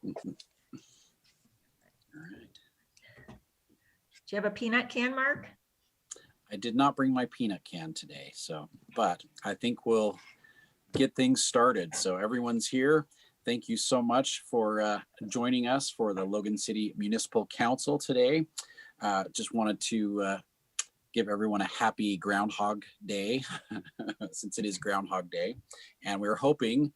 right. Do you have a peanut can, Mark? I did not bring my peanut can today, but I think we'll get things started. So everyone's here. Thank you so much for joining us for the Logan City Municipal Council today. Just wanted to give everyone a happy Groundhog Day since it is Groundhog Day. And we're hoping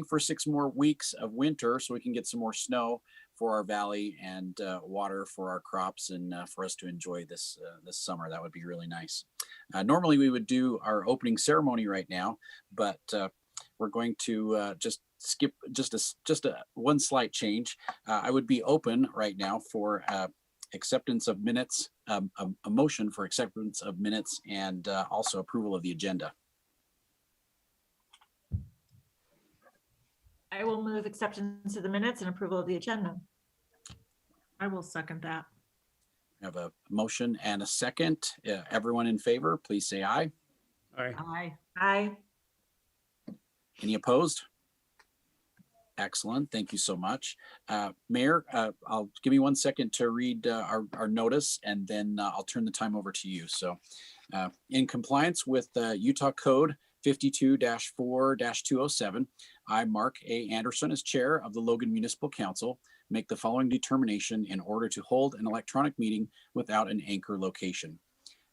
for 6 more weeks of winter so we can get some more snow for our valley and water for our crops and for us to enjoy this summer. That would be really nice. Normally we would do our opening ceremony right now, but we're going to just skip just a one slight change. I would be open right now for acceptance of minutes, a motion for acceptance of minutes, and also approval of the agenda. I will move acceptance of the minutes and approval of the agenda. I will second that. I have a motion and a second. Everyone in favor, please say aye. Aye. Aye. Aye. Any opposed? Excellent. Thank you so much. Mayor, I'll give you 1 second to read our notice, and then I'll turn the time over to you. So in compliance with Utah Code 52-4-207, I, Mark A. Anderson, as chair of the Logan Municipal Council, make the following determination in order to hold an electronic meeting without an anchor location.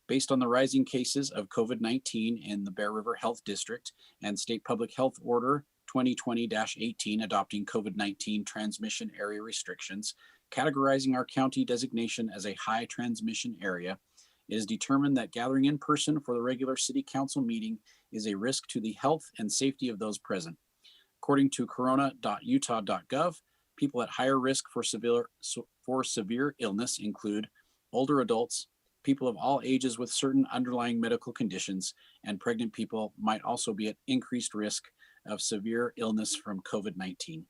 Based on the rising cases of COVID-19 in the Bear River Health District and State Public Health Order 2020-18 adopting COVID-19 transmission area restrictions, categorizing our county designation as a high transmission area, it is determined that gathering in person for the regular city council meeting is a risk to the health and safety of those present. According to corona.utah.gov, people at higher risk for severe illness include older adults, people of all ages with certain underlying medical conditions, and pregnant people might also be at increased risk of severe illness from COVID-19.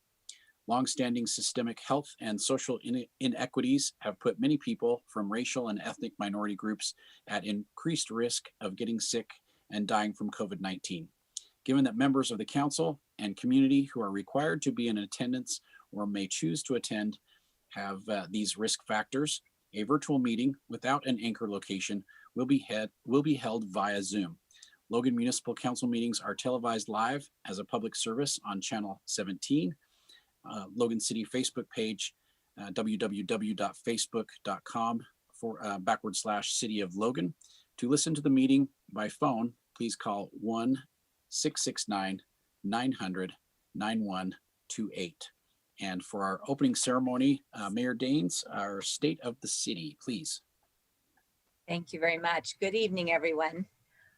Longstanding systemic health and social inequities have put many people from racial and ethnic minority groups at increased risk of getting sick and dying from COVID-19. Given that members of the council and community who are required to be in attendance or may choose to attend have these risk factors, a virtual meeting without an anchor location will be held via Zoom. Logan Municipal Council meetings are televised live as a public service on Channel 17, Logan City Facebook page, www.facebook.com/City of Logan. To listen to the meeting by phone, please call 1-669-900-9128. And for our opening ceremony, Mayor Daines, our state of the city, please. Thank you very much. Good evening, everyone.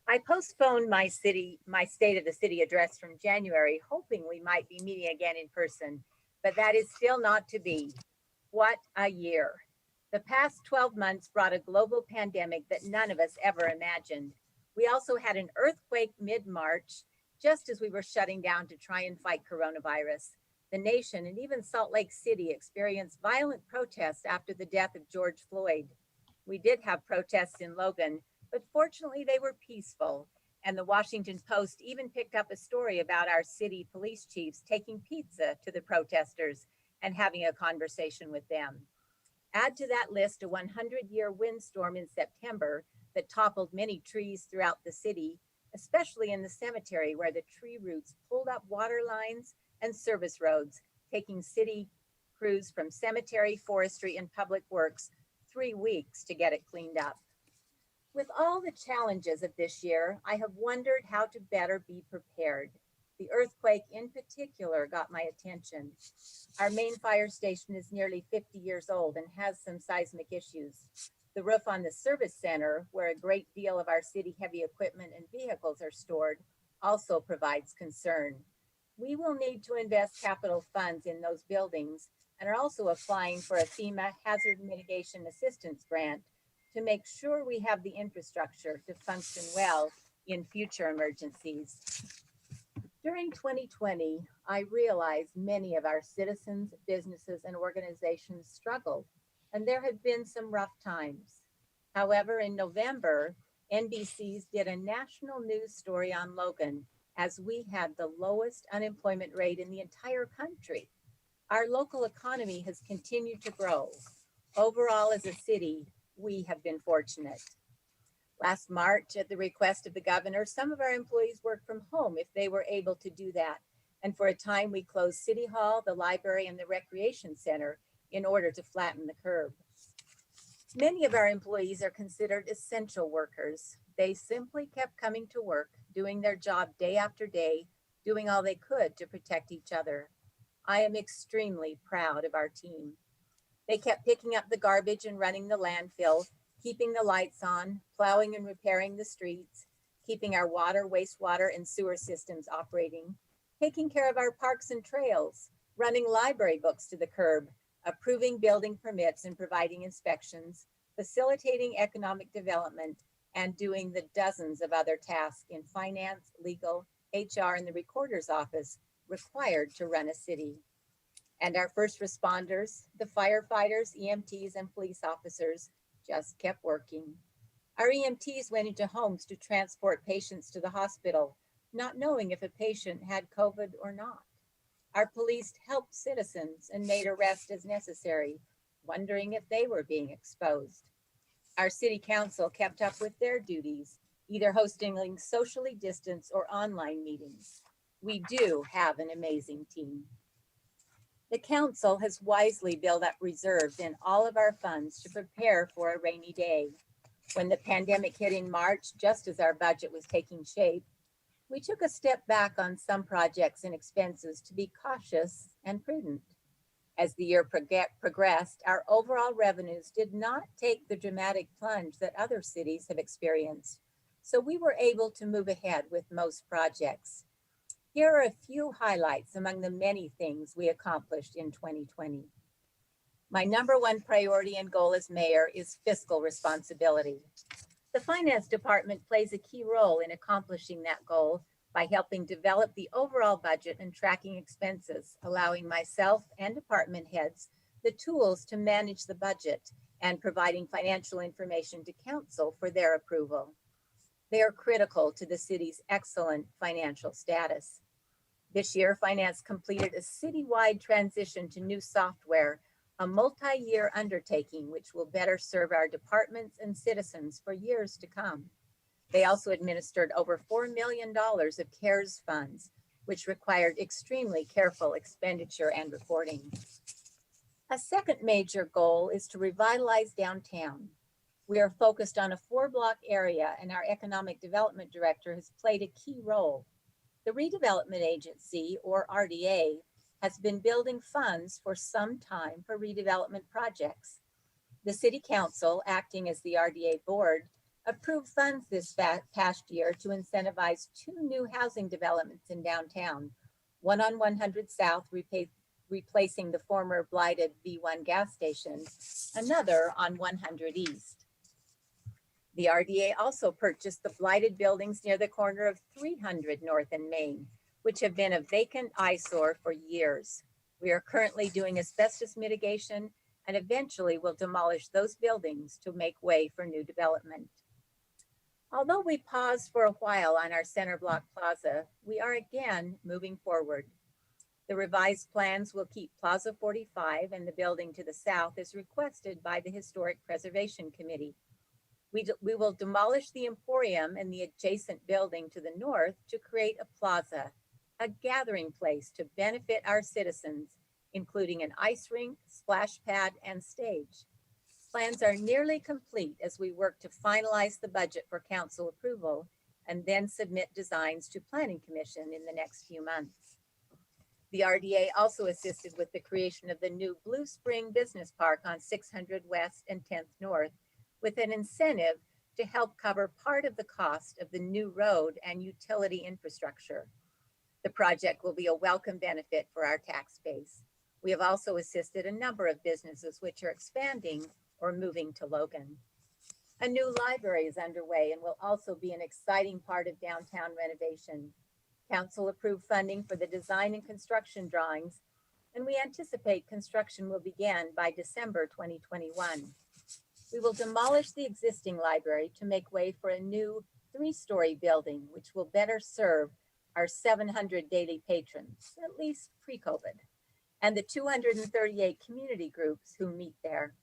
I postponed my State of the City address from January, hoping we might be meeting again in person, but that is still not to be. What a year. The past 12 months brought a global pandemic that none of us ever imagined. We also had an earthquake mid-March, just as we were shutting down to try and fight coronavirus. The nation and even Salt Lake City experienced violent protests after the death of George Floyd. We did have protests in Logan, but fortunately they were peaceful. And the Washington Post even picked up a story about our city police chiefs taking pizza to the protesters and having a conversation with them. Add to that list a 100-year windstorm in September that toppled many trees throughout the city, especially in the cemetery where the tree roots pulled up water lines and service roads, taking city crews from cemetery, forestry, and public works 3 weeks to get it cleaned up. With all the challenges of this year, I have wondered how to better be prepared. The earthquake in particular got my attention. Our main fire station is nearly 50 years old and has some seismic issues. The roof on the service center, where a great deal of our city heavy equipment and vehicles are stored, also provides concern. We will need to invest capital funds in those buildings and are also applying for a FEMA Hazard Mitigation Assistance Grant to make sure we have the infrastructure to function well in future emergencies. During 2020, I realized many of our citizens, businesses, and organizations struggled, and there have been some rough times. However, in November, NBC's did a national news story on Logan as we had the lowest unemployment rate in the entire country. Our local economy has continued to grow. Overall, as a city, we have been fortunate. Last March, at the request of the governor, some of our employees worked from home if they were able to do that. And for a time, we closed City Hall, the library, and the recreation center in order to flatten the curve. Many of our employees are considered essential workers. They simply kept coming to work, doing their job day after day, doing all they could to protect each other. I am extremely proud of our team. They kept picking up the garbage and running the landfill, keeping the lights on, plowing and repairing the streets, keeping our water, wastewater, and sewer systems operating, taking care of our parks and trails, running library books to the curb, approving building permits and providing inspections, facilitating economic development, and doing the dozens of other tasks in finance, legal, HR, and the recorder's office required to run a city. And our first responders, the firefighters, EMTs, and police officers just kept working. Our EMTs went into homes to transport patients to the hospital, not knowing if a patient had COVID or not. Our police helped citizens and made arrests as necessary, wondering if they were being exposed. Our city council kept up with their duties, either hosting socially distanced or online meetings. We do have an amazing team. The council has wisely built up reserves in all of our funds to prepare for a rainy day. When the pandemic hit in March, just as our budget was taking shape, we took a step back on some projects and expenses to be cautious and prudent. As the year progressed, our overall revenues did not take the dramatic plunge that other cities have experienced, so we were able to move ahead with most projects. Here are a few highlights among the many things we accomplished in 2020. My number one priority and goal as mayor is fiscal responsibility. The finance department plays a key role in accomplishing that goal by helping develop the overall budget and tracking expenses, allowing myself and department heads the tools to manage the budget and providing financial information to council for their approval. They are critical to the city's excellent financial status. This year, finance completed a citywide transition to new software, a multi-year undertaking which will better serve our departments and citizens for years to come. They also administered over $4 million of CARES funds, which required extremely careful expenditure and reporting. A second major goal is to revitalize downtown. We are focused on a 4-block area, and our economic development director has played a key role. The Redevelopment Agency, or RDA, has been building funds for some time for redevelopment projects. The City Council, acting as the RDA board, approved funds this past year to incentivize 2 new housing developments in downtown, one on 100 South, replacing the former blighted V1 gas station, another on 100 East. The RDA also purchased the blighted buildings near the corner of 300 North and Main, which have been a vacant eyesore for years. We are currently doing asbestos mitigation and eventually will demolish those buildings to make way for new development. Although we paused for a while on our center block plaza, we are again moving forward. The revised plans will keep Plaza 45 and the building to the south as requested by the Historic Preservation Committee. We will demolish the Emporium and the adjacent building to the north to create a plaza, a gathering place to benefit our citizens, including an ice rink, splash pad, and stage. Plans are nearly complete as we work to finalize the budget for council approval and then submit designs to Planning Commission in the next few months. The RDA also assisted with the creation of the new Blue Spring Business Park on 600 West and 10th North, with an incentive to help cover part of the cost of the new road and utility infrastructure. The project will be a welcome benefit for our tax base. We have also assisted a number of businesses which are expanding or moving to Logan. A new library is underway and will also be an exciting part of downtown renovation. Council approved funding for the design and construction drawings, and we anticipate construction will begin by December 2021. We will demolish the existing library to make way for a new 3-story building, which will better serve our 700 daily patrons, at least pre-COVID. and the 238 community groups who meet there.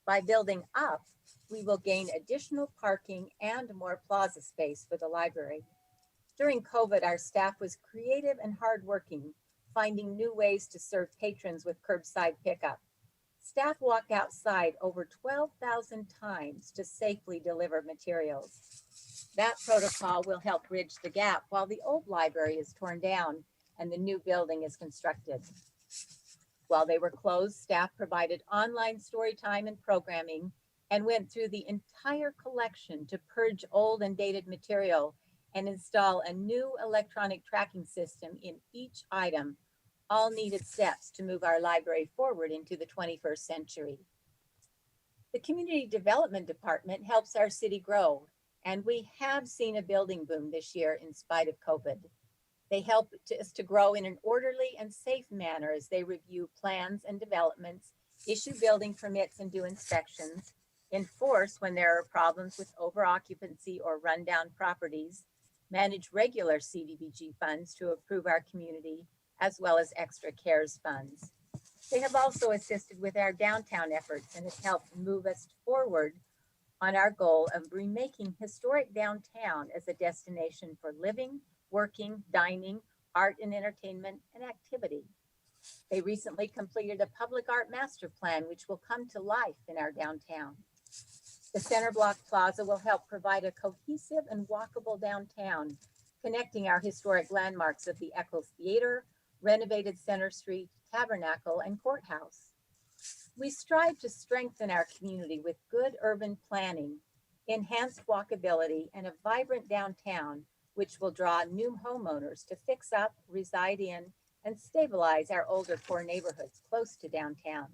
By building up, we will gain additional parking and more plaza space for the library. During COVID, our staff was creative and hardworking, finding new ways to serve patrons with curbside pickup. Staff walked outside over 12,000 times to safely deliver materials. That protocol will help bridge the gap while the old library is torn down and the new building is constructed. While they were closed, staff provided online story time and programming and went through the entire collection to purge old and dated material and install a new electronic tracking system in each item, all needed steps to move our library forward into the 21st century. The Community Development Department helps our city grow, and we have seen a building boom this year in spite of COVID. They help us to grow in an orderly and safe manner as they review plans and developments, issue building permits and do inspections, enforce when there are problems with overoccupancy or rundown properties, manage regular CDBG funds to improve our community, as well as extra CARES funds. They have also assisted with our downtown efforts and have helped move us forward on our goal of remaking historic downtown as a destination for living, working, dining, art and entertainment, and activity. They recently completed a public art master plan, which will come to life in our downtown. The Center Block Plaza will help provide a cohesive and walkable downtown, connecting our historic landmarks of the Eccles Theater, renovated Center Street, Tabernacle, and Courthouse. We strive to strengthen our community with good urban planning, enhanced walkability, and a vibrant downtown, which will draw new homeowners to fix up, reside in, and stabilize our older core neighborhoods close to downtown.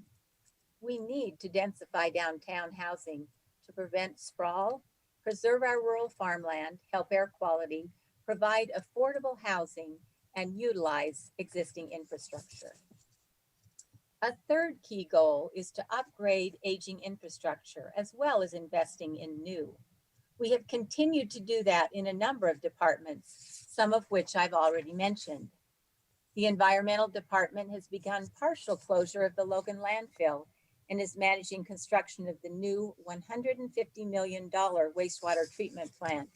We need to densify downtown housing to prevent sprawl, preserve our rural farmland, help air quality, provide affordable housing, and utilize existing infrastructure. A third key goal is to upgrade aging infrastructure as well as investing in new. We have continued to do that in a number of departments, some of which I've already mentioned. The Environmental Department has begun partial closure of the Logan landfill and is managing construction of the new $150 million wastewater treatment plant,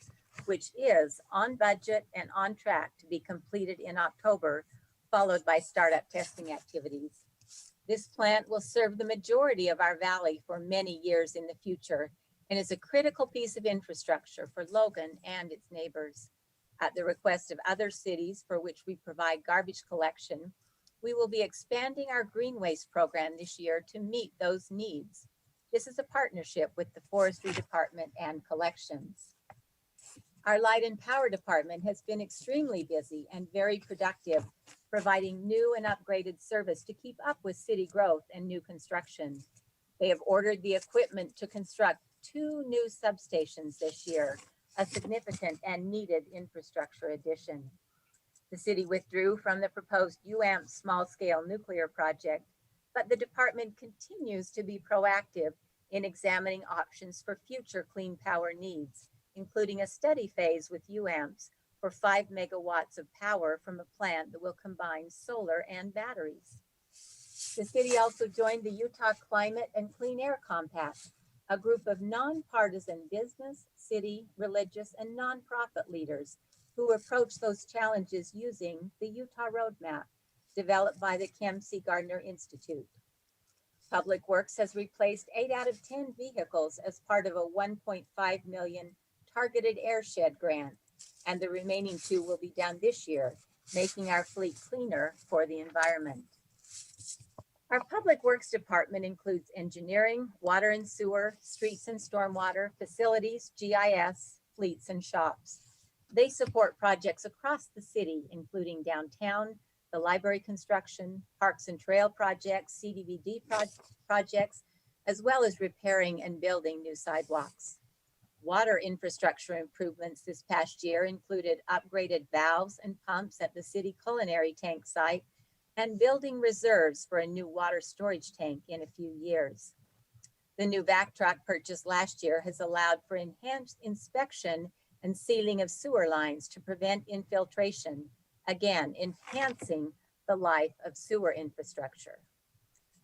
which is on budget and on track to be completed in October, followed by startup testing activities. This plant will serve the majority of our valley for many years in the future and is a critical piece of infrastructure for Logan and its neighbors. At the request of other cities for which we provide garbage collection, we will be expanding our green waste program this year to meet those needs. This is a partnership with the Forestry Department and Collections. Our Light and Power Department has been extremely busy and very productive, providing new and upgraded service to keep up with city growth and new construction. They have ordered the equipment to construct 2 new substations this year, a significant and needed infrastructure addition. The city withdrew from the proposed UAMP small-scale nuclear project, but the department continues to be proactive in examining options for future clean power needs, including a study phase with UAMPS for 5 megawatts of power from a plant that will combine solar and batteries. The city also joined the Utah Climate and Clean Air Compact, a group of nonpartisan business, city, religious, and nonprofit leaders who approach those challenges using the Utah Roadmap, developed by the Kem C. Gardner Institute. Public Works has replaced 8 out of 10 vehicles as part of a $1.5 million targeted airshed grant, and the remaining 2 will be done this year, making our fleet cleaner for the environment. Our Public Works Department includes engineering, water and sewer, streets and stormwater, facilities, GIS, fleets, and shops. They support projects across the city, including downtown, the library construction, parks and trail projects, CDBG projects, as well as repairing and building new sidewalks. Water infrastructure improvements this past year included upgraded valves and pumps at the city culinary tank site and building reserves for a new water storage tank in a few years. The new vac truck purchased last year has allowed for enhanced inspection and sealing of sewer lines to prevent infiltration, again, enhancing the life of sewer infrastructure.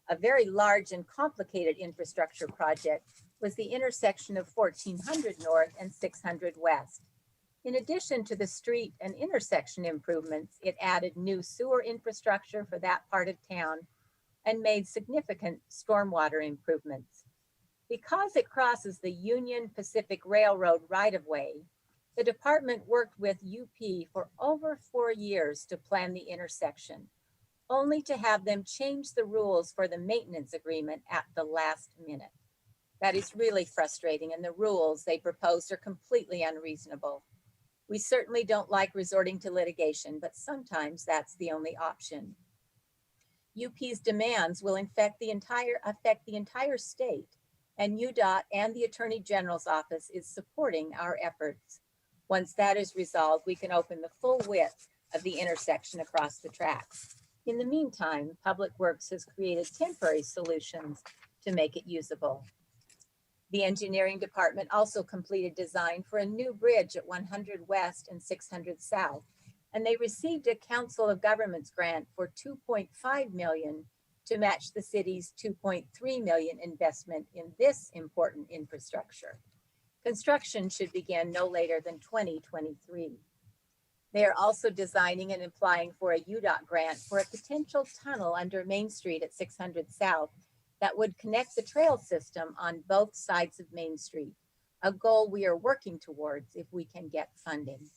A very large and complicated infrastructure project was the intersection of 1400 North and 600 West. In addition to the street and intersection improvements, it added new sewer infrastructure for that part of town and made significant stormwater improvements. Because it crosses the Union Pacific Railroad right-of-way, the department worked with UP for over 4 years to plan the intersection, only to have them change the rules for the maintenance agreement at the last minute. That is really frustrating, and the rules they proposed are completely unreasonable. We certainly don't like resorting to litigation, but sometimes that's the only option. UP's demands will affect the entire state, and UDOT and the Attorney General's office is supporting our efforts. Once that is resolved, we can open the full width of the intersection across the tracks. In the meantime, Public Works has created temporary solutions to make it usable. The engineering department also completed design for a new bridge at 100 West and 600 South, and they received a Council of Governments grant for $2.5 million to match the city's $2.3 million investment in this important infrastructure. Construction should begin no later than 2023. They are also designing and applying for a UDOT grant for a potential tunnel under Main Street at 600 South that would connect the trail system on both sides of Main Street, a goal we are working towards if we can get funding.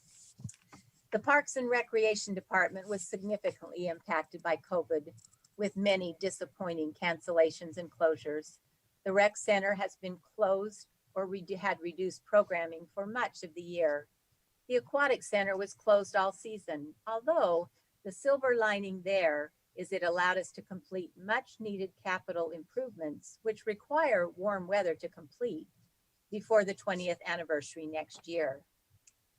The Parks and Recreation Department was significantly impacted by COVID, with many disappointing cancellations and closures. The rec center has been closed or had reduced programming for much of the year. The aquatic center was closed all season, although the silver lining there is it allowed us to complete much needed capital improvements, which require warm weather to complete before the 20th anniversary next year.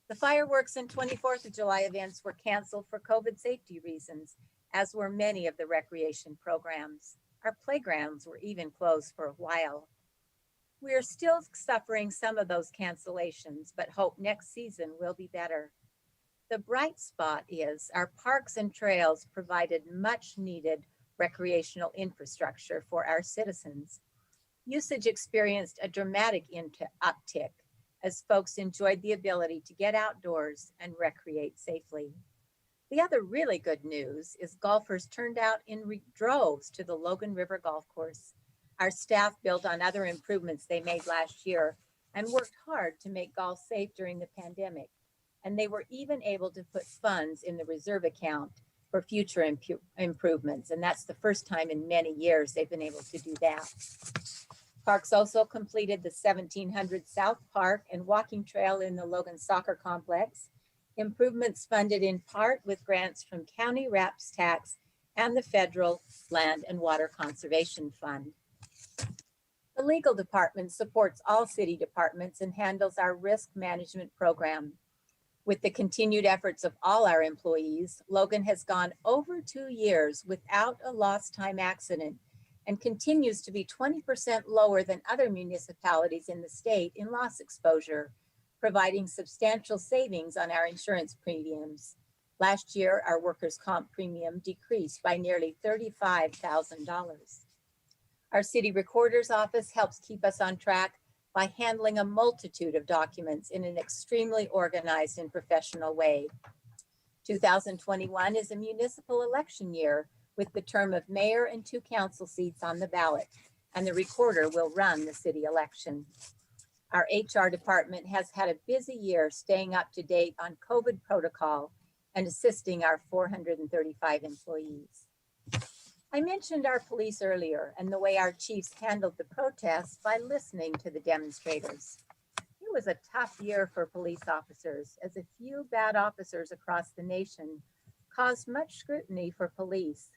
The fireworks and 24th of July events were canceled for COVID safety reasons, as were many of the recreation programs. Our playgrounds were even closed for a while. We are still suffering some of those cancellations, but hope next season will be better. The bright spot is our parks and trails provided much needed recreational infrastructure for our citizens. Usage experienced a dramatic uptick as folks enjoyed the ability to get outdoors and recreate safely. The other really good news is golfers turned out in droves to the Logan River Golf Course. Our staff built on other improvements they made last year and worked hard to make golf safe during the pandemic. And they were even able to put funds in the reserve account for future improvements. And that's the first time in many years they've been able to do that. Parks also completed the 1700 South Park and walking trail in the Logan Soccer Complex. Improvements funded in part with grants from county RAPS tax and the federal Land and Water Conservation Fund. The legal department supports all city departments and handles our risk management program. With the continued efforts of all our employees, Logan has gone over 2 years without a lost time accident and continues to be 20% lower than other municipalities in the state in loss exposure, providing substantial savings on our insurance premiums. Last year, our workers' comp premium decreased by nearly $35,000. Our city recorder's office helps keep us on track by handling a multitude of documents in an extremely organized and professional way. 2021 is a municipal election year with the term of mayor and 2 council seats on the ballot, and the recorder will run the city election. Our HR department has had a busy year staying up to date on COVID protocol and assisting our 435 employees. I mentioned our police earlier and the way our chiefs handled the protests by listening to the demonstrators. It was a tough year for police officers, as a few bad officers across the nation caused much scrutiny for police.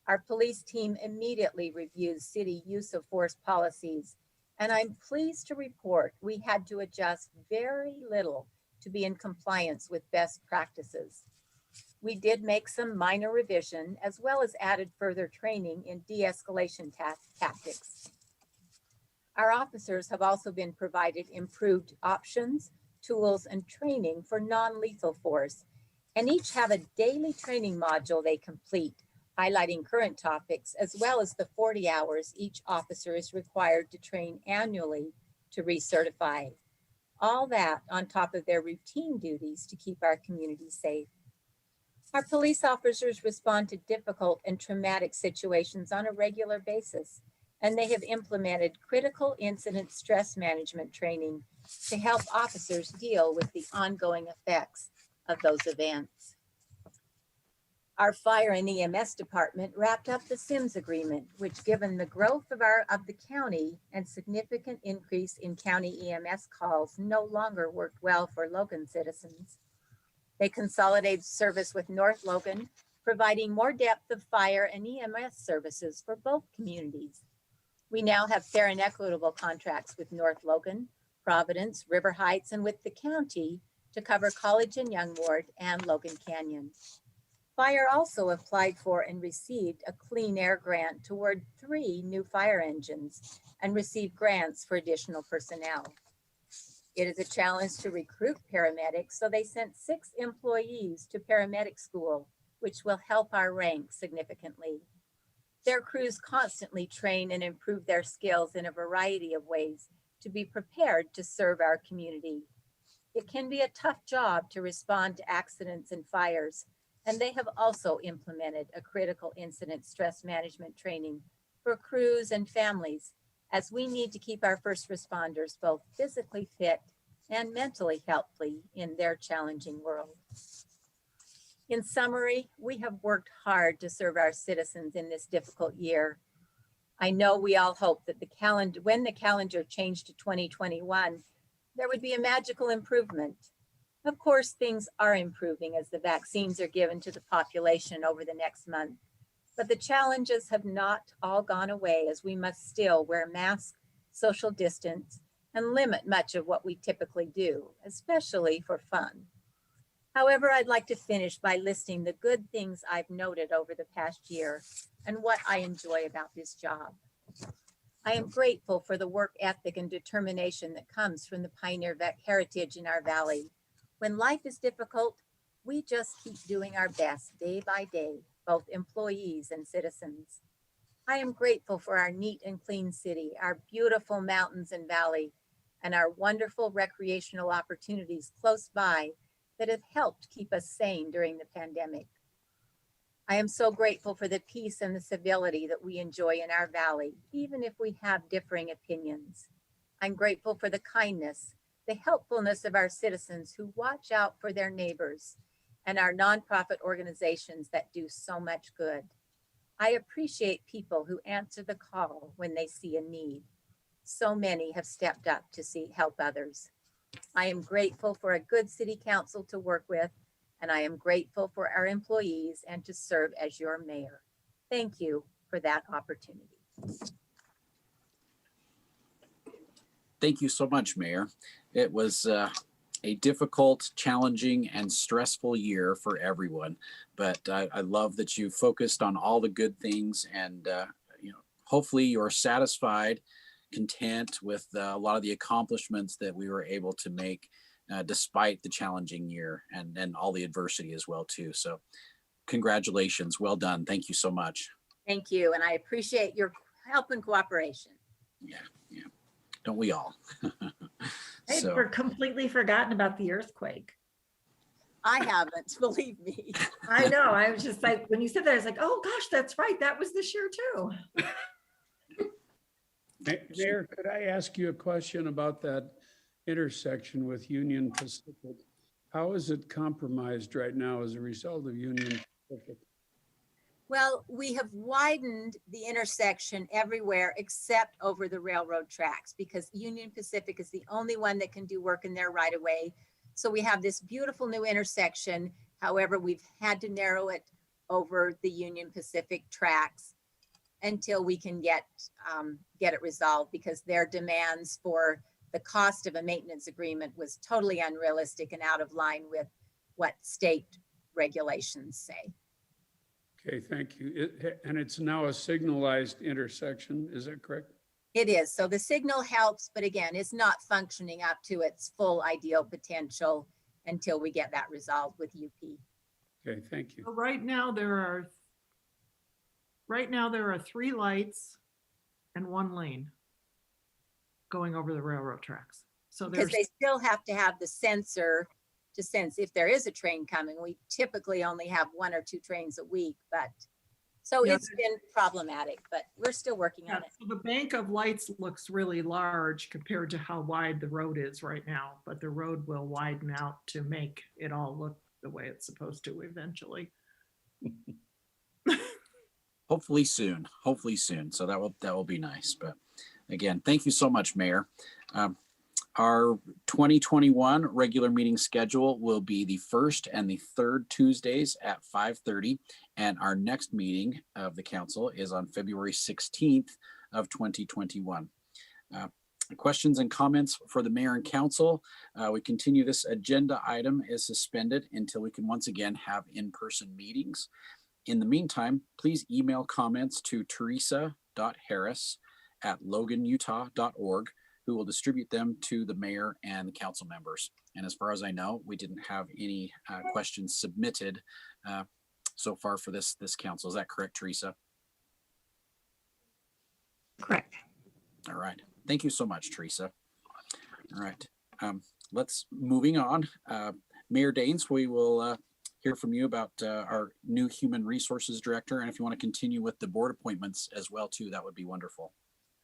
Our police team immediately reviewed city use of force policies, and I'm pleased to report we had to adjust very little to be in compliance with best practices. We did make some minor revision, as well as added further training in de-escalation tactics. Our officers have also been provided improved options, tools, and training for non-lethal force, and each have a daily training module they complete highlighting current topics, as well as the 40 hours each officer is required to train annually to recertify. All that on top of their routine duties to keep our community safe. Our police officers respond to difficult and traumatic situations on a regular basis, and they have implemented critical incident stress management training to help officers deal with the ongoing effects of those events. Our fire and EMS department wrapped up the SIMS agreement, which, given the growth of the county and significant increase in county EMS calls, no longer worked well for Logan citizens. They consolidated service with North Logan, providing more depth of fire and EMS services for both communities. We now have fair and equitable contracts with North Logan, Providence, River Heights, and with the county to cover College and Young Ward and Logan Canyon. Fire also applied for and received a clean air grant toward 3 new fire engines and received grants for additional personnel. It is a challenge to recruit paramedics, so they sent 6 employees to paramedic school, which will help our ranks significantly. Their crews constantly train and improve their skills in a variety of ways to be prepared to serve our community. It can be a tough job to respond to accidents and fires, and they have also implemented a critical incident stress management training for crews and families, as we need to keep our first responders both physically fit and mentally healthy in their challenging world. In summary, we have worked hard to serve our citizens in this difficult year. I know we all hope that when the calendar changed to 2021, there would be a magical improvement. Of course, things are improving as the vaccines are given to the population over the next month, but the challenges have not all gone away, as we must still wear masks, social distance, and limit much of what we typically do, especially for fun. However, I'd like to finish by listing the good things I've noted over the past year and what I enjoy about this job. I am grateful for the work ethic and determination that comes from the pioneer heritage in our valley. When life is difficult, we just keep doing our best day by day, both employees and citizens. I am grateful for our neat and clean city, our beautiful mountains and valley, and our wonderful recreational opportunities close by that have helped keep us sane during the pandemic. I am so grateful for the peace and the civility that we enjoy in our valley, even if we have differing opinions. I'm grateful for the kindness, the helpfulness of our citizens who watch out for their neighbors, and our nonprofit organizations that do so much good. I appreciate people who answer the call when they see a need. So many have stepped up to help others. I am grateful for a good city council to work with, and I am grateful for our employees and to serve as your mayor. Thank you for that opportunity. Thank you so much, Mayor. It was a difficult, challenging, and stressful year for everyone, but I love that you focused on all the good things, and hopefully you're satisfied, content with a lot of the accomplishments that we were able to make despite the challenging year and all the adversity as well too. So congratulations, well done. Thank you so much. Thank you, and I appreciate your help and cooperation. Yeah. Don't we all? I had completely forgotten about the earthquake. I haven't, believe me. I know. I was just like, when you said that, I was like, oh gosh, that's right. That was this year too. Mayor, could I ask you a question about that intersection with Union Pacific? How is it compromised right now as a result of Union Pacific? Well, we have widened the intersection everywhere except over the railroad tracks, because Union Pacific is the only one that can do work in there right away. So we have this beautiful new intersection. However, we've had to narrow it over the Union Pacific tracks until we can get it resolved, because their demands for the cost of a maintenance agreement was totally unrealistic and out of line with what state regulations say. Okay, thank you. And it's now a signalized intersection, is that correct? It is. So the signal helps, but again, it's not functioning up to its full ideal potential until we get that resolved with UP. Okay, thank you. So right now, there are Right now, there are 3 lights and 1 lane going over the railroad tracks. So Because there's, they still have to have the sensor to sense if there is a train coming. We typically only have 1 or 2 trains a week, but so Yeah, it's been problematic, but we're still working yeah, on it. so the bank of lights looks really large compared to how wide the road is right now, but the road will widen out to make it all look the way it's supposed to eventually. Hopefully soon, hopefully soon. So that will be nice. But again, thank you so much, Mayor. Um, Our 2021 regular meeting schedule will be the first and the third Tuesdays at 5:30. And our next meeting of the council is on February 16th of 2021. Uh, Questions and comments for the mayor and council. We continue this agenda item is suspended until we can once again have in-person meetings. In the meantime, please email comments to teresa.harris@loganutah.org, who will distribute them to the mayor and the council members. And as far as I know, we didn't have any questions submitted so far for this council. Is that correct, Teresa? Correct. All right. Thank you so much, Teresa. All right. Let's moving on. Mayor Daines, we will hear from you about our new human resources director. And if you want to continue with the board appointments as well, too, that would be wonderful.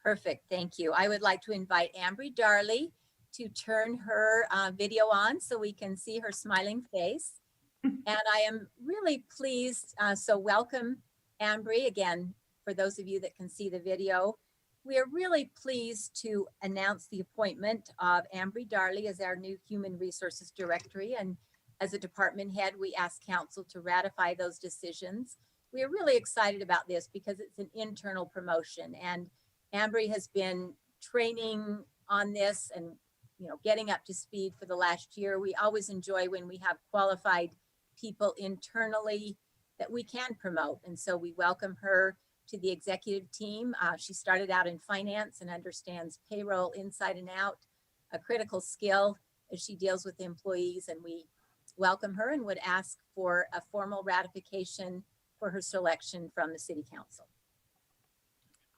Perfect, thank you. I would like to invite Ambry Darley to turn her video on so we can see her smiling face. And I am really pleased, so welcome Ambry again, for those of you that can see the video. We are really pleased to announce the appointment of Ambry Darley as our new Human Resources Director. And as a department head, we ask council to ratify those decisions. We are really excited about this because it's an internal promotion, and Ambry has been training on this and, you know, getting up to speed for the last year. We always enjoy when we have qualified people internally that we can promote. And so we welcome her to the executive team. She started out in finance and understands payroll inside and out, a critical skill as she deals with employees. And we welcome her and would ask for a formal ratification for her selection from the city council.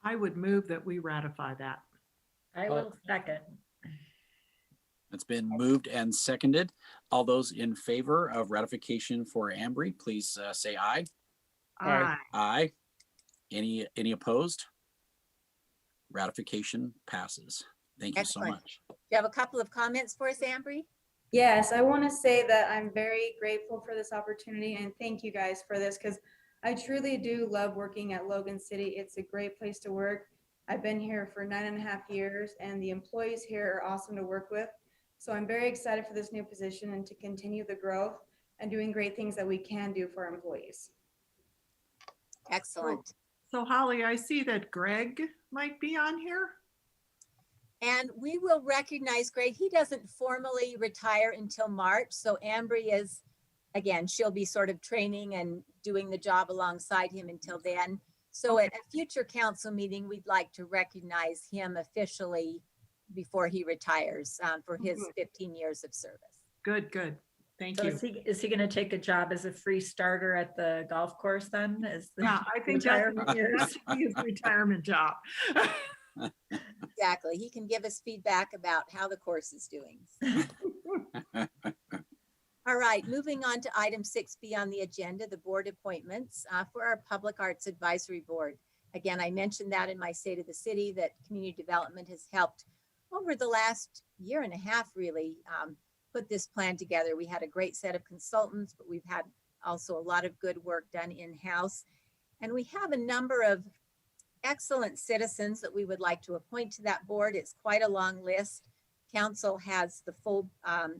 I would move that we ratify that. I will second. It's been moved and seconded. All those in favor of ratification for Ambry, please say aye. Aye. Aye. Any opposed? Ratification passes. Thank you so Excellent. much. Do you have a couple of comments for us, Ambry? Yes, I want to say that I'm very grateful for this opportunity and thank you guys for this because I truly do love working at Logan City. It's a great place to work. I've been here for 9.5 years and the employees here are awesome to work with. So I'm very excited for this new position and to continue the growth and doing great things that we can do for our employees. Excellent. So Holly, I see that Greg might be on here. And we will recognize Greg. He doesn't formally retire until March. So Ambry is, again, she'll be sort of training and doing the job alongside him until then. So at a future council meeting, we'd like to recognize him officially before he retires for his 15 years of service. Good, good. Thank So you. is he going to take a job as a free starter at the golf course then? Yeah, I think that's retirement years? his retirement job. Exactly. He can give us feedback about how the course is doing. All right, moving on to item 6B on the agenda, the board appointments for our Public Arts Advisory Board. Again, I mentioned that in my State of the City that community development has helped over the last 1.5 years, really, put this plan together. We had a great set of consultants, but we've had also a lot of good work done in-house. And we have a number of excellent citizens that we would like to appoint to that board. It's quite a long list. Council has the full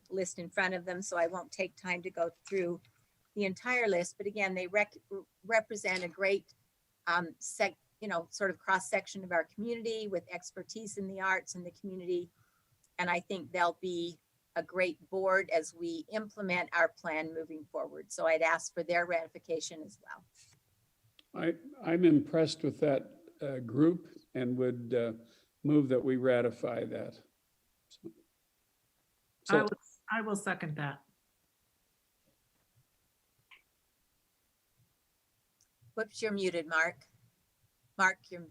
list in front of them, so I won't take time to go through the entire list. But again, they represent a great sort of cross-section of our community with expertise in the arts and the community. And I think they'll be a great board as we implement our plan moving forward. So I'd ask for their ratification as well. I'm impressed with that group and would move that we ratify that. So I will second that. Whoops, you're muted, Mark. Mark, you're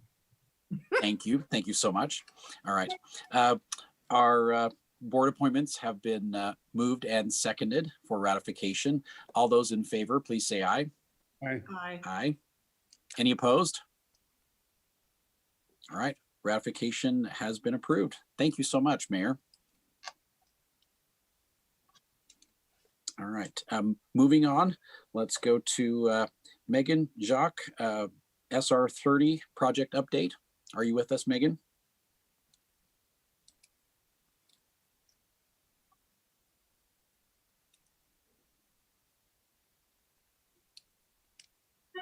Thank you. Thank you so much. All right. Our board appointments have been moved and seconded for ratification. All those in favor, please say aye. Aye. Aye. Aye. Any opposed? All right. Ratification has been approved. Thank you so much, Mayor. All right. Moving on, let's go to Megan Jacques, SR 30 project update. Are you with us, Megan?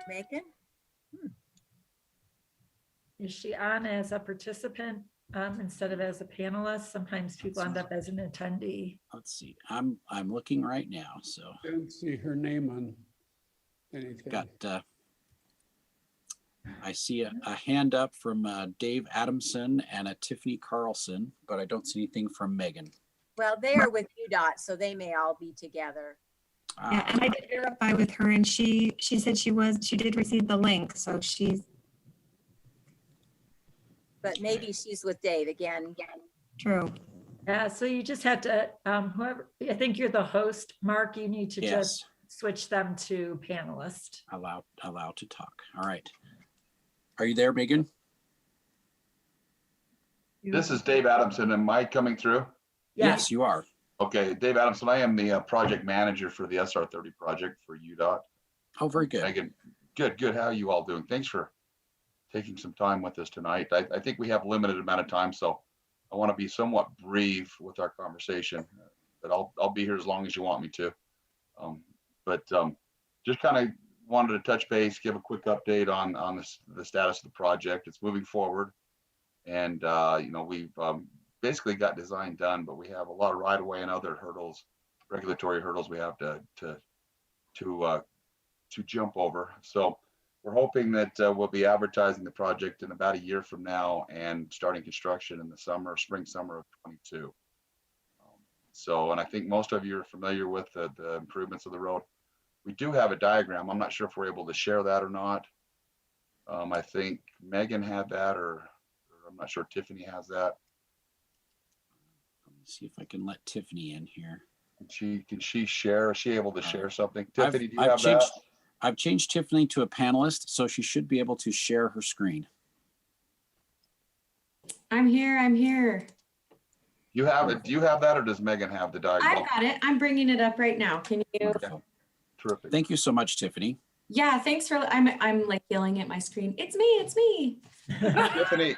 Megan? Is she on as a participant instead of as a panelist? Sometimes people end up as an attendee. Let's see. I'm looking right now. So Don't see her name on anything. got I see a hand up from Dave Adamson and a Tiffany Carlson, but I don't see anything from Megan. Well, they are with UDOT, so they may all be together. Yeah, and I did verify with her, and she said she did receive the link, so she's But maybe she's with Dave again. true. Yeah, so you just had to, whoever, I think you're the host, Mark, you need to Yes, just switch them to panelist. allowed to talk. All right. Are you there, Megan? This is Dave Adamson. Am I coming through? Yes, you are. Okay, Dave Adamson, I am the project manager for the SR 30 project for UDOT. Oh, very good. Megan, good. How are you all doing? Thanks for taking some time with us tonight. I think we have a limited amount of time, so I want to be somewhat brief with our conversation, but I'll be here as long as you want me to. Just kind of wanted to touch base, give a quick update on the status of the project. It's moving forward, and we've basically got design done, but we have a lot of right of way and other hurdles, regulatory hurdles we have to jump over. So we're hoping that we'll be advertising the project in about a year from now and starting construction in the spring, summer of 22. And I think most of you are familiar with the improvements of the road. We do have a diagram. I'm not sure if we're able to share that or not. I think Megan had that, or I'm not sure Tiffany has that. Let me see if I can let Tiffany in here. Can she share? Is she able to share something? Tiffany, do you I've have changed, that? I've changed Tiffany to a panelist, so she should be able to share her screen. I'm here. You have it. Do you have that, or does Megan have the diagram? I've got it. I'm bringing it up right now. Can you? Wonderful. Terrific. Thank you so much, Tiffany. Yeah, thanks for, I'm like yelling at my screen. It's me. Tiffany,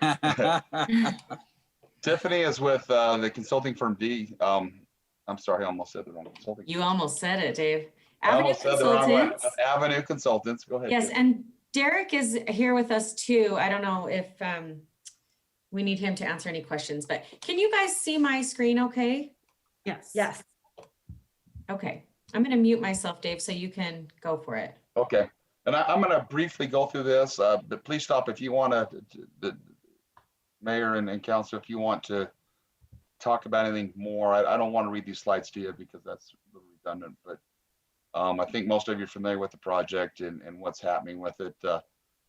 Tiffany is with the consulting firm D. I'm sorry, I almost said the wrong consulting. You almost said it, Dave. I Avenue almost said the wrong way. Consultants. Avenue Consultants. Go ahead. Yes, Tiffany. and Derek is here with us too. I don't know if we need him to answer any questions, but can you guys see my screen okay? Yes. Yes. Okay, I'm gonna mute myself, Dave, so you can go for it. Okay, and I'm going to briefly go through this, but please stop if you want the mayor and council, if you want to talk about anything more. I don't want to read these slides to you because that's a little redundant, but I think most of you are familiar with the project and what's happening with it.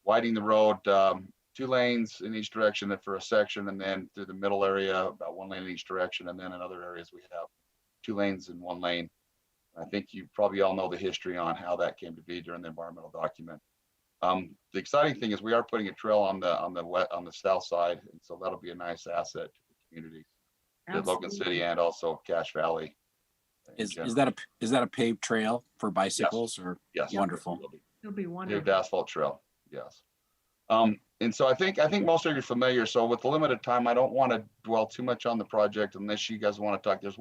Widening the road, 2 lanes in each direction for a section, and then through the middle area, about 1 lane in each direction. And then in other areas, we have 2 lanes and 1 lane. I think you probably all know the history on how that came to be during the environmental document. The exciting thing is we are putting a trail on the south side, and so that'll be a nice asset to the community, to Logan City and also Cache Valley. Is that a paved trail for bicycles or? Yes. Wonderful. It'll be Paved wonderful. asphalt trail, yes. And so I think most of you are familiar. So with the limited time, I don't want to dwell too much on the project unless you guys want to talk. There's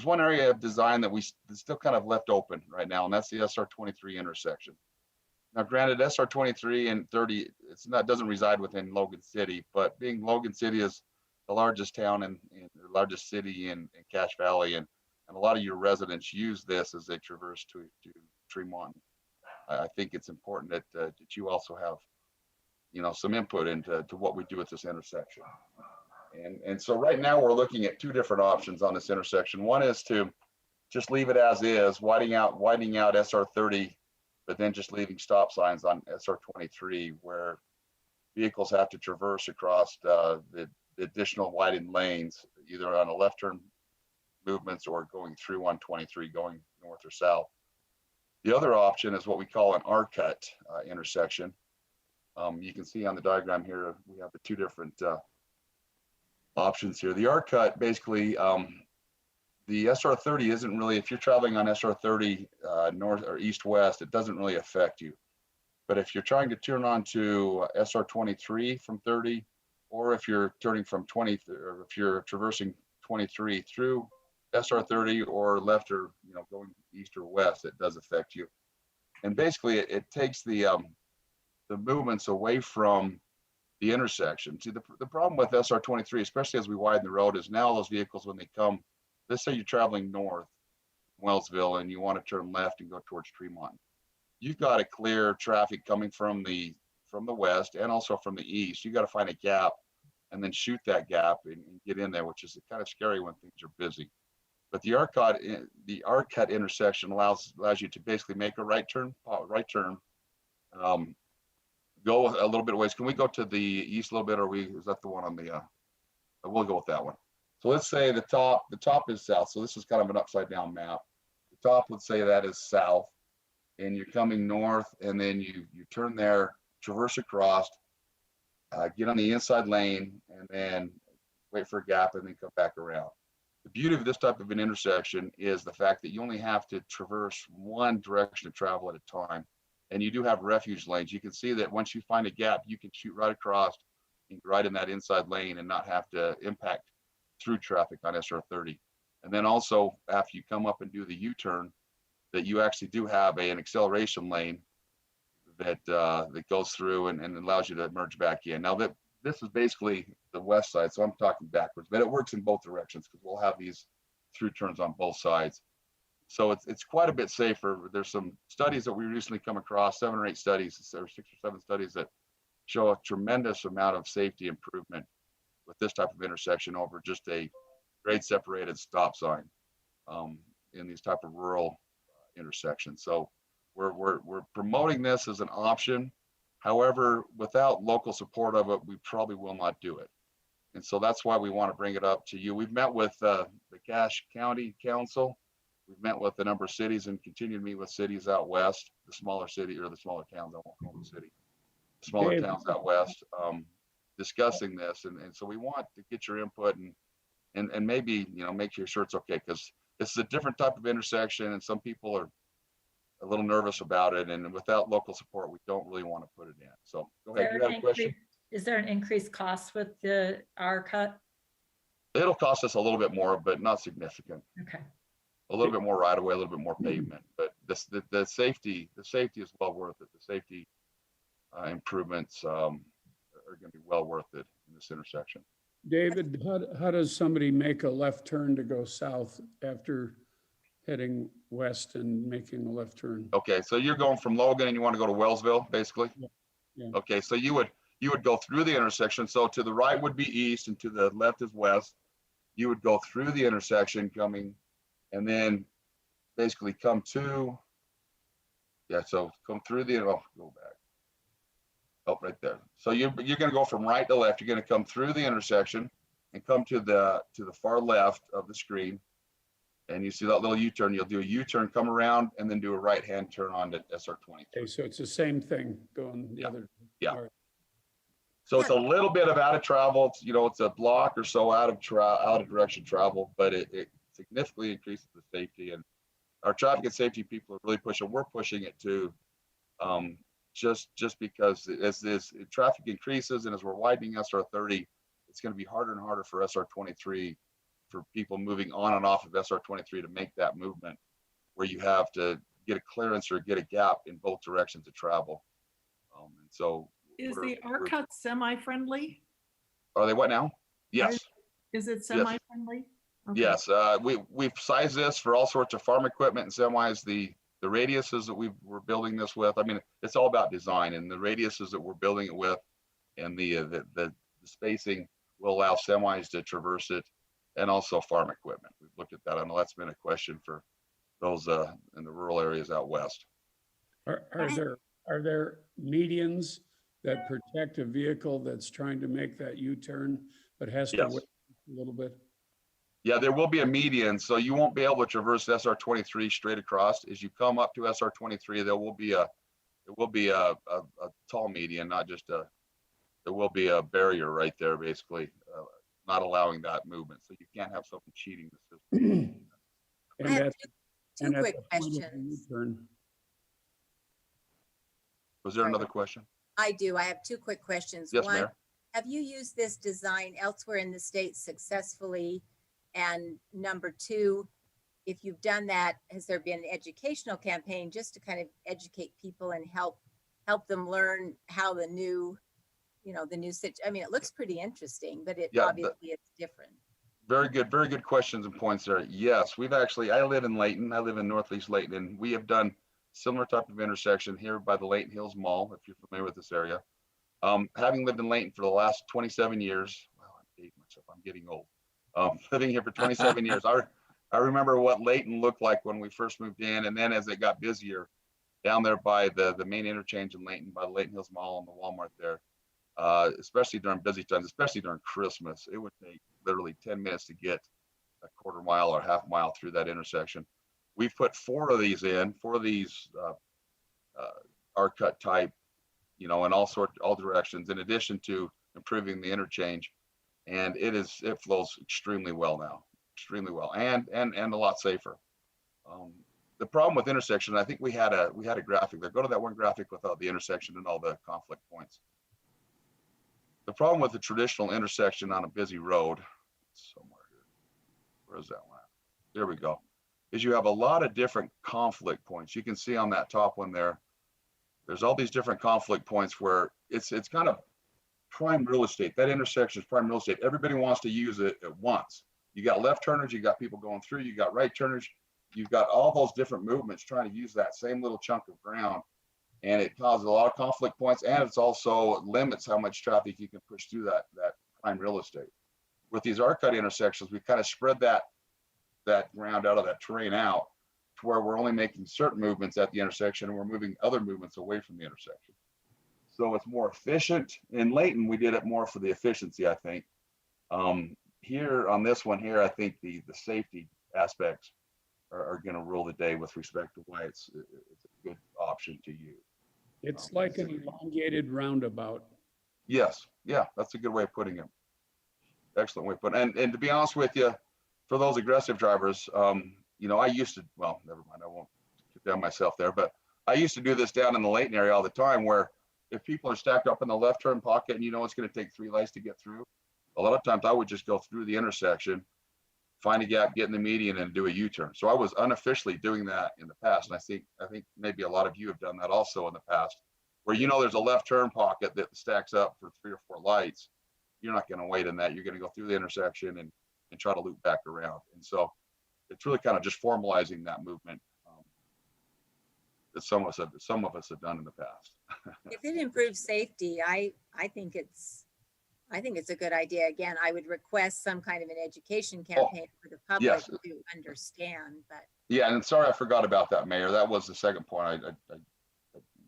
one area of design that's still kind of left open right now, and that's the SR 23 intersection. Now, granted, SR 23 and 30, doesn't reside within Logan City, but being Logan City is the largest town and the largest city in Cache Valley, and a lot of your residents use this as they traverse to Tremont. I think it's important that you also have, some input into what we do at this intersection. And so right now we're looking at 2 different options on this intersection. One is to just leave it as is, widening out SR 30, but then just leaving stop signs on SR 23 where vehicles have to traverse across the additional widened lanes, either on a left turn movements or going through 123, going north or south. The other option is what we call an R-cut intersection. You can see on the diagram here, we have the two different options here. The R-cut, basically, the SR30 isn't really, if you're traveling on SR30 north or east-west, it doesn't really affect you. But if you're trying to turn on to SR23 from 30, or if you're turning from 20, or if you're traversing 23 through SR30 or left or going east or west, it does affect you. And basically, it takes the movements away from the intersection. See, the problem with SR23, especially as we widen the road, is now those vehicles, when they come, let's say you're traveling north, Wellsville, and you want to turn left and go towards Tremont. You've got to clear traffic coming from the west and also from the east. You got to find a gap and then shoot that gap and get in there, which is kind of scary when things are busy. But the R-cut intersection allows you to basically make a right turn, go a little bit of ways. Can we go to the east a little bit, or is that the one on the? We'll go with that one. So let's say the top is south. So this is kind of an upside down map. The top, let's say that is south, and you're coming north, and then you turn there, traverse across, get on the inside lane, and then wait for a gap, and then come back around. The beauty of this type of an intersection is the fact that you only have to traverse one direction of travel at a time. And you do have refuge lanes. You can see that once you find a gap, you can shoot right across and right in that inside lane and not have to impact through traffic on SR30. And then also, after you come up and do the U-turn, that you actually do have an acceleration lane that goes through and allows you to merge back in. Now, this is basically the west side, so I'm talking backwards, but it works in both directions because we'll have these through turns on both sides. So it's quite a bit safer. There's some studies that we recently come across, 7 or 8 studies, or 6 or 7 studies that show a tremendous amount of safety improvement with this type of intersection over just a grade separated stop sign in these type of rural intersections. So we're promoting this as an option. However, without local support of it, we probably will not do it. And so that's why we want to bring it up to you. We've met with the Cache County Council. We've met with a number of cities and continue to meet with cities out west, the smaller city or the smaller towns, I won't call them city, smaller towns out west, discussing this. And so we want to get your input and maybe, make sure it's okay, because this is a different type of intersection and some people are a little nervous about it. And without local support, we don't really want to put it in. So go ahead, you have a question? Is there an increased cost with the R-cut? It'll cost us a little bit more, but not significant. Okay. A little bit more right away, a little bit more pavement, but the safety is well worth it. The safety improvements are going to be well worth it in this intersection. David, how does somebody make a left turn to go south after heading west and making a left turn? Okay, so you're going from Logan and you want to go to Wellsville, basically? Yeah. Okay, so you would go through the intersection. So to the right would be east and to the left is west. You would go through the intersection coming and then basically come to, so come through the, go back. Oh, right there. So you're going to go from right to left. You're going to come through the intersection and come to the far left of the screen. And you see that little U-turn. You'll do a U-turn, come around, and then do a right-hand turn on to SR20. Okay, so it's the same thing going the other. Yeah. Right. So it's a little bit of out of travel. It's a block or so out of direction travel, but it significantly increases the safety. And our traffic and safety people are really pushing. We're pushing it too, just because as this traffic increases and as we're widening SR30, it's going to be harder and harder for SR23, for people moving on and off of SR23 to make that movement where you have to get a clearance or get a gap in both directions of travel. And so Is the R-cut semi-friendly? are they what now? Yes. Is it semi-friendly? Okay. Yes, we've sized this for all sorts of farm equipment and semis. The radiuses that we're building this with, I mean, it's all about design, and the radiuses that we're building it with and the spacing will allow semis to traverse it, and also farm equipment. We've looked at that. I know that's been a question for those in the rural areas out west. Are there medians that protect a vehicle that's trying to make that U-turn, but has to Yes. wait a little bit? Yeah, there will be a median, so you won't be able to traverse SR 23 straight across. As you come up to SR 23, there will be a tall median, not just there will be a barrier right there, basically, not allowing that movement. So you can't have someone cheating the system. I have that's- two and at quick the point of the questions. U-turn, Was there Sorry. another question? I do. I have two quick questions. Yes, One, Mayor. have you used this design elsewhere in the state successfully? And number two, if you've done that, has there been an educational campaign just to kind of educate people and help them learn how the new, I mean, it looks pretty interesting, but it Yeah, obviously it's different. Very good questions and points there. Yes, I live in Layton. I live in Northeast Layton, and we have done similar type of intersection here by the Layton Hills Mall, if you're familiar with this area. Having lived in Layton for the last 27 years, wow, I'm dating myself, I'm getting old. Living here for 27 years, I remember what Layton looked like when we first moved in, and then as it got busier, down there by the main interchange in Layton, by the Layton Hills Mall and the Walmart there, especially during busy times, especially during Christmas, it would take literally 10 minutes to get a quarter mile or half mile through that intersection. We've put four of these R-cut type, in all directions, in addition to improving the interchange. And it flows extremely well now, extremely well, and a lot safer. The problem with intersection, I think we had a graphic there. Go to that one graphic without the intersection and all the conflict points. The problem with the traditional intersection on a busy road, somewhere here, where's that one? There we go. Is you have a lot of different conflict points. You can see on that top one there, there's all these different conflict points where it's kind of prime real estate. That intersection is prime real estate. Everybody wants to use it at once. You got left turners, you got people going through, you got right turners, you've got all those different movements trying to use that same little chunk of ground. And it causes a lot of conflict points, and it's also limits how much traffic you can push through that prime real estate. With these R-cut intersections, we kind of spread that ground out of that terrain out to where we're only making certain movements at the intersection, and we're moving other movements away from the intersection. So it's more efficient. In Layton, we did it more for the efficiency, I think. Here on this one here, I think the safety aspects are going to rule the day with respect to why it's a good option to use. it's like an elongated roundabout. Yes, yeah, that's a good way of putting it. Excellent way of putting it. And to be honest with you, for those aggressive drivers, I used to, well, never mind, I won't condemn myself there, but I used to do this down in the Layton area all the time, where if people are stacked up in the left turn pocket and it's going to take 3 lights to get through, a lot of times I would just go through the intersection, find a gap, get in the median, and do a U-turn. So I was unofficially doing that in the past. And I think maybe a lot of you have done that also in the past, where there's a left turn pocket that stacks up for 3 or 4 lights. You're not going to wait in that. You're going to go through the intersection and try to loop back around. And so it's really kind of just formalizing that movement that some of us have done in the past. If it improves safety, I think it's a good idea. Again, I would request some kind of an education campaign for the public yes. to understand, but. Yeah, and sorry, I forgot about that, Mayor. That was the second point. I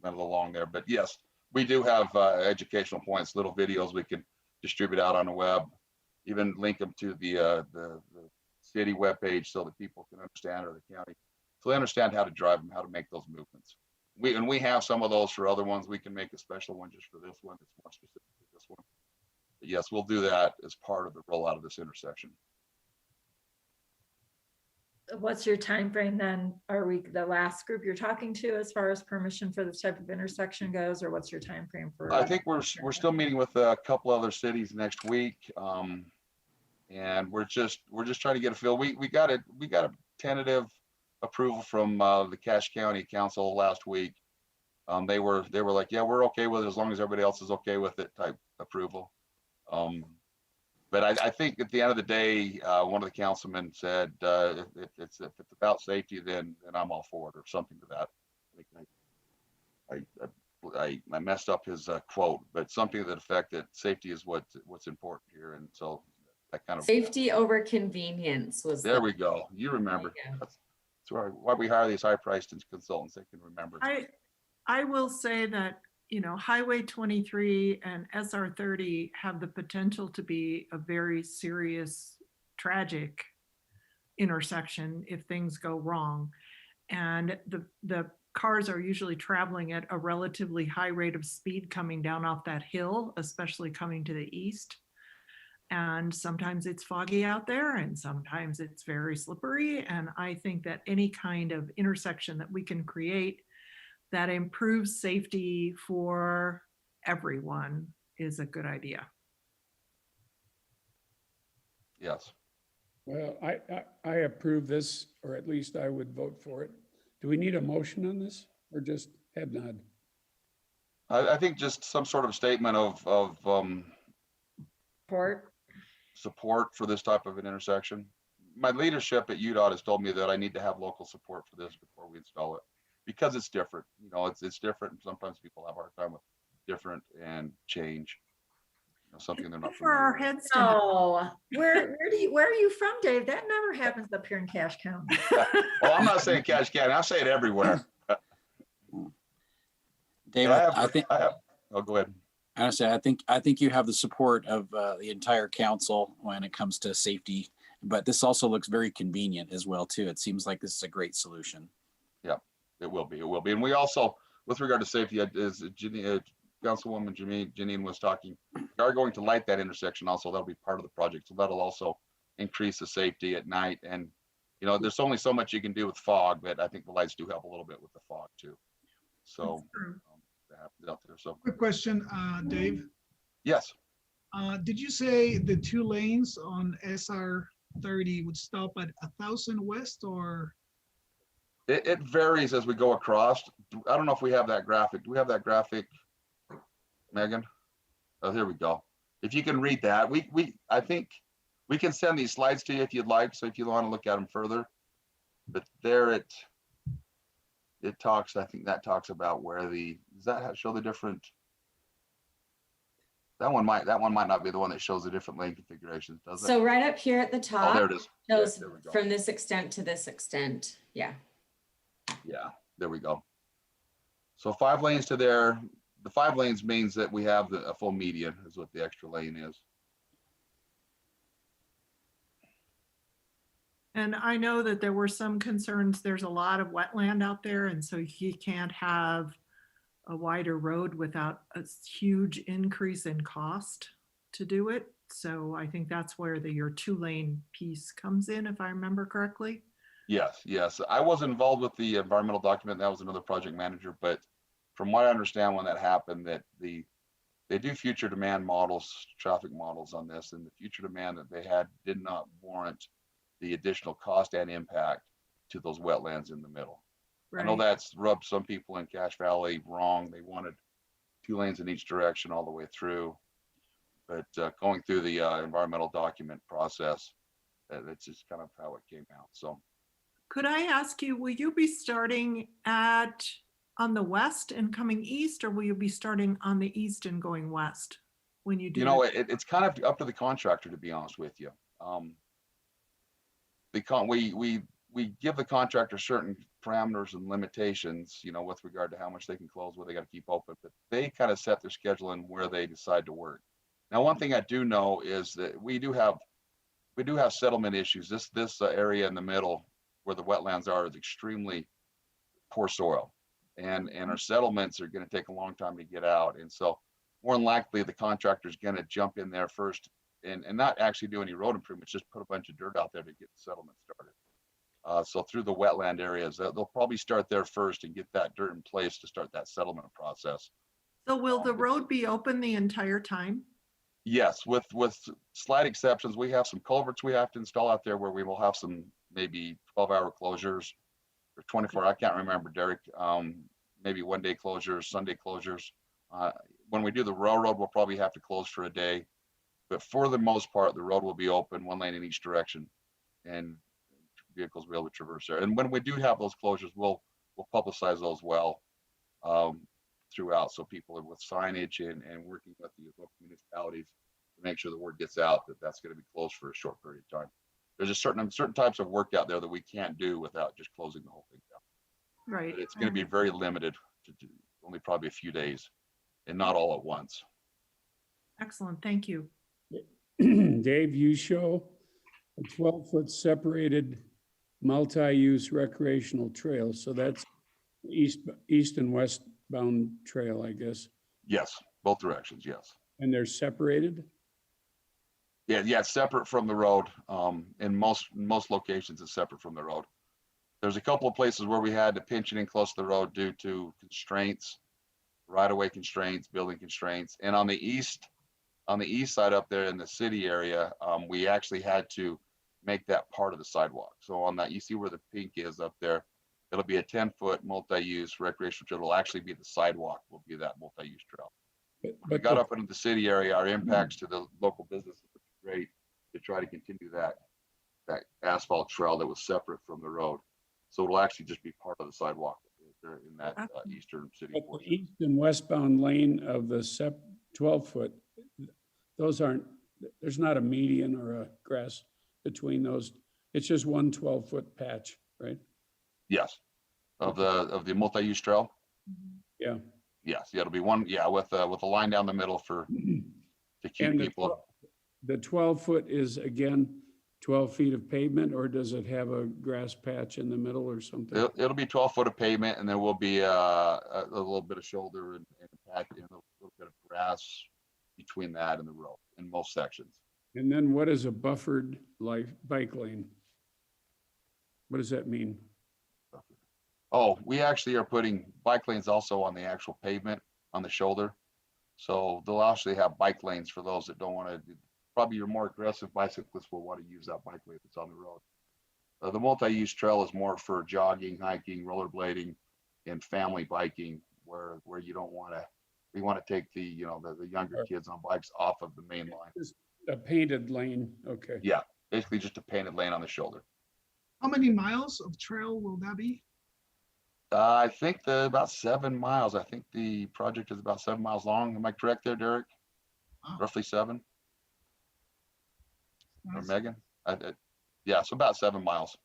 went along there, but yes, we do have educational points, little videos we can distribute out on the web, even link them to the city webpage so that people can understand, or the county, so they understand how to drive them, how to make those movements. We have some of those for other ones. We can make a special one just for this one. It's more specific to this one. But yes, we'll do that as part of the rollout of this intersection. What's your time frame then? Are we the last group you're talking to as far as permission for this type of intersection goes, or what's your time frame for? I think we're still meeting with a couple other cities next week, and we're just trying to get a feel. We got a tentative approval from the Cache County Council last week. They were like, yeah, we're okay with it as long as everybody else is okay with it type approval. But I think at the end of the day, one of the councilmen said, if it's about safety, then I'm all for it, or something to that. I messed up his quote, but something to the effect that safety is what's important here, and so that kind of Safety over convenience was. There we go. You remember. That's why we hire these high-priced consultants. They can remember. I will say that you know, Highway 23 and SR 30 have the potential to be a very serious, tragic intersection if things go wrong. And the cars are usually traveling at a relatively high rate of speed coming down off that hill, especially coming to the east. And sometimes it's foggy out there and sometimes it's very slippery. And I think that any kind of intersection that we can create that improves safety for everyone is a good idea. Yes. Well, I approve this, or at least I would vote for it. Do we need a motion on this or just head nod? I think just some sort of statement of Support. support for this type of an intersection. My leadership at UDOT has told me that I need to have local support for this before we install it, because it's different. You know, it's different, and sometimes people have a hard time with different and change. You know, something they're not For our familiar with. heads to Oh, where are you from, Dave? That never happens up here in Cache County. Well, I'm not saying Cache County, I'm saying everywhere. Dave, Yeah, I think, oh, go ahead. honestly, I think you have the support of the entire council when it comes to safety, but this also looks very convenient as well too. It seems like this is a great solution. It will be. And we also, with regard to safety, as Councilwoman Janine was talking, we are going to light that intersection also. That'll be part of the project. So that'll also increase the safety at night. And, you know, there's only so much you can do with fog, but I think the lights do help a little bit with the fog too. So that happens out there. So, Quick question, Dave. yes. Did you say the 2 lanes on SR 30 would stop at 1,000 West or? It varies as we go across. I don't know if we have that graphic. Do we have that graphic, Megan? Oh, here we go. If you can read that, I think we can send these slides to you if you'd like. So if you want to look at them further, but there it talks, I think that talks about where does that show the different? That one might not be the one that shows the different lane configurations, does it? So right up here at the Oh, top, there it is. Yeah, shows there we go. from this extent to this extent. Yeah. Yeah, there we go. So 5 lanes to there. The 5 lanes means that we have a full median is what the extra lane is. And I know that there were some concerns. There's a lot of wetland out there, and so you can't have a wider road without a huge increase in cost to do it. So I think that's where your 2-lane piece comes in, if I remember correctly. Yes. I was involved with the environmental document. That was another project manager, but from what I understand, when that happened, that they do future demand models, traffic models on this, and the future demand that they had did not warrant the additional cost and impact to those wetlands in the middle. Right. I know that's rubbed some people in Cache Valley wrong. They wanted 2 lanes in each direction all the way through. But going through the environmental document process, that's just kind of how it came out. So, Could I ask you, will you be starting on the west and coming east, or will you be starting on the east and going west when you do? you know, it's kind of up to the contractor, to be honest with you. We give the contractor certain parameters and limitations, you know, with regard to how much they can close, what they got to keep open, but they kind of set their schedule and where they decide to work. Now, one thing I do know is that we do have settlement issues. This area in the middle where the wetlands are is extremely poor soil, and our settlements are going to take a long time to get out. And so more than likely the contractor is going to jump in there first and not actually do any road improvements, just put a bunch of dirt out there to get the settlement started. So through the wetland areas, they'll probably start there first and get that dirt in place to start that settlement process. So will the road be open the entire time? Yes, with slight exceptions. We have some culverts we have to install out there where we will have some maybe 12-hour closures or 24. I can't remember, Derek. Maybe 1-day closures, Sunday closures. When we do the railroad, we'll probably have to close for a day. But for the most part, the road will be open, 1 lane in each direction, and vehicles will be able to traverse there. And when we do have those closures, we'll publicize those well throughout, so people are with signage and working with the local municipalities to make sure the word gets out that that's going to be closed for a short period of time. There's a certain types of work out there that we can't do without just closing the whole thing down. Right. But it's going to be very limited to only probably a few days. and not all at once. Excellent, thank you. Dave, you show a 12-foot separated multi-use recreational trail. So that's east and westbound trail, I guess. Yes, both directions, yes. And they're separated? Yeah, it's separate from the road. In most locations, it's separate from the road. There's a couple of places where we had to pinch it in close to the road due to constraints, right-of-way constraints, building constraints. And on the east side up there in the city area, we actually had to make that part of the sidewalk. So on that, you see where the pink is up there, it'll be a 10-foot multi-use recreational trail. It'll actually be the sidewalk, will be that multi-use trail. We But got up into the city area, our impacts to the local businesses were great to try to continue that asphalt trail that was separate from the road. So it'll actually just be part of the sidewalk there in that eastern city But the portion. east and westbound lane of the 12-foot, those aren't, there's not a median or a grass between those. It's just one 12-foot patch, right? Yes, of the multi-use trail. Yeah. Yes, yeah, it'll be one, yeah, with a line down the middle to keep And people. the 12-foot is again 12 feet of pavement, or does it have a grass patch in the middle or something? It'll be 12 foot of pavement, and there will be a little bit of shoulder and a patch and a little bit of grass between that and the road in most sections. And then what is a buffered bike lane? What does that mean? Oh, we actually are putting bike lanes also on the actual pavement on the shoulder. So they'll actually have bike lanes for those that don't want to, probably your more aggressive bicyclists will want to use that bike lane that's on the road. The multi-use trail is more for jogging, hiking, rollerblading, and family biking, where you don't want to, we want to take the younger kids on bikes off of the main line. Just a painted lane, okay. Yeah, basically just a painted lane on the shoulder. How many miles of trail will that be? I think about 7 miles. I think the project is about 7 miles long. Am I correct there, Derek? Wow. Roughly 7, or Nice. Megan? Yeah, so about 7 miles.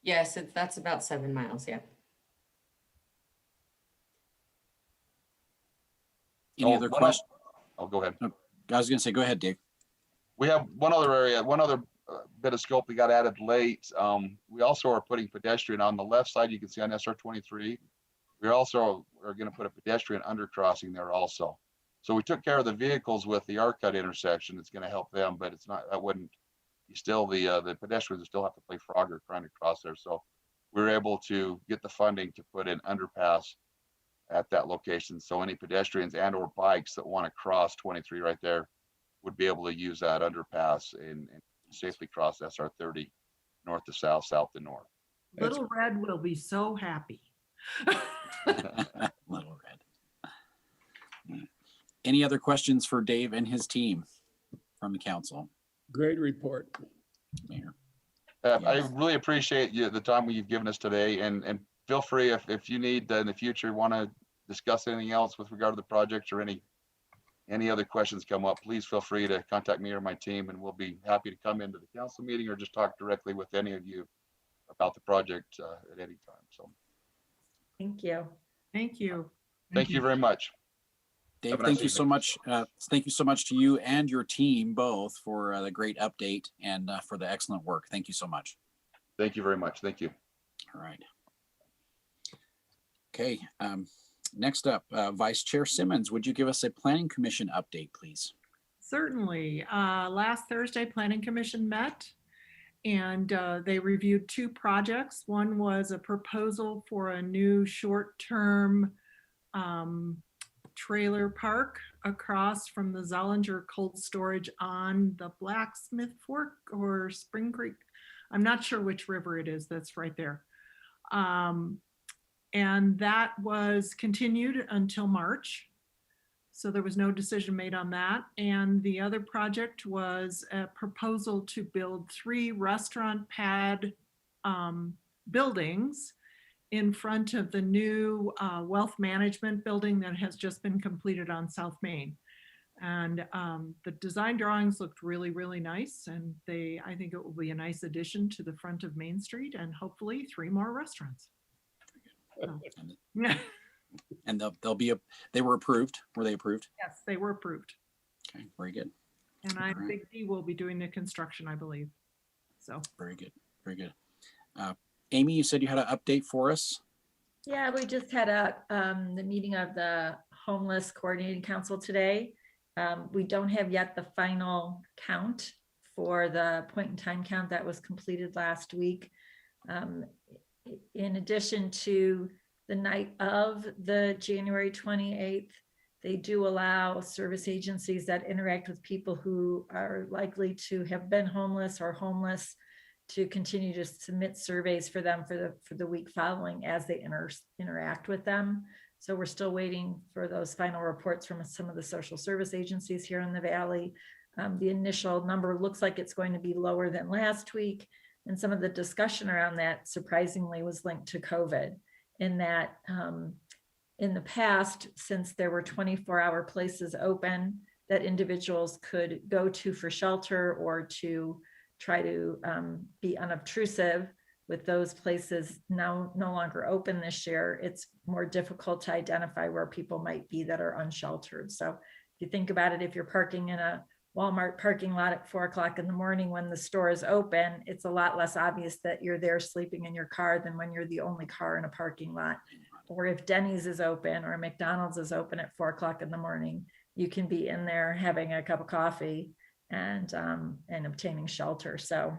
Yes, that's about 7 miles, yeah. Any Oh, other one questions? Oh, go ahead. I was going to say, go ahead, Dave. We have one other bit of scope we got added late. We also are putting pedestrian on the left side. You can see on SR 23. We also are going to put a pedestrian undercrossing there also. So we took care of the vehicles with the R-cut intersection. It's going to help them, but it's not, that wouldn't, you still, the pedestrians still have to play Frogger trying to cross there. So we were able to get the funding to put an underpass at that location. So any pedestrians and or bikes that want to cross 23 right there would be able to use that underpass and safely cross SR 30 north to south, south to north. Little Red will be so happy. Little Red. Any other questions for Dave and his team from the council? Great report. Mayor. I Yes. really appreciate the time you've given us today, and feel free if you need in the future want to discuss anything else with regard to the project or any other questions come up, please feel free to contact me or my team, and we'll be happy to come into the council meeting or just talk directly with any of you about the project at any time. So Thank you. Thank you. thank you very much. Dave, Have a nice thank you so evening. much. Thank you so much to you and your team both for the great update and for the excellent work. Thank you so much. Thank you very much. Thank you. All right. Okay. Next up, Vice Chair Simmons, would you give us a Planning Commission update, please? Certainly. Last Thursday, Planning Commission met and they reviewed 2 projects. One was a proposal for a new short-term trailer park across from the Zollinger Cold Storage on the Blacksmith Fork or Spring Creek. I'm not sure which river it is that's right there. And that was continued until March. So there was no decision made on that. And the other project was a proposal to build 3 restaurant pad buildings in front of the new wealth management building that has just been completed on South Main. And the design drawings looked really, really nice. And I think it will be a nice addition to the front of Main Street and hopefully 3 more restaurants. So, And they were approved. Were they approved? Yes, they were approved. Okay, very good. And I All right. think he will be doing the construction, I believe. So. Very good. Very good. Amy, you said you had an update for us. Yeah, we just had the meeting of the homeless coordinating council today. We don't have yet the final count for the point in time count that was completed last week. In addition to the night of the January 28th, they do allow service agencies that interact with people who are likely to have been homeless or homeless to continue to submit surveys for them for the week following as they interact with them. So we're still waiting for those final reports from some of the social service agencies here in the Valley. The initial number looks like it's going to be lower than last week. And some of the discussion around that surprisingly was linked to COVID, in that in the past, since there were 24-hour places open that individuals could go to for shelter or to try to be unobtrusive, with those places now no longer open this year, it's more difficult to identify where people might be that are unsheltered. So if you think about it, if you're parking in a Walmart parking lot at 4 o'clock in the morning when the store is open, it's a lot less obvious that you're there sleeping in your car than when you're the only car in a parking lot. Or if Denny's is open or McDonald's is open at 4 o'clock in the morning, you can be in there having a cup of coffee and obtaining shelter. So,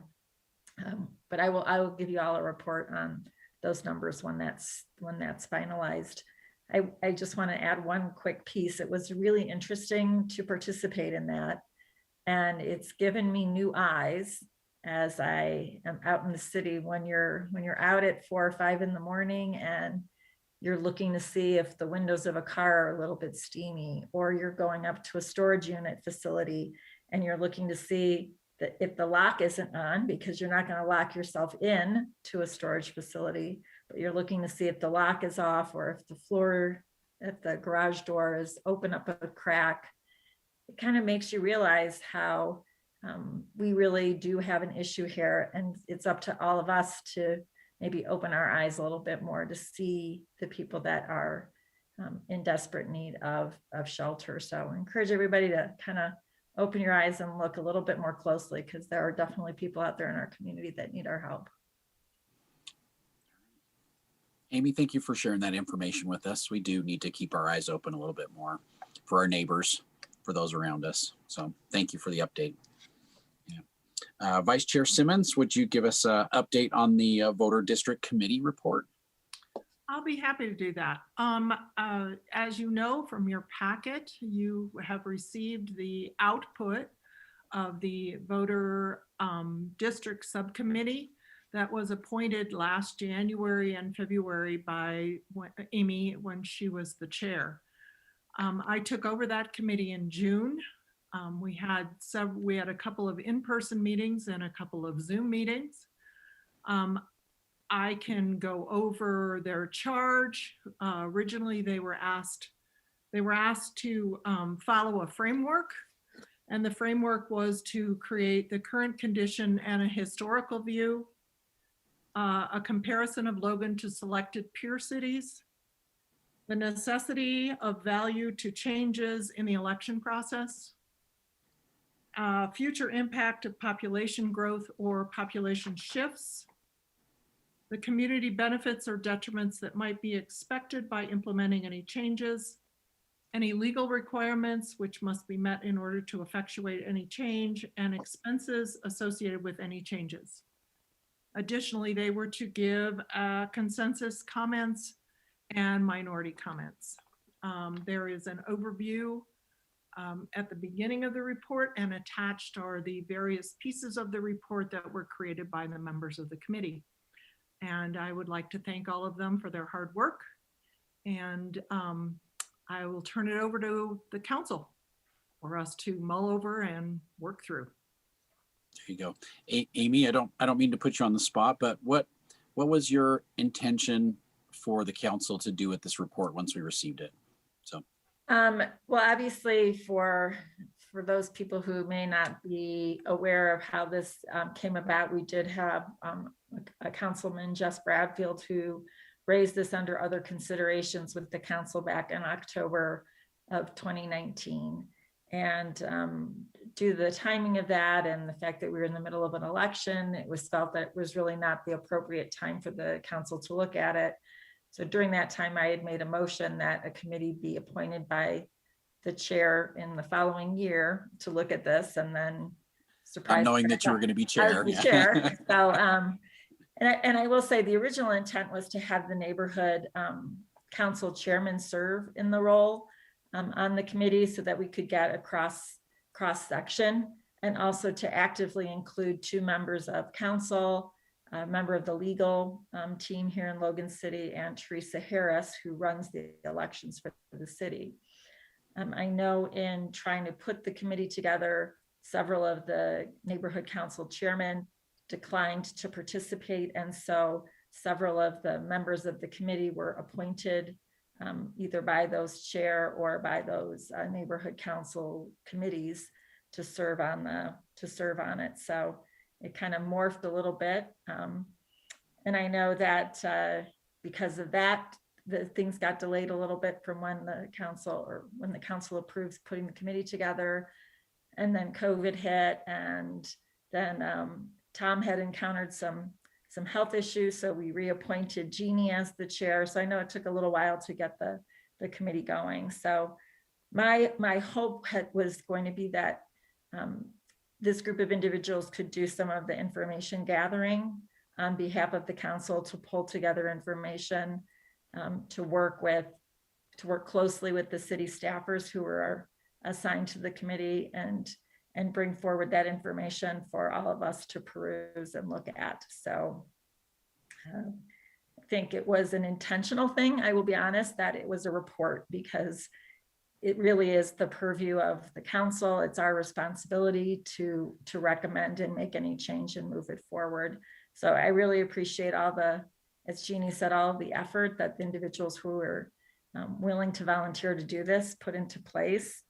but I will give you all a report on those numbers when that's finalized. I just want to add one quick piece. It was really interesting to participate in that, and it's given me new eyes as I am out in the city. When you're out at 4 or 5 in the morning and you're looking to see if the windows of a car are a little bit steamy, or you're going up to a storage unit facility and you're looking to see that if the lock isn't on, because you're not going to lock yourself in to a storage facility, but you're looking to see if the lock is off, or if the garage door is open up a crack. It kind of makes you realize how we really do have an issue here, and it's up to all of us to maybe open our eyes a little bit more to see the people that are in desperate need of shelter. So I encourage everybody to kind of open your eyes and look a little bit more closely, because there are definitely people out there in our community that need our help. Amy, thank you for sharing that information with us. We do need to keep our eyes open a little bit more for our neighbors, for those around us. So thank you for the update. Yeah. Vice Chair Simmons, would you give us an update on the voter district committee report? I'll be happy to do that. As you know from your packet, you have received the output of the voter district subcommittee that was appointed last January and February by Amy when she was the chair. I took over that committee in June. We had a couple of in-person meetings and a couple of Zoom meetings. I can go over their charge. Originally, they were asked to follow a framework, and the framework was to create the current condition and a historical view, a comparison of Logan to selected peer cities, the necessity of value to changes in the election process, future impact of population growth or population shifts, the community benefits or detriments that might be expected by implementing any changes, any legal requirements which must be met in order to effectuate any change, and expenses associated with any changes. Additionally, they were to give consensus comments and minority comments. There is an overview at the beginning of the report, and attached are the various pieces of the report that were created by the members of the committee. And I would like to thank all of them for their hard work. And I will turn it over to the council for us to mull over and work through. There you go. Amy, I don't mean to put you on the spot, but what was your intention for the council to do with this report once we received it? So, well, obviously for those people who may not be aware of how this came about, we did have a councilman, Jess Bradfield, who raised this under other considerations with the council back in October of 2019. And due to the timing of that and the fact that we were in the middle of an election, it was felt that it was really not the appropriate time for the council to look at it. So during that time, I had made a motion that a committee be appointed by the chair in the following year to look at this, and then surprise. Not knowing that you were going to be chair. The chair. So, and I will say the original intent was to have the neighborhood council chairman serve in the role on the committee so that we could get a cross section, and also to actively include 2 members of council, a member of the legal team here in Logan City, and Teresa Harris, who runs the elections for the city. I know in trying to put the committee together, several of the neighborhood council chairmen declined to participate. And so several of the members of the committee were appointed either by those chair or by those neighborhood council committees to serve on it. So it kind of morphed a little bit. And I know that because of that, the things got delayed a little bit from when the council approves putting the committee together. And then COVID hit, and then Tom had encountered some health issues. So we reappointed Jeannie as the chair. So I know it took a little while to get the committee going. So my hope was going to be that this group of individuals could do some of the information gathering on behalf of the council to pull together information, to work closely with the city staffers who are assigned to the committee, and bring forward that information for all of us to peruse and look at. So I think it was an intentional thing. I will be honest that it was a report, because it really is the purview of the council. It's our responsibility to recommend and make any change and move it forward. So I really appreciate as Jeannie said, all of the effort that the individuals who were willing to volunteer to do this put into place.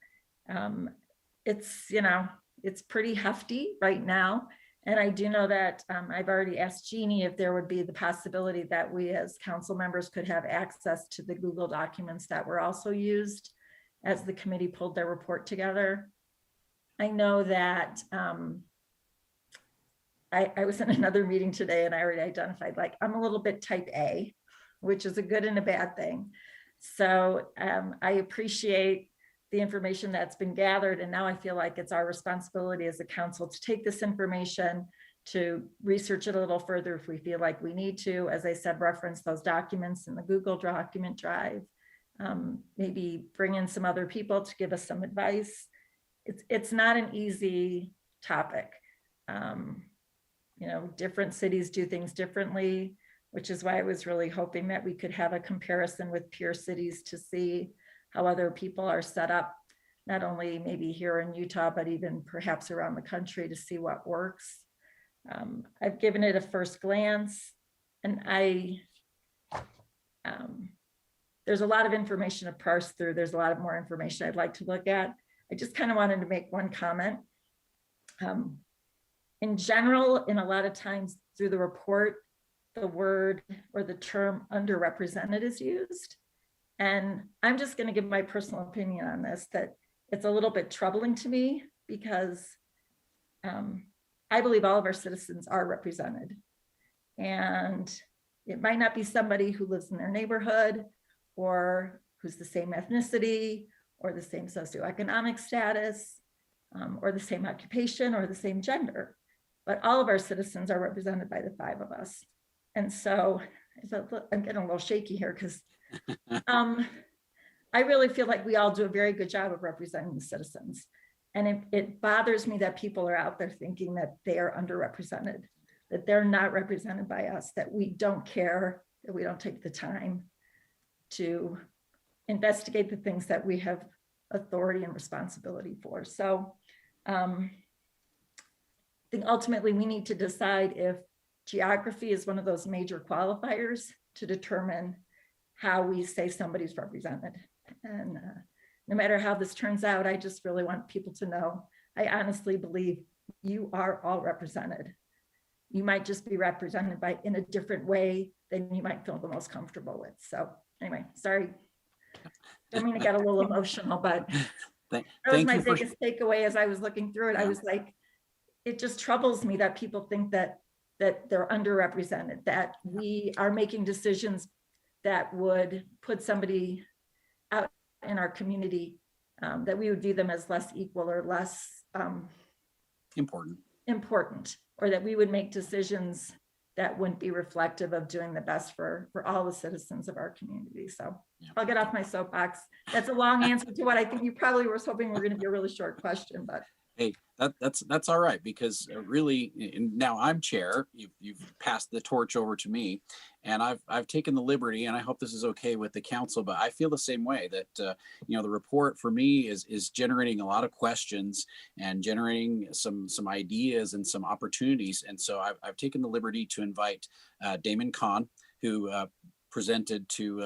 It's pretty hefty right now. And I do know that I've already asked Jeannie if there would be the possibility that we as council members could have access to the Google documents that were also used as the committee pulled their report together. I know that I was in another meeting today, and I already identified, like, I'm a little bit type A, which is a good and a bad thing. So I appreciate the information that's been gathered. And now I feel like it's our responsibility as a council to take this information, to research it a little further if we feel like we need to. As I said, reference those documents in the Google document drive, maybe bring in some other people to give us some advice. It's not an easy topic. Different cities do things differently, which is why I was really hoping that we could have a comparison with peer cities to see how other people are set up, not only maybe here in Utah, but even perhaps around the country, to see what works. I've given it a first glance, and there's a lot of information to parse through. There's a lot of more information I'd like to look at. I just kind of wanted to make one comment. In general, in a lot of times through the report, the word or the term underrepresented is used. And I'm just going to give my personal opinion on this, that it's a little bit troubling to me, because I believe all of our citizens are represented. And it might not be somebody who lives in their neighborhood, or who's the same ethnicity, or the same socioeconomic status, or the same occupation, or the same gender. But all of our citizens are represented by the 5 of us. And so I'm getting a little shaky here, because I really feel like we all do a very good job of representing the citizens. And it bothers me that people are out there thinking that they are underrepresented, that they're not represented by us, that we don't care, that we don't take the time to investigate the things that we have authority and responsibility for. So I think ultimately we need to decide if geography is one of those major qualifiers to determine how we say somebody's represented. And no matter how this turns out, I just really want people to know, I honestly believe you are all represented. You might just be represented in a different way then you might feel the most comfortable with. So anyway, sorry. I mean, I got a little emotional, but Thank, that was thank my you for, biggest takeaway as I was looking through it. I Yeah. was like, it just troubles me that people think that they're underrepresented, that we are making decisions that would put somebody out in our community, that we would view them as less equal or less important, or that we would make decisions that wouldn't be reflective of doing the best for all the citizens of our community. So Yeah. I'll get off my soapbox. That's a long answer to what I think you probably were hoping were going to be a really short question, but hey, that's all right, because really, now I'm chair, you've passed the torch over to me, and I've taken the liberty, and I hope this is okay with the council, but I feel the same way, that the report for me is generating a lot of questions and generating some ideas and some opportunities. And so I've taken the liberty to invite Damon Kahn, who presented to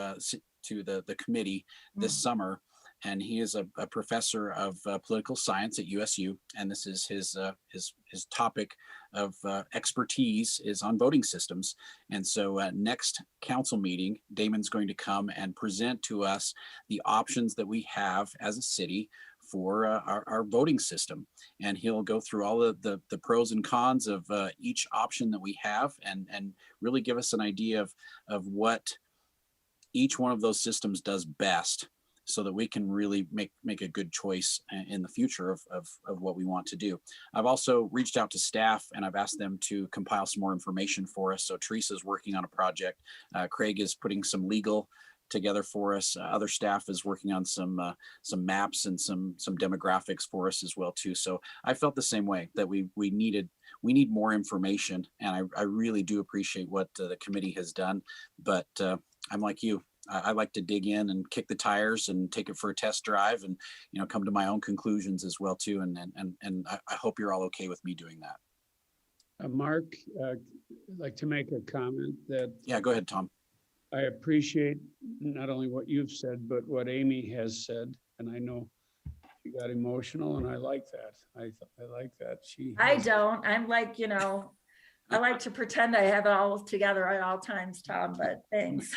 the committee this summer. And he is a professor of political science at USU, and this is his topic of expertise is on voting systems. And so next council meeting, Damon's going to come and present to us the options that we have as a city for our voting system, and he'll go through all of the pros and cons of each option that we have, and really give us an idea of what each one of those systems does best, so that we can really make a good choice in the future of what we want to do. I've also reached out to staff, and I've asked them to compile some more information for us. So Teresa's working on a project. Craig is putting some legal together for us. Other staff is working on some maps and some demographics for us as well too. So I felt the same way, that we need more information, and I really do appreciate what the committee has done. But I'm like you. I like to dig in and kick the tires and take it for a test drive, and come to my own conclusions as well too. And I hope you're all okay with me doing that. Mark, I'd like to make a comment that Yeah, go ahead, Tom. I appreciate not only what you've said, but what Amy has said. And I know she got emotional, and I like that. I like that. I don't. I'm like, I like to pretend I have it all together at all times, Tom, but thanks.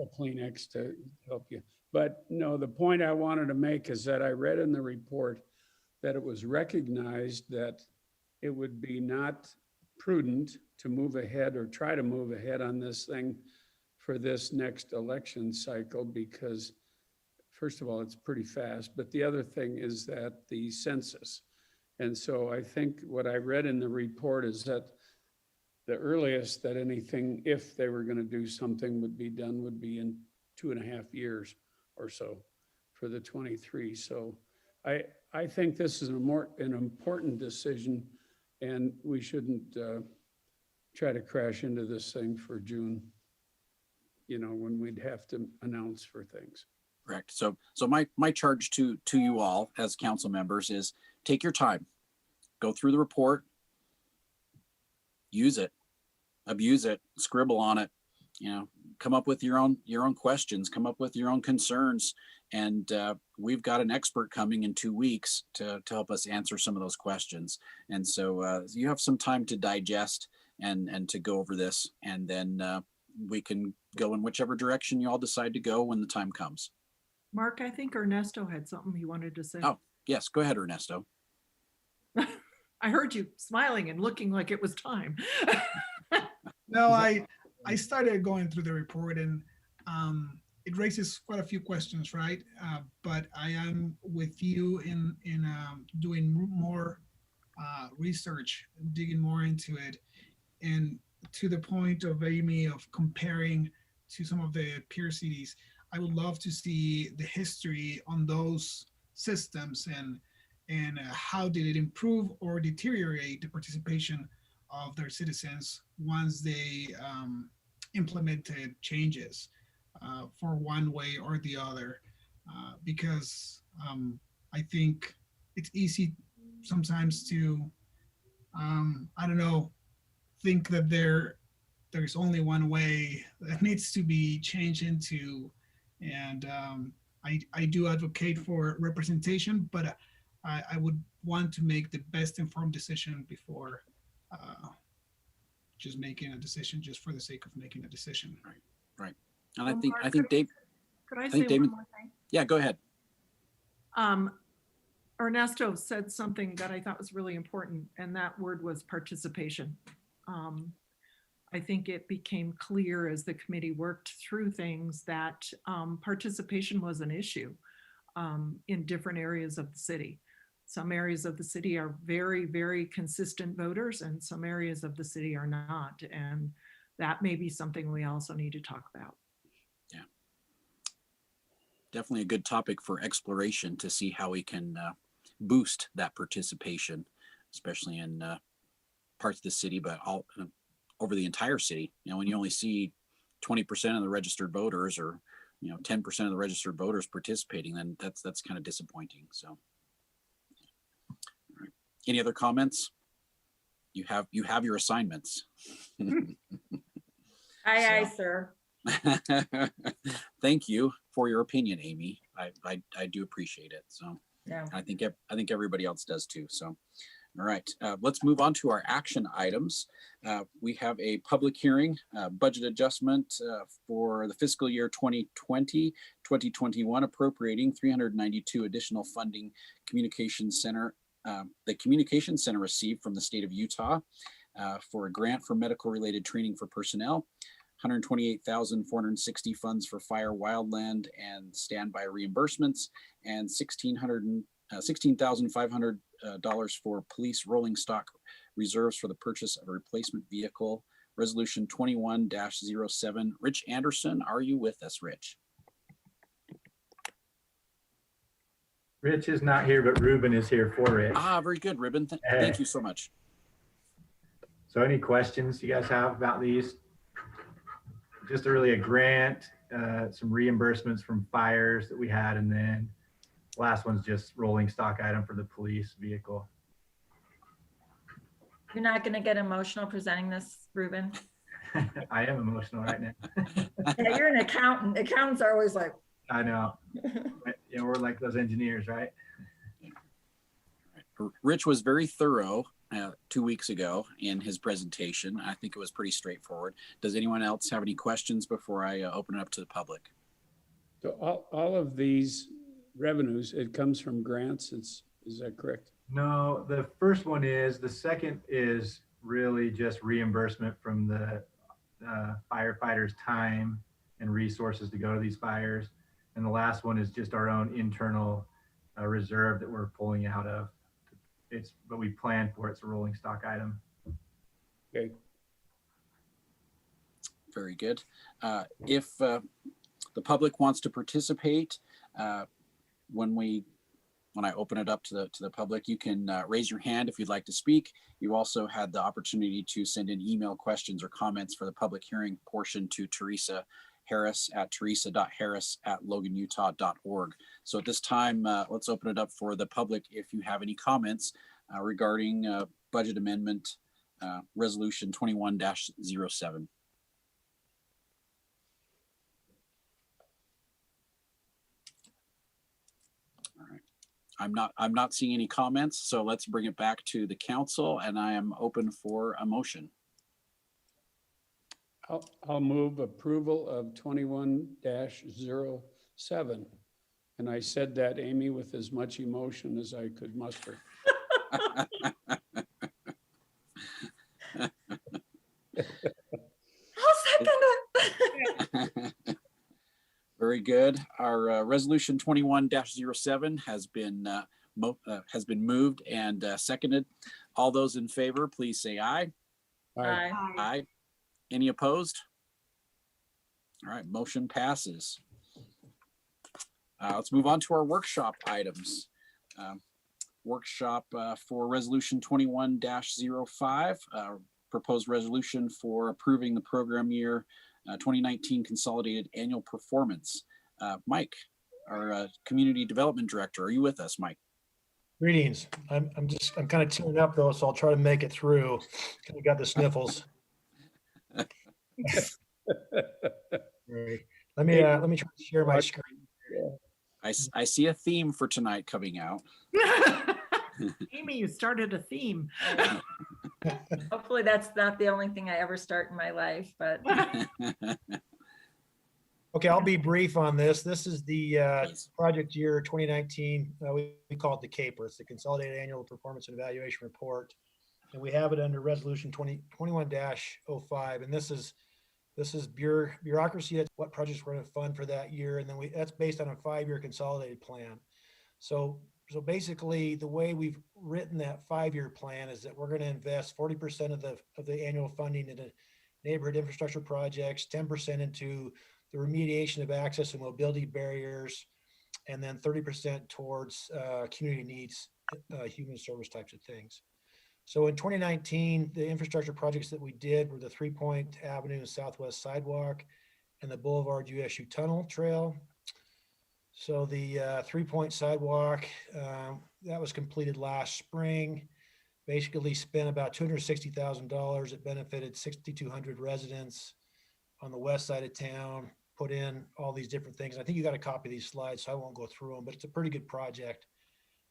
A Kleenex to help you. But no, the point I wanted to make is that I read in the report that it was recognized that it would be not prudent to move ahead or try to move ahead on this thing for this next election cycle, because first of all, it's pretty fast, but the other thing is that the census. And so I think what I read in the report is that the earliest that anything, if they were going to do something, would be done would be in 2.5 years or so for the 23. So I think this is an important decision, and we shouldn't try to crash into this thing for June, when we'd have to announce for things. Correct. So my charge to you all as council members is take your time, go through the report, use it, abuse it, scribble on it, come up with your own questions, come up with your own concerns. And we've got an expert coming in 2 weeks to help us answer some of those questions. And so you have some time to digest and to go over this, and then we can go in whichever direction you all decide to go when the time comes. Mark, I think Ernesto had something he wanted to say. Oh, yes, go ahead, Ernesto. I heard you smiling and looking like it was time. No, I started going through the report, and it raises quite a few questions, right? But I am with you in doing more research, digging more into it, and to the point of Amy of comparing to some of the peer cities. I would love to see the history on those systems, and how did it improve or deteriorate the participation of their citizens once they implemented changes for one way or the other. Because I think it's easy sometimes to, I don't know, think that there's only one way that needs to be changed into. And I do advocate for representation, but I would want to make the best informed decision before just making a decision just for the sake of making a decision. And I Well, think, Mark, I think Dave, Could I I say think one David- more thing? yeah, go ahead. Ernesto said something that I thought was really important, and that word was participation. I think it became clear as the committee worked through things that participation was an issue in different areas of the city. Some areas of the city are very, very consistent voters, and some areas of the city are not. And that may be something we also need to talk about. Definitely a good topic for exploration to see how we can boost that participation, especially in parts of the city, but all over the entire city. You know, when you only see 20% of the registered voters, or 10% of the registered voters participating, then that's kind of disappointing. So, all right. Any other comments? You have your assignments. Aye, So- sir. Thank you for your opinion, Amy. I do appreciate it. So Yeah. I think everybody else does too. So, all right, let's move on to our action items. We have a public hearing, budget adjustment for the fiscal year 2020-2021, appropriating 392 additional funding communication center. The communication center received from the state of Utah for a grant for medical related training for personnel. 128,460 funds for fire, wildland, and standby reimbursements, and $16,500 for police rolling stock reserves for the purchase of a replacement vehicle. Resolution 21-07. Rich Anderson, are you with us, Rich? Rich is not here, but Ruben is here for Rich. Ah, very good, Ruben. Thank you so much. So any questions you guys have about these? Just really a grant, some reimbursements from fires that we had, and then last one's just rolling stock item for the police vehicle. You're not gonna get emotional presenting this, Ruben? I am emotional right now. Yeah, you're an accountant. Accountants are always like, I know. Yeah, we're like those engineers, right? Rich was very thorough 2 weeks ago in his presentation. I think it was pretty straightforward. Does anyone else have any questions before I open it up to the public? So all of these revenues, it comes from grants, is that correct? No, the first one is, the second is really just reimbursement from the firefighters' time and resources to go to these fires. And the last one is just our own internal reserve that we're pulling out of. But we plan for it. It's a rolling stock item. Okay. Very good. If the public wants to participate, when I open it up to the public, you can raise your hand if you'd like to speak. You also had the opportunity to send in email questions or comments for the public hearing portion to Teresa Harris at teresa.harris@loganutah.org. So at this time, let's open it up for the public. If you have any comments regarding budget amendment resolution 21-07. All right. I'm not seeing any comments, so let's bring it back to the council, and I am open for a motion. I'll move approval of 21-07. And I said that, Amy, with as much emotion as I could muster. I'll second it. Very good. Our resolution 21-07 has been moved and seconded. All those in favor, please say aye. Aye. Aye. Any opposed? All right, motion passes. Let's move on to our workshop items. Workshop for resolution 21-05, proposed resolution for approving the program year 2019 consolidated annual performance. Mike, our community development director, are you with us, Mike? Greetings. I'm kind of tearing up though, so I'll try to make it through. I got the sniffles. Right. Let me try to share my screen. I see a theme for tonight coming out. Amy, you started a theme. Hopefully that's not the only thing I ever start in my life, but Okay, I'll be brief on this. This is the Please. project year 2019. We call it the CAPER. It's the Consolidated Annual Performance and Evaluation Report. And we have it under Resolution 2021-05. And this is bureaucracy. That's what projects we're going to fund for that year. And then that's based on a 5-year consolidated plan. So basically the way we've written that 5-year plan is that we're going to invest 40% of the annual funding into neighborhood infrastructure projects, 10% into the remediation of access and mobility barriers, and then 30% towards community needs, human service types of things. So in 2019, the infrastructure projects that we did were the 3 Point Avenue and Southwest Sidewalk and the Boulevard USU Tunnel Trail. So the 3 Point Sidewalk, that was completed last spring, basically spent about $260,000. It benefited 6,200 residents on the west side of town, put in all these different things. I think you got a copy of these slides, so I won't go through them, but it's a pretty good project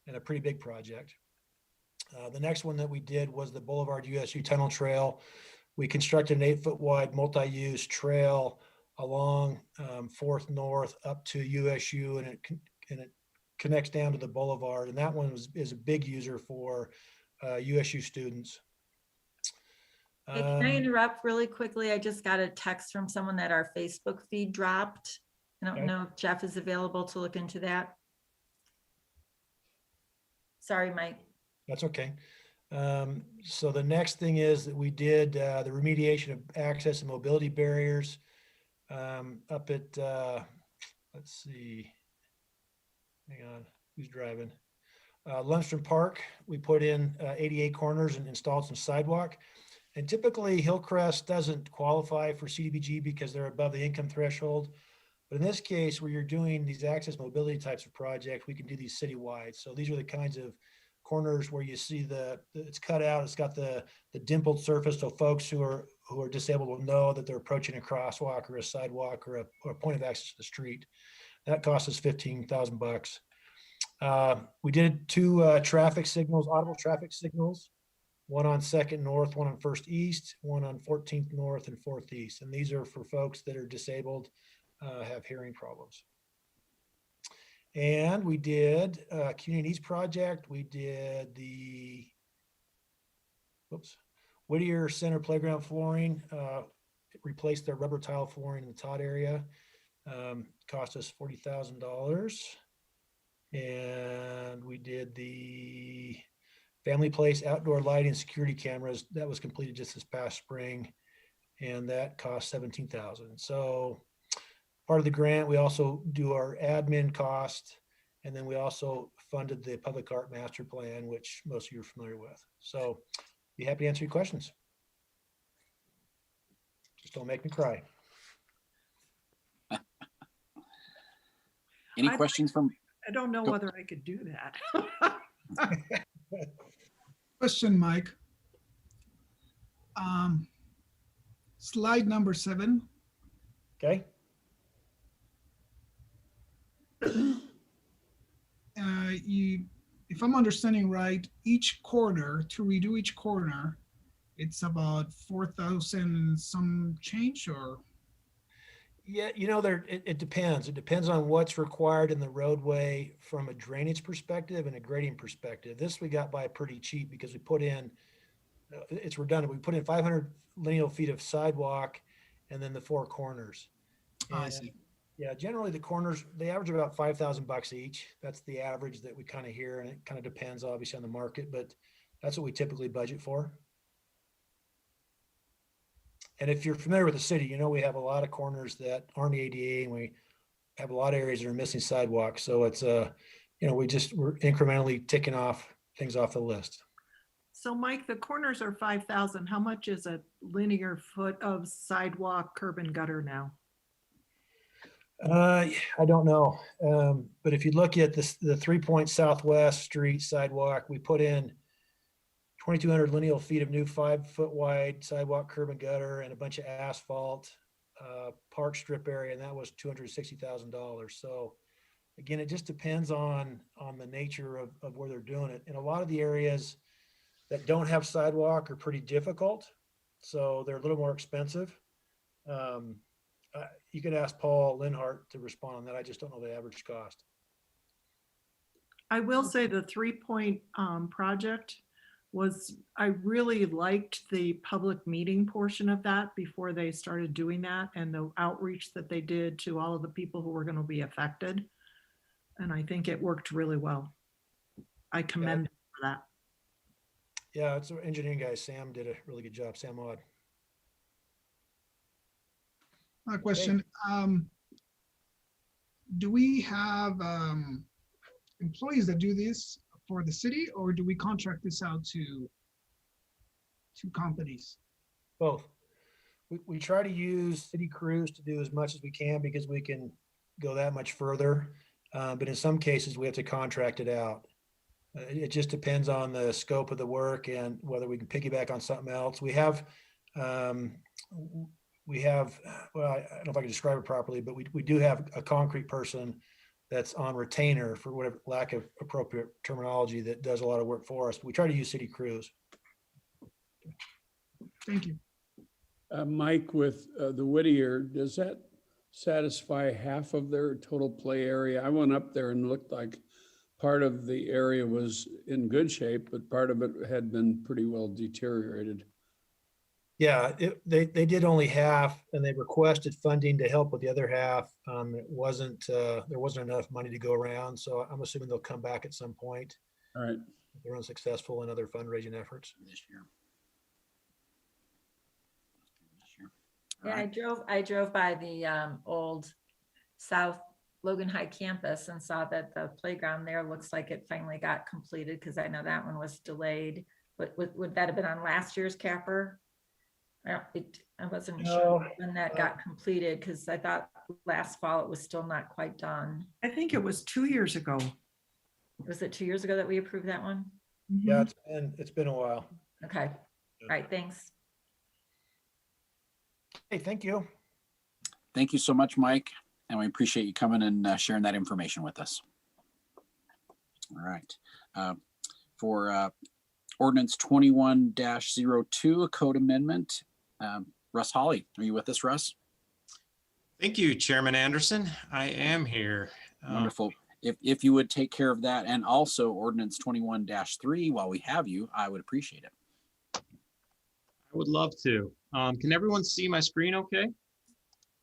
and a pretty big project. The next one that we did was the Boulevard USU Tunnel Trail. We constructed an 8-foot wide multi-use trail along 4th North up to USU, and it connects down to the boulevard. And that one is a big user for USU students. hey, can I interrupt really quickly? I just got a text from someone that our Facebook feed dropped. I don't Okay. know if Jeff is available to look into that. Sorry, Mike. That's okay. So the next thing is that we did the remediation of access and mobility barriers up at, let's see, hang on, who's driving? Lundstrom Park. We put in 88 corners and installed some sidewalk. And typically Hillcrest doesn't qualify for CDBG because they're above the income threshold. But in this case, where you're doing these access mobility types of projects, we can do these citywide. So these are the kinds of corners where you see it's cut out. It's got the dimpled surface, so folks who are disabled will know that they're approaching a crosswalk or a sidewalk or a point of access to the street. That cost us $15,000. We did 2 traffic signals, audible traffic signals, one on 2nd North, one on 1st East, one on 14th North and 4th East. And these are for folks that are disabled, have hearing problems. And we did a community needs project. We did the Whittier Center playground flooring. It replaced their rubber tile flooring in the Todd area. Cost us $40,000. And we did the Family Place outdoor lighting security cameras. That was completed just this past spring, and that cost $17,000. So part of the grant, we also do our admin cost, and then we also funded the public art master plan, which most of you are familiar with. So be happy to answer your questions. Just don't make me cry. Any I'd questions from, I don't know Go. whether I could do that. Question, Mike. Slide number 7. Okay. If I'm understanding right, each corner, to redo each corner, it's about 4,000 some change, or? Yeah, it depends. It depends on what's required in the roadway from a drainage perspective and a grading perspective. This we got by pretty cheap because we put in, it's redundant. We put in 500 lineal feet of sidewalk and then the 4 corners. I And, see. yeah, generally the corners, they average about $5,000 each. That's the average that we kind of hear, and it kind of depends obviously on the market, but that's what we typically budget for. And if you're familiar with the city, we have a lot of corners that aren't ADA, and we have a lot of areas that are missing sidewalks. So it's we're incrementally ticking off things off the list. So Mike, the corners are 5,000. How much is a linear foot of sidewalk, curb and gutter now? I don't know. But if you look at the 3 Point Southwest Street sidewalk, we put in 2,200 lineal feet of new 5-foot wide sidewalk, curb and gutter, and a bunch of asphalt, park strip area, and that was $260,000. So again, it just depends on the nature of where they're doing it. In a lot of the areas, that don't have sidewalk are pretty difficult. So they're a little more expensive. You could ask Paul Linhart to respond on that. I just don't know the average cost. I will say the 3-point project was, I really liked the public meeting portion of that before they started doing that, and the outreach that they did to all of the people who were going to be affected. And I think it worked really well. I commend them for that. Yeah, it's our engineering guy. Sam did a really good job. Sam Odd. My question, do we have employees that do this for the city, or do we contract this out to companies? Both. We try to use city crews to do as much as we can because we can go that much further. But in some cases, we have to contract it out. It just depends on the scope of the work and whether we can piggyback on something else. We have, well, I don't know if I can describe it properly, but we do have a concrete person that's on retainer, for whatever lack of appropriate terminology, that does a lot of work for us. We try to use city crews. Thank you. Mike, with the Whittier, does that satisfy half of their total play area? I went up there and looked like part of the area was in good shape, but part of it had been pretty well deteriorated. Yeah, they did only half, and they requested funding to help with the other half. It wasn't, there wasn't enough money to go around, so I'm assuming they'll come back at some point. All right. If they're unsuccessful in other fundraising efforts. This year. Yeah, I drove by the old South Logan High campus and saw that the playground there looks like it finally got completed, because I know that one was delayed. But would that have been on last year's capper? I wasn't sure when that got completed, because I thought last fall it was still not quite done. I think it was 2 years ago. Was it 2 years ago that we approved that one? Yeah, it's been a while. Okay, all right, thanks. Hey, thank you. Thank you so much, Mike. And we appreciate you coming and sharing that information with us. All right. For ordinance 21-02, a code amendment, Russ Holly, are you with us, Russ? Thank you, Chairman Anderson. I am here. Wonderful. If you would take care of that, and also ordinance 21-3 while we have you, I would appreciate it. I would love to. Can everyone see my screen okay?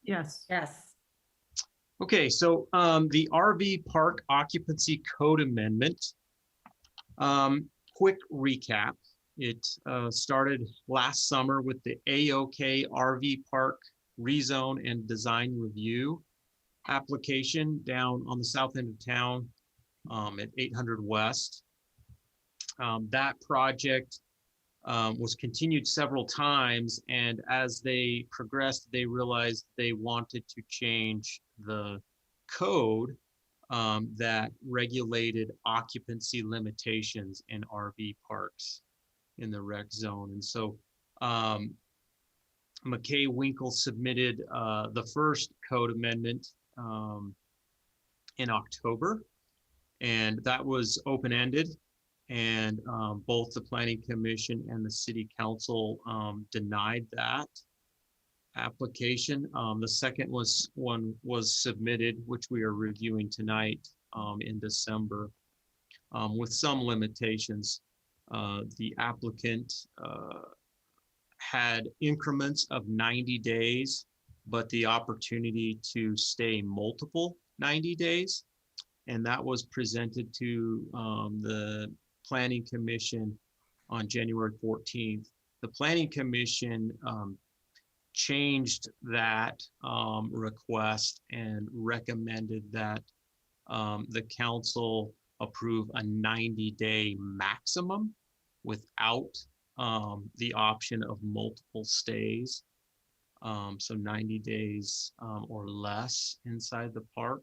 Yes. Yes. Okay, so the RV Park Occupancy Code Amendment. Quick recap. It started last summer with the AOK RV Park rezone and design review application down on the south end of town at 800 West. That project was continued several times, and as they progressed, they realized they wanted to change the code that regulated occupancy limitations in RV parks in the rec zone. And so McKay Winkle submitted the first code amendment in October, and that was open-ended. And both the Planning Commission and the City Council denied that application. The second one was submitted, which we are reviewing tonight in December, with some limitations. The applicant had increments of 90 days, but the opportunity to stay multiple 90 days. And that was presented to the Planning Commission on January 14th. The Planning Commission changed that request and recommended that the council approve a 90-day maximum without the option of multiple stays. So 90 days or less inside the park.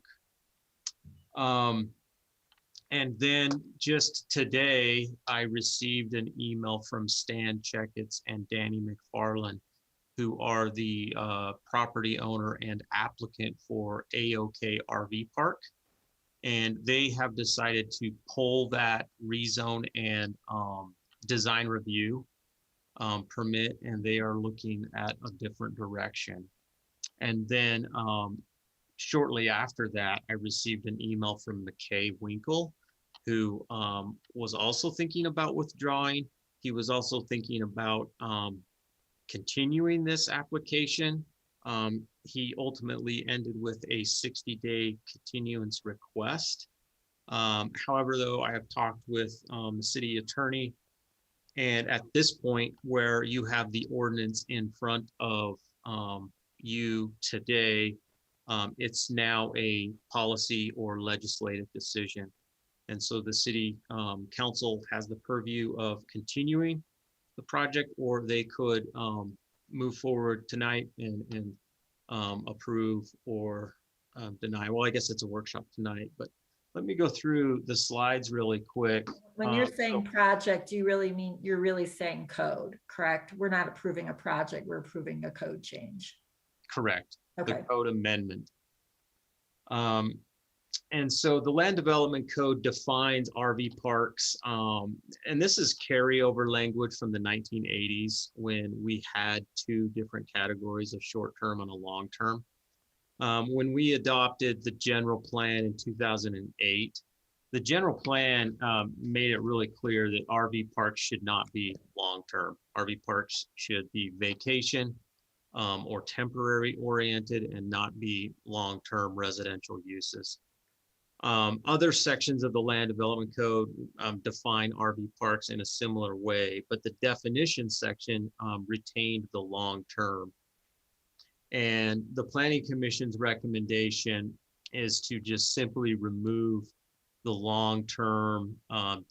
And then just today, I received an email from Stan Checketts and Danny McFarland, who are the property owner and applicant for AOK RV Park. And they have decided to pull that rezone and design review permit, and they are looking at a different direction. And then shortly after that, I received an email from McKay Winkle, who was also thinking about withdrawing. He was also thinking about continuing this application. He ultimately ended with a 60-day continuance request. However, though, I have talked with the city attorney, and at this point where you have the ordinance in front of you today, it's now a policy or legislative decision. And so the city council has the purview of continuing the project, or they could move forward tonight and approve or deny. Well, I guess it's a workshop tonight, but let me go through the slides really quick. When you're saying project, you really mean, you're really saying code, correct? We're not approving a project, we're approving a code change. Correct. Okay. The code amendment. And so the land development code defines RV parks, and this is carryover language from the 1980s when we had two different categories of short-term and a long-term. When we adopted the general plan in 2008, the general plan made it really clear that RV parks should not be long-term. RV parks should be vacation or temporary oriented and not be long-term residential uses. Other sections of the land development code define RV parks in a similar way, but the definition section retained the long-term. And the Planning Commission's recommendation is to just simply remove the long-term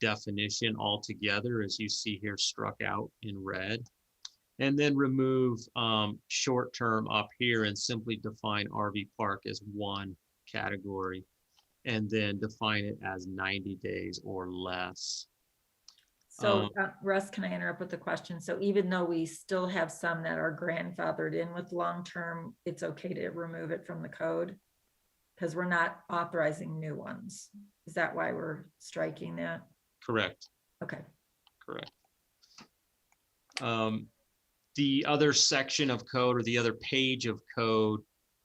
definition altogether, as you see here struck out in red, and then remove short-term up here and simply define RV park as one category, and then define it as 90 days or less. So Russ, can I interrupt with a question? So even though we still have some that are grandfathered in with long-term, it's okay to remove it from the code? Because we're not authorizing new ones. Is that why we're striking that? Correct. Okay. Correct. The other section of code, or the other page of code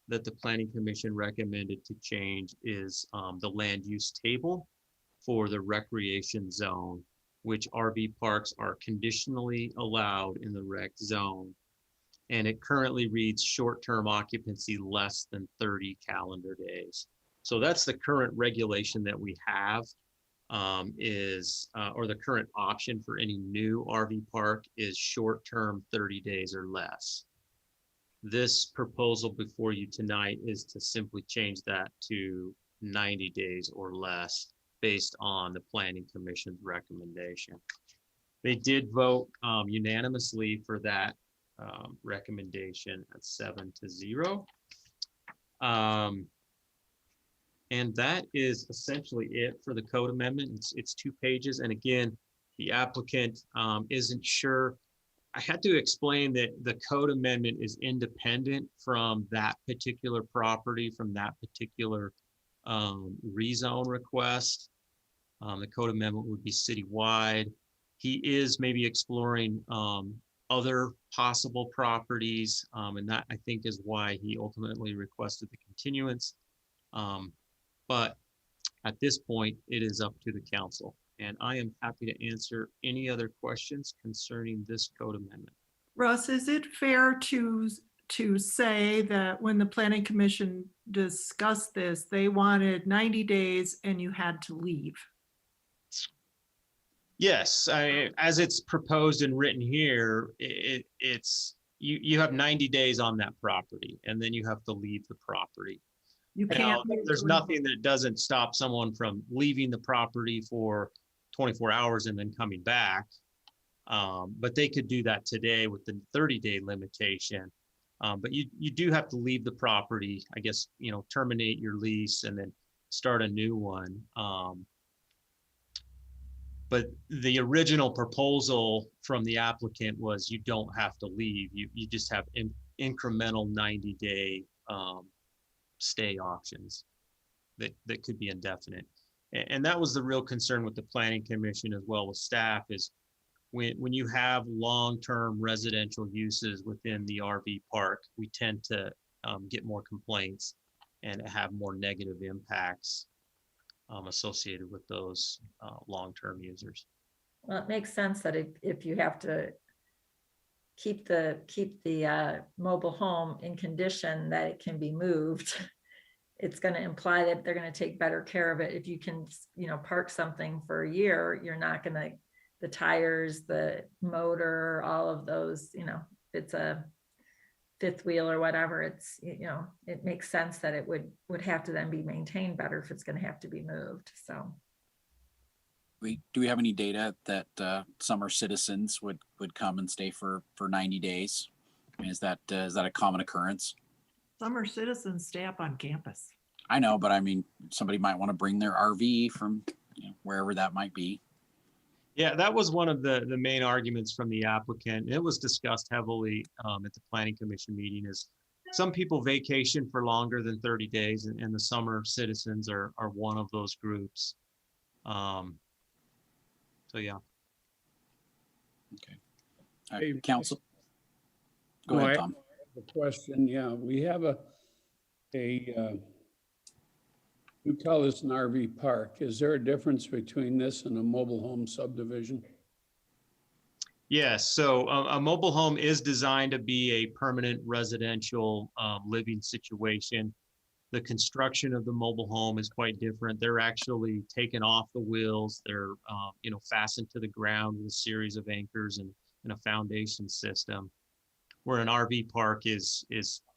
that the Planning Commission recommended to change is the land use table for the recreation zone, which RV parks are conditionally allowed in the rec zone. And it currently reads short-term occupancy less than 30 calendar days. So that's the current regulation that we have or the current option for any new RV park is short-term 30 days or less. This proposal before you tonight is to simply change that to 90 days or less based on the Planning Commission's recommendation. They did vote unanimously for that recommendation at 7-0. And that is essentially it for the code amendment. It's 2 pages. And again, the applicant isn't sure. I had to explain that the code amendment is independent from that particular property, from that particular rezone request. The code amendment would be citywide. He is maybe exploring other possible properties, and that I think is why he ultimately requested the continuance. But at this point, it is up to the council, and I am happy to answer any other questions concerning this code amendment. Russ, is it fair to say that when the Planning Commission discussed this, they wanted 90 days and you had to leave? Yes, as it's proposed and written here, it's you have 90 days on that property, and then you have to leave the property. You Now, can't. there's nothing that doesn't stop someone from leaving the property for 24 hours and then coming back. But they could do that today with the 30-day limitation. But you do have to leave the property, I guess, terminate your lease and then start a new one. But the original proposal from the applicant was you don't have to leave. You just have incremental 90-day stay options that could be indefinite. And that was the real concern with the Planning Commission as well as staff is when you have long-term residential uses within the RV park, we tend to get more complaints and have more negative impacts associated with those long-term users. Well, it makes sense that if you have to keep the mobile home in condition that it can be moved, it's going to imply that they're going to take better care of it. If you can, park something for a year, you're not going to, the tires, the motor, all of those, it's a fifth wheel or whatever, it's, it makes sense that it would have to then be maintained better if it's going to have to be moved. So. Do we have any data that summer citizens would come and stay for 90 days? I mean, is that a common occurrence? Summer citizens stay up on campus. I know, but I mean, somebody might want to bring their RV from wherever that might be. Yeah, that was one of the main arguments from the applicant. It was discussed heavily at the Planning Commission meeting. Is some people vacation for longer than 30 days, and the summer citizens are one of those groups. So yeah. Okay. Hey, Council. Go ahead, Tom. The question, yeah, we have you call this an RV park. Is there a difference between this and a mobile home subdivision? Yes, so a mobile home is designed to be a permanent residential living situation. The construction of the mobile home is quite different. They're actually taken off the wheels. They're fastened to the ground with a series of anchors and a foundation system. Where an RV park is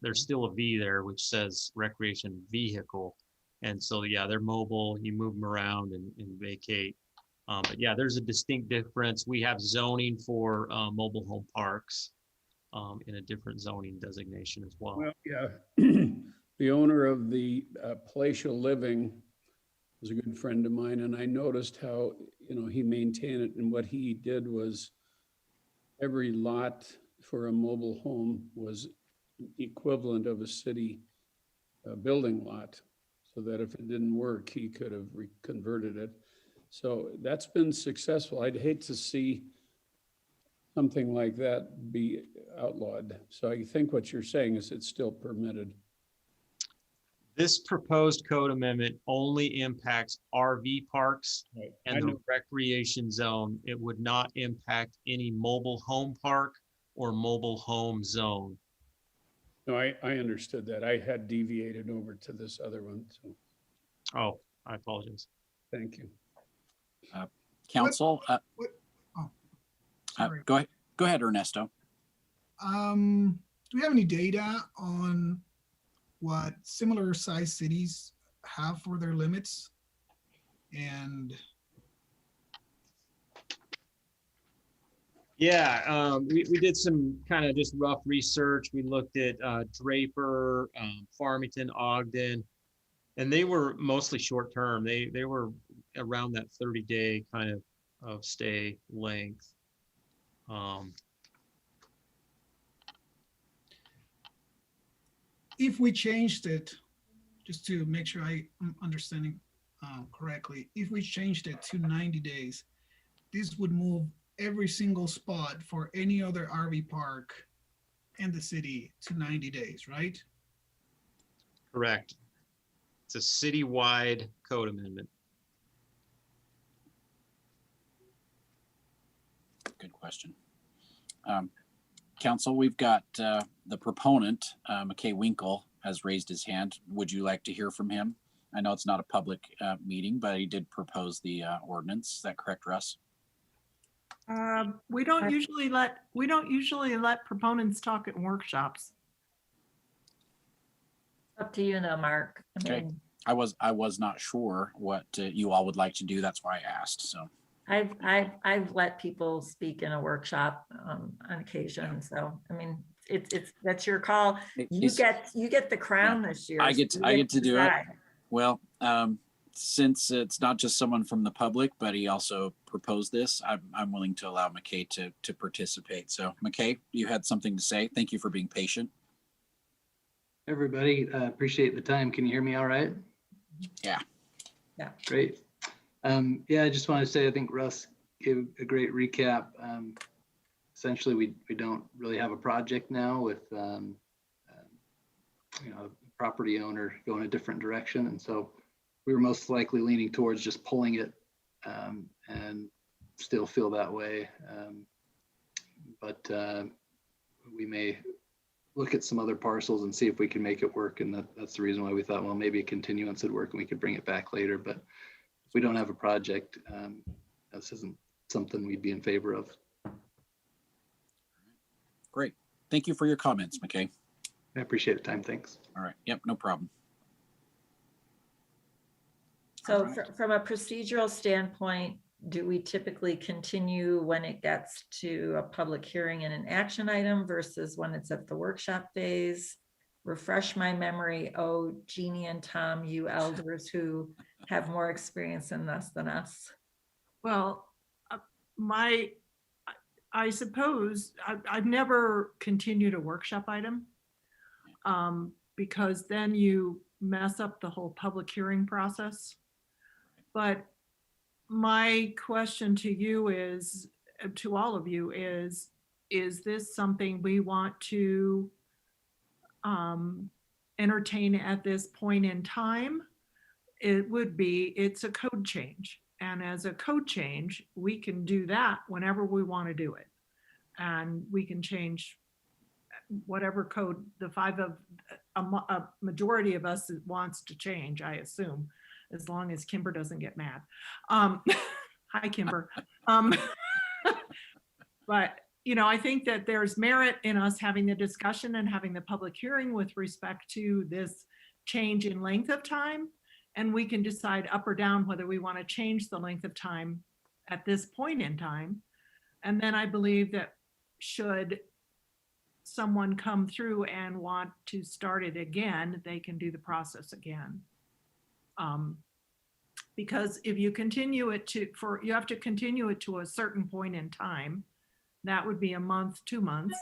there's still a V there which says recreation vehicle, and so yeah, they're mobile. You move them around and vacate. But yeah, there's a distinct difference. We have zoning for mobile home parks in a different zoning designation as well. Well, yeah, the owner of the palatial living was a good friend of mine, and I noticed how he maintained it, and what he did was every lot for a mobile home was equivalent of a city building lot, so that if it didn't work, he could have converted it. So that's been successful. I'd hate to see something like that be outlawed. So I think what you're saying is it's still permitted. This proposed code amendment only impacts RV parks and the recreation zone. It would not impact any mobile home park or mobile home zone. No, I understood that. I had deviated over to this other one, so Oh, I apologize. thank you. Council, Sorry. go ahead, Ernesto. Do we have any data on what similar sized cities have for their limits? And Yeah, we did some kind of just rough research. We looked at Draper, Farmington, Ogden, and they were mostly short term. They were around that 30-day kind of stay length. if we changed it, just to make sure I'm understanding correctly, if we changed it to 90 days, this would move every single spot for any other RV park in the city to 90 days, right? Correct. It's a citywide code amendment. Good question. Council, we've got the proponent, McKay Winkle, has raised his hand. Would you like to hear from him? I know it's not a public meeting, but he did propose the ordinance. Is that correct, Russ? We don't usually let proponents talk at workshops. Up to you now, Mark. Okay. I was not sure what you all would like to do. That's why I asked. So I've let people speak in a workshop on occasion. So I mean, that's your call. You get the crown this year. I get to do it. Well, since it's not just someone from the public, but he also proposed this, I'm willing to allow McKay to participate. So McKay, you had something to say. Thank you for being patient. Everybody, appreciate the time. Can you hear me all right? Yeah. Yeah. Great. Yeah, I just want to say, I think Russ give a great recap. Essentially, we don't really have a project now with, property owner going a different direction. And so we were most likely leaning towards just pulling it and still feel that way. But we may look at some other parcels and see if we can make it work. And that's the reason why we thought, well, maybe a continuance would work and we could bring it back later. But if we don't have a project, this isn't something we'd be in favor of. Great. Thank you for your comments, McKay. I appreciate the time. Thanks. All right. Yep, no problem. So from a procedural standpoint, do we typically continue when it gets to a public hearing and an action item versus when it's at the workshop phase? Refresh my memory. Oh, Jeannie and Tom, you elders who have more experience in this than us. Well, I suppose I've never continued a workshop item because then you mess up the whole public hearing process. But my question to you is, to all of you is this something we want to entertain at this point in time? It would be, it's a code change. And as a code change, we can do that whenever we want to do it. And we can change whatever code a majority of us wants to change, I assume, as long as Kimber doesn't get mad. Hi, Kimber. But, I think that there's merit in us having the discussion and having the public hearing with respect to this change in length of time. And we can decide up or down whether we want to change the length of time at this point in time. And then I believe that should someone come through and want to start it again, they can do the process again. Because if you continue it you have to continue it to a certain point in time. That would be a month, 2 months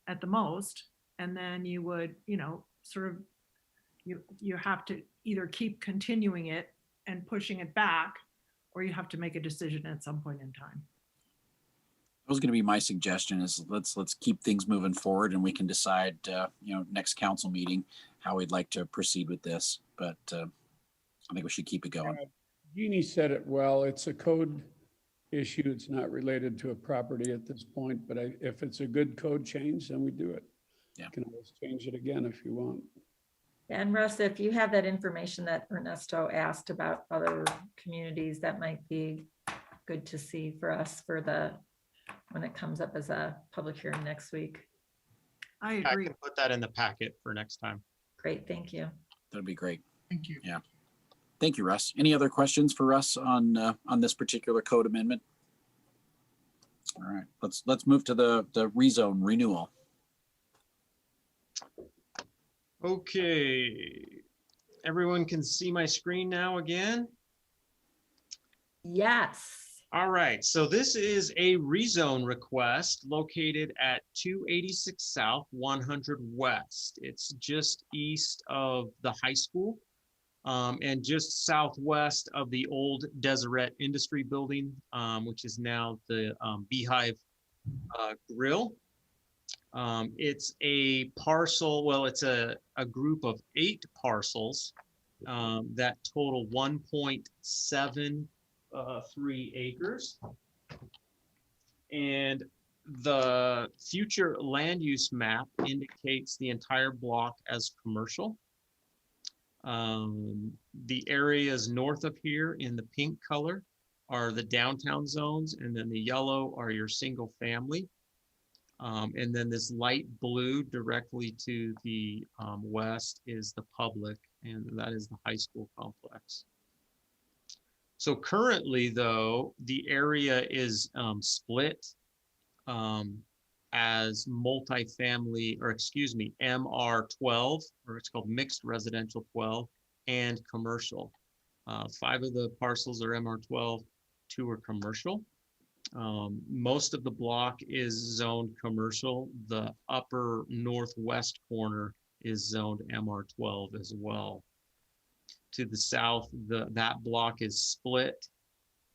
at the most. And then you would, sort of, you have to either keep continuing it and pushing it back, or you have to make a decision at some point in time. That was going to be my suggestion is let's keep things moving forward and we can decide, next council meeting, how we'd like to proceed with this. But I think we should keep it going. Jeannie said it well. It's a code issue. It's not related to a property at this point, but if it's a good code change, then we do it. Yeah. You can always change it again if you want. And Russ, if you have that information that Ernesto asked about other communities, that might be good to see for us when it comes up as a public hearing next week. I I agree. can put that in the packet for next time. Great, thank you. That'd be great. Thank you. Yeah. Thank you, Russ. Any other questions for Russ on this particular code amendment? All right, let's move to the rezone renewal. Okay. Everyone can see my screen now again? Yes. All right, so this is a rezone request located at 286 South, 100 West. It's just east of the high school and just southwest of the old Deseret Industry Building, which is now the Beehive Grill. It's a parcel, well, it's a group of 8 parcels that total 1.73 acres. And the future land use map indicates the entire block as commercial. The areas north of here in the pink color are the downtown zones, and then the yellow are your single family. And then this light blue directly to the west is the public, and that is the high school complex. So currently, though, the area is split as multifamily, or excuse me, MR12, or it's called mixed residential 12, and commercial. 5 of the parcels are MR12, 2 are commercial. Most of the block is zoned commercial. The upper northwest corner is zoned MR12 as well. To the south, that block is split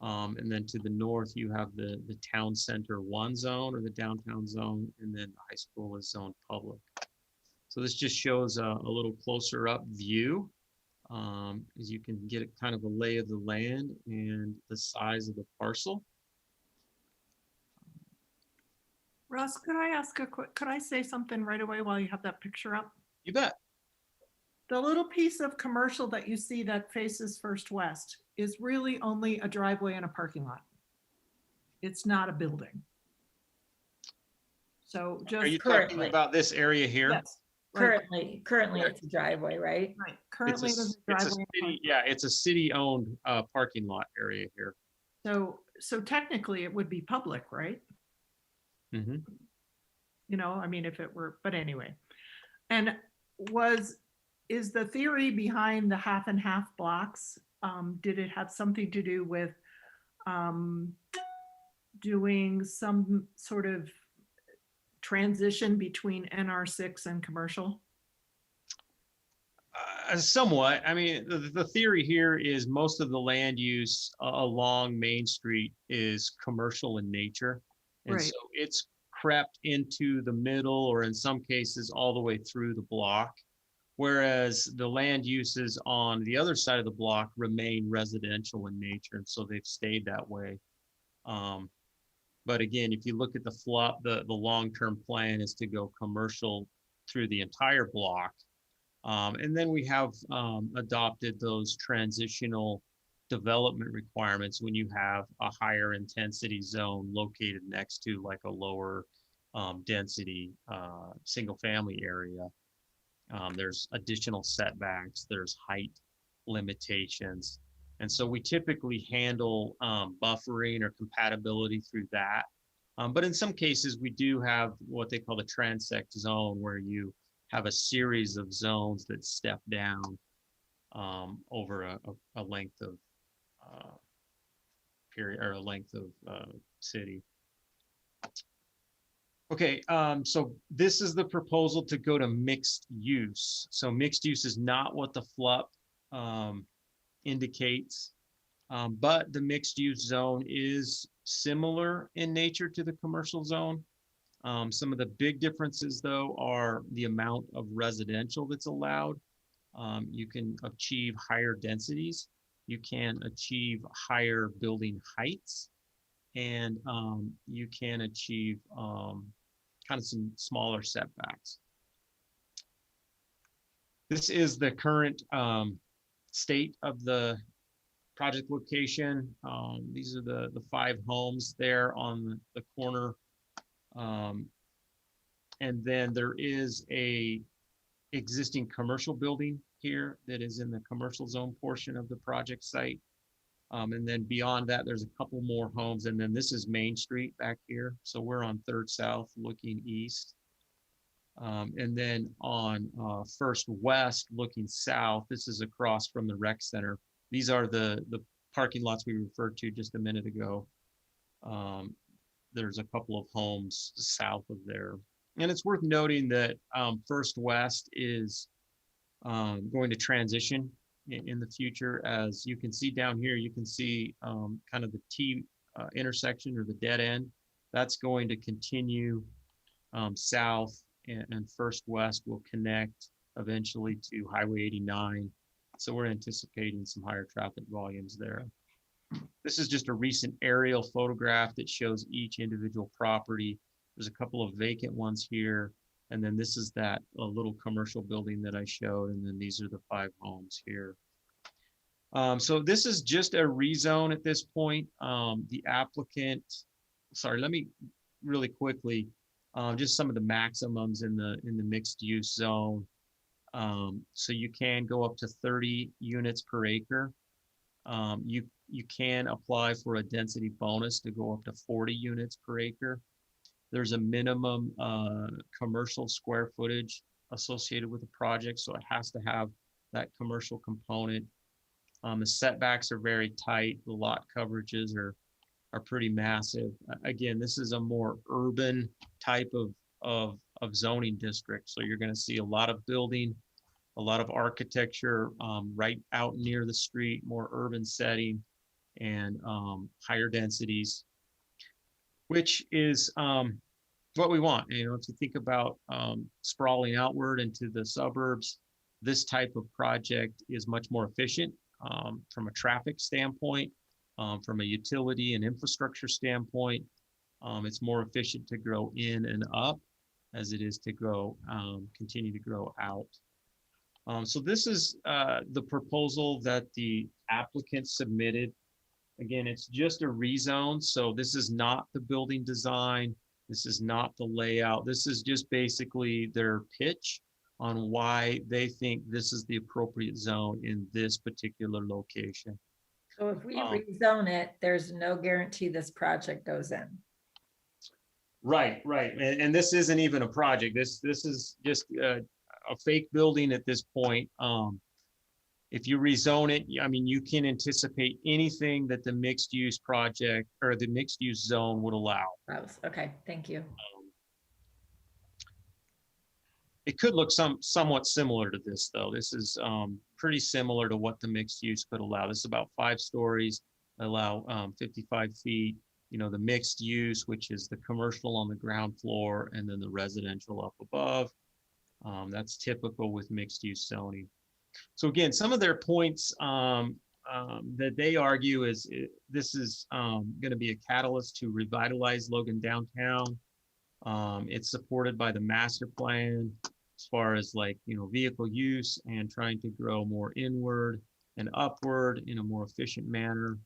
And then to the north, you have the town center 1 zone or the downtown zone, and then the high school is zoned public. So this just shows a little closer up view, as you can get kind of a lay of the land and the size of the parcel. Russ, could I ask could I say something right away while you have that picture up? You bet. The little piece of commercial that you see that faces First West is really only a driveway and a parking lot. It's not a building. So just. Are you talking currently. about this area here? Yes, right, Currently it's a driveway, right? right. It's Currently, a, there's a it's a driveway. and city, parking yeah, it's a city-owned parking lot area here. lot. So technically it would be public, right? Mm-hmm. You know, I mean, if it were, but anyway. And is the theory behind the half and half blocks, did it have something to do with doing some sort of transition between NR6 and commercial? Somewhat. I mean, the theory here is most of the land use along Main Street is commercial in nature. And Right. so it's crept into the middle, or in some cases, all the way through the block. Whereas the land uses on the other side of the block remain residential in nature, and so they've stayed that way. But again, if you look at the long-term plan is to go commercial through the entire block. And then we have adopted those transitional development requirements when you have a higher intensity zone located next to like a lower density single family area. There's additional setbacks, there's height limitations. And so we typically handle buffering or compatibility through that. But in some cases, we do have what they call the transect zone, where you have a series of zones that step down over a length of period, or a length of city. Okay, so this is the proposal to go to mixed use. So mixed use is not what the FLUP indicates, but the mixed use zone is similar in nature to the commercial zone. Some of the big differences, though, are the amount of residential that's allowed. You can achieve higher densities. You can achieve higher building heights, and you can achieve kind of some smaller setbacks. This is the current state of the project location. These are the 5 homes there on the corner. And then there is a existing commercial building here that is in the commercial zone portion of the project site. And then beyond that, there's a couple more homes. And then this is Main Street back here. So we're on 3rd South looking east. And then on First West looking south, this is across from the rec center. These are the parking lots we referred to just a minute ago. There's a couple of homes south of there. And it's worth noting that First West is going to transition in the future. As you can see down here, you can see kind of the T intersection, or the dead end. That's going to continue south, and First West will connect eventually to Highway 89. So we're anticipating some higher traffic volumes there. This is just a recent aerial photograph that shows each individual property. There's a couple of vacant ones here. And then this is that little commercial building that I showed. And then these are the 5 homes here. So this is just a rezone at this point. The applicant, sorry, let me really quickly, just some of the maximums in the mixed use zone. So you can go up to 30 units per acre. You can apply for a density bonus to go up to 40 units per acre. There's a minimum commercial square footage associated with the project, so it has to have that commercial component. The setbacks are very tight. The lot coverages are pretty massive. Again, this is a more urban type of zoning district, so you're going to see a lot of building, a lot of architecture right out near the street, more urban setting. and higher densities, which is what we want. You know, if you think about sprawling outward into the suburbs, this type of project is much more efficient from a traffic standpoint, from a utility and infrastructure standpoint. It's more efficient to grow in and up as it is to grow, continue to grow out. So this is the proposal that the applicant submitted. Again, it's just a rezone, so this is not the building design. This is not the layout. This is just basically their pitch on why they think this is the appropriate zone in this particular location. So if we rezone it, there's no guarantee this project goes in. Right, right. And this isn't even a project. This is just a fake building at this point. If you rezone it, I mean, you can anticipate anything that the mixed use project or the mixed use zone would allow. Okay, thank you. It could look somewhat similar to this, though. This is pretty similar to what the mixed use could allow. This is about 5 stories, allow 55 feet. You know, the mixed use, which is the commercial on the ground floor and then the residential up above. That's typical with mixed use zoning. So again, some of their points that they argue is this is going to be a catalyst to revitalize Logan downtown. It's supported by the master plan as far as, like, you know, vehicle use and trying to grow more inward and upward in a more efficient manner.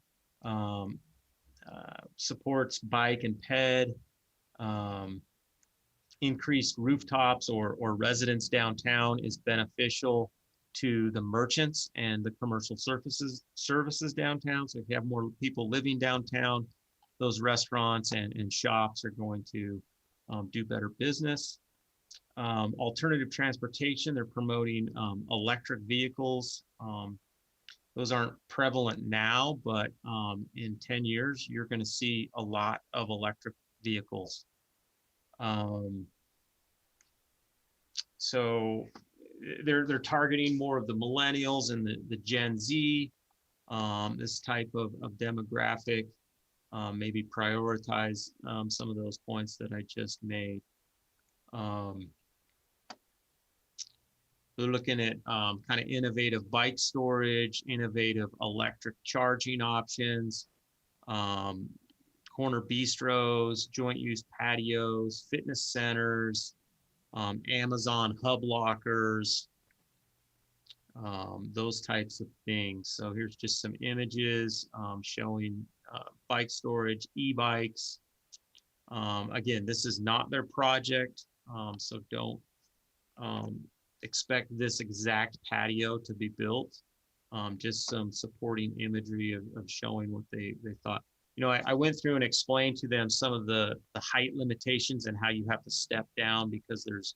Supports bike and ped, increased rooftops or residents downtown is beneficial to the merchants and the commercial services downtown. So if you have more people living downtown, those restaurants and shops are going to do better business. Alternative transportation, they're promoting electric vehicles. Those aren't prevalent now, but in 10 years, you're going to see a lot of electric vehicles. So they're targeting more of the millennials and the Gen Z, this type of demographic, maybe prioritize some of those points that I just made. They're looking at kind of innovative bike storage, innovative electric charging options, corner bistros, joint use patios, fitness centers, Amazon hub lockers, those types of things. So here's just some images showing bike storage, e-bikes. Again, this is not their project, so don't expect this exact patio to be built. Just some supporting imagery of showing what they thought. You know, I went through and explained to them some of the height limitations and how you have to step down because there's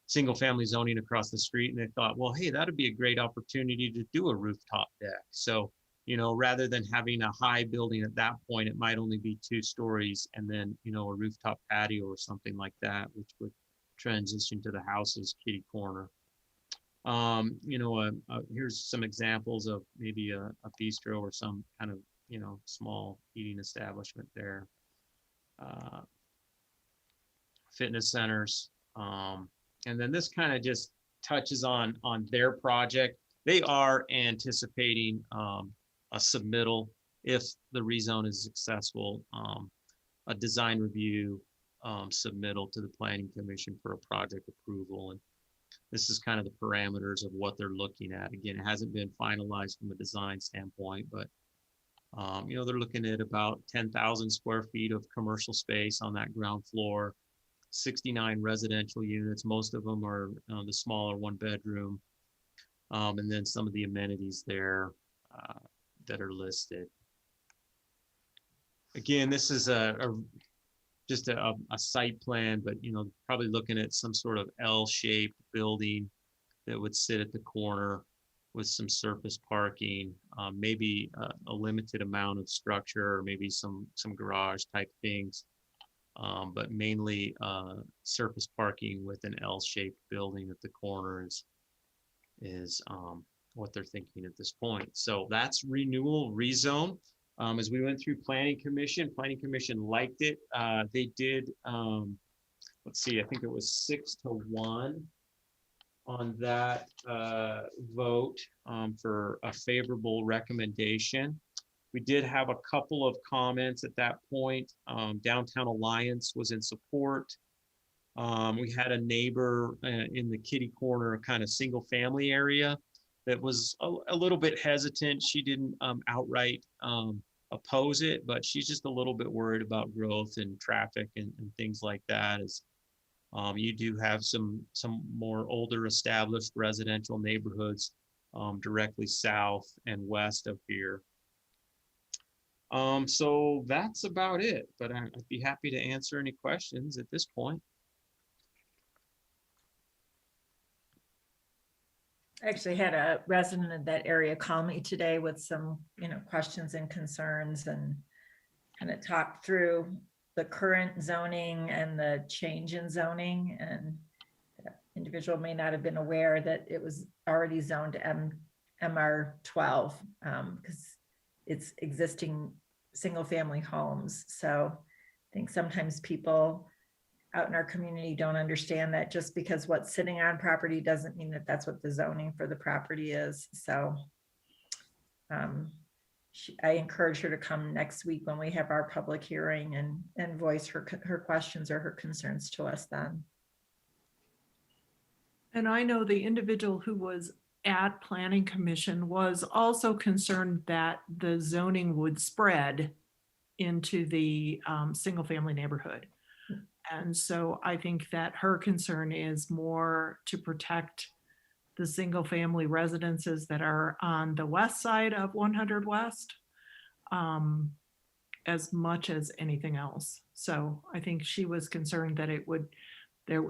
single family zoning across the street. And they thought, well, hey, that'd be a great opportunity to do a rooftop deck. So, you know, rather than having a high building at that point, it might only be 2 stories and then, you know, a rooftop patio or something like that, which would transition to the house's kitty corner. You know, here's some examples of maybe a bistro or some kind of, you know, small eating establishment there. Fitness centers. And then this kind of just touches on their project. They are anticipating a submittal if the rezone is successful, a design review submittal to the Planning Commission for a project approval. And this is kind of the parameters of what they're looking at. Again, it hasn't been finalized from a design standpoint, but you know, they're looking at about 10,000 square feet of commercial space on that ground floor, 69 residential units. Most of them are the smaller 1-bedroom, and then some of the amenities there that are listed. Again, this is just a site plan, but, you know, probably looking at some sort of L-shaped building that would sit at the corner with some surface parking, maybe a limited amount of structure, or maybe some garage type things, but mainly surface parking with an L-shaped building at the corner is what they're thinking at this point. So that's renewal rezone. As we went through planning commission liked it. They did, let's see, I think it was 6-1 on that vote for a favorable recommendation. We did have a couple of comments at that point. Downtown Alliance was in support. We had a neighbor in the kitty corner kind of single family area that was a little bit hesitant. She didn't outright oppose it, but she's just a little bit worried about growth and traffic and things like that. As you do have some more older established residential neighborhoods directly south and west of here. So that's about it, but I'd be happy to answer any questions at this point. I actually had a resident in that area call me today with some, questions and concerns, and kind of talk through the current zoning and the change in zoning. And the individual may not have been aware that it was already zoned MR12 because it's existing single family homes. So I think sometimes people out in our community don't understand that just because what's sitting on property doesn't mean that that's what the zoning for the property is. So I encourage her to come next week when we have our public hearing and voice her questions or her concerns to us then. And I know the individual who was at Planning Commission was also concerned that the zoning would spread into the single family neighborhood. And so I think that her concern is more to protect the single family residences that are on the west side of 100 West as much as anything else. So I think she was concerned that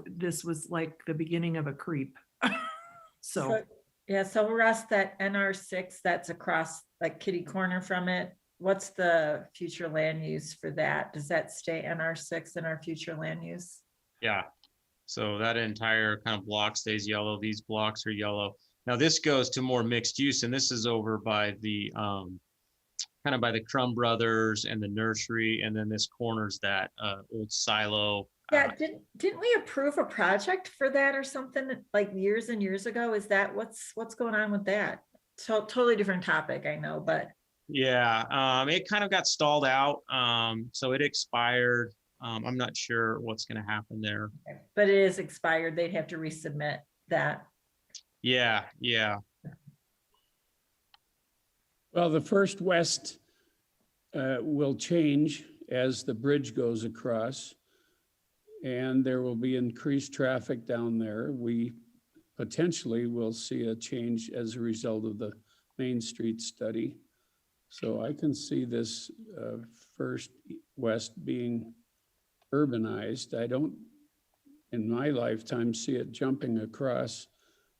this was like the beginning of a creep. So yeah, so Russ, that NR6 that's across like kitty corner from it, what's the future land use for that? Does that stay NR6 in our future land use? Yeah, so that entire kind of block stays yellow. These blocks are yellow. Now this goes to more mixed use, and this is over by the kind of by the Crum Brothers and the nursery, and then this corner's that old silo. Yeah, didn't we approve a project for that or something like years and years ago? Is that what's going on with that? So totally different topic, I know, but yeah, it kind of got stalled out, so it expired. I'm not sure what's going to happen there. okay. But it is expired. They'd have to resubmit that. Yeah. Well, the First West will change as the bridge goes across, and there will be increased traffic down there. We potentially will see a change as a result of the Main Street study. So I can see this First West being urbanized. I don't, in my lifetime, see it jumping across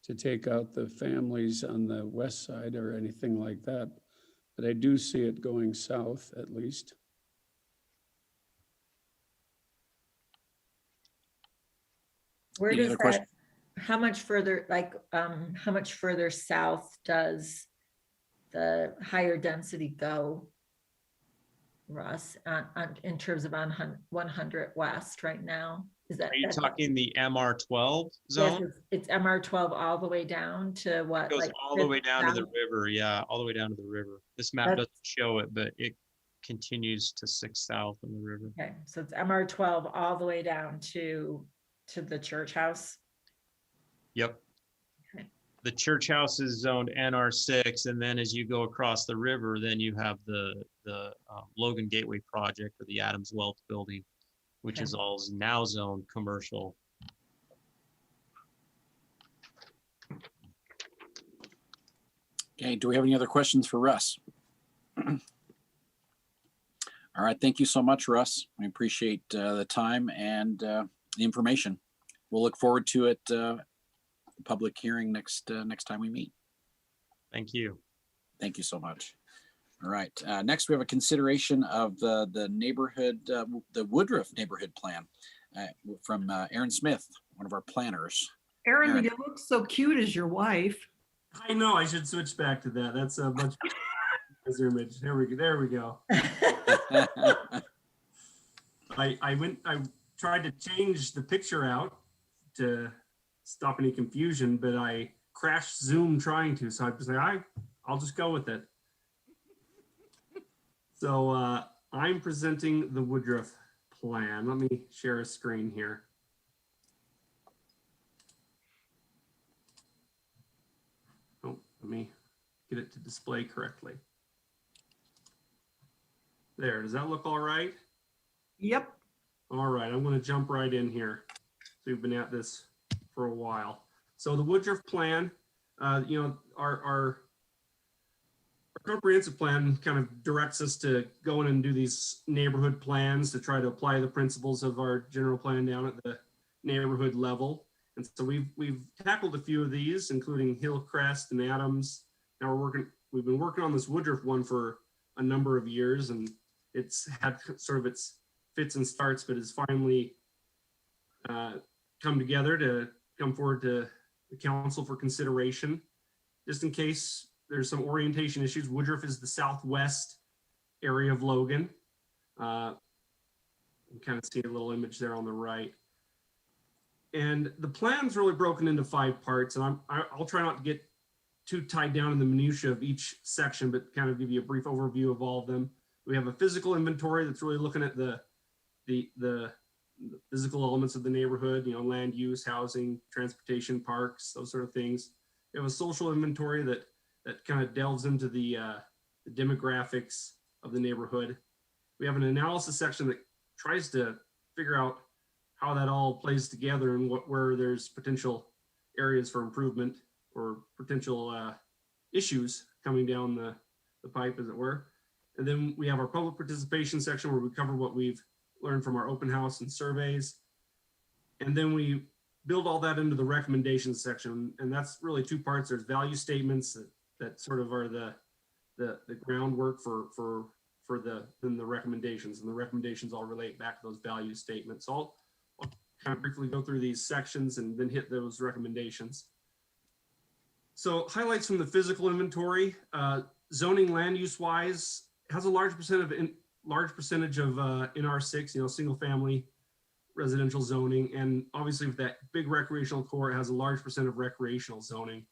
to take out the families on the west side or anything like that. But I do see it going south at least. Where Any does other that, questions? how much further, like, how much further south does the higher density go, Russ, in terms of on 100 West right now? Is that? Are you talking the MR12 Yes, zone? it's MR12 all the way down to what? It goes like all the way down to the south? river. Yeah, all the way down to the river. This map doesn't show it, but it continues to 6 south on the river. Okay, so it's MR12 all the way down to the church house. Yep. Okay. The church house is zoned NR6, and then as you go across the river, then you have the Logan Gateway project or the Adams Wealth building, which Okay. is all now zoned commercial. Okay, do we have any other questions for Russ? All right, thank you so much, Russ. I appreciate the time and the information. We'll look forward to it, public hearing next time we meet. Thank you. Thank you so much. All right, next we have a consideration of the neighborhood, the Woodruff neighborhood plan from Aaron Smith, one of our planners. Aaron, Aaron. you look so cute as your wife. I know, I should switch back to that. That's a much. Zoom image. There we go. There we go. I tried to change the picture out to stop any confusion, but I crashed Zoom trying to. So I was like, I'll just go with it. So I'm presenting the Woodruff plan. Let me share a screen here. Oh, let me get it to display correctly. There, does that look all right? Yep. All right, I'm going to jump right in here. So we've been at this for a while. So the Woodruff plan, you know, our comprehensive plan kind of directs us to go in and do these neighborhood plans to try to apply the principles of our general plan down at the neighborhood level. And so we've tackled a few of these, including Hillcrest and Adams. Now we've been working on this Woodruff one for a number of years, and it's had sort of its fits and starts, but has finally come together to come forward to the council for consideration. Just in case there's some orientation issues, Woodruff is the southwest area of Logan. You kind of see a little image there on the right. And the plan's really broken into 5 parts, and I'll try not to get too tied down in the minutia of each section, but kind of give you a brief overview of all of them. We have a physical inventory that's really looking at the physical elements of the neighborhood, you know, land use, housing, transportation, parks, those sort of things. We have a social inventory that kind of delves into the demographics of the neighborhood. We have an analysis section that tries to figure out how that all plays together and where there's potential areas for improvement or potential issues coming down the pipe, as it were. And then we have our public participation section where we cover what we've learned from our open house and surveys. And then we build all that into the recommendations section. And that's really 2 parts. There's value statements that sort of are the groundwork for the recommendations, and the recommendations all relate back to those value statements. So I'll kind of briefly go through these sections and then hit those recommendations. So highlights from the physical inventory, zoning land use wise has a large percentage of NR6, you know, single family residential zoning. And obviously with that big recreational core, it has a large percent of recreational zoning.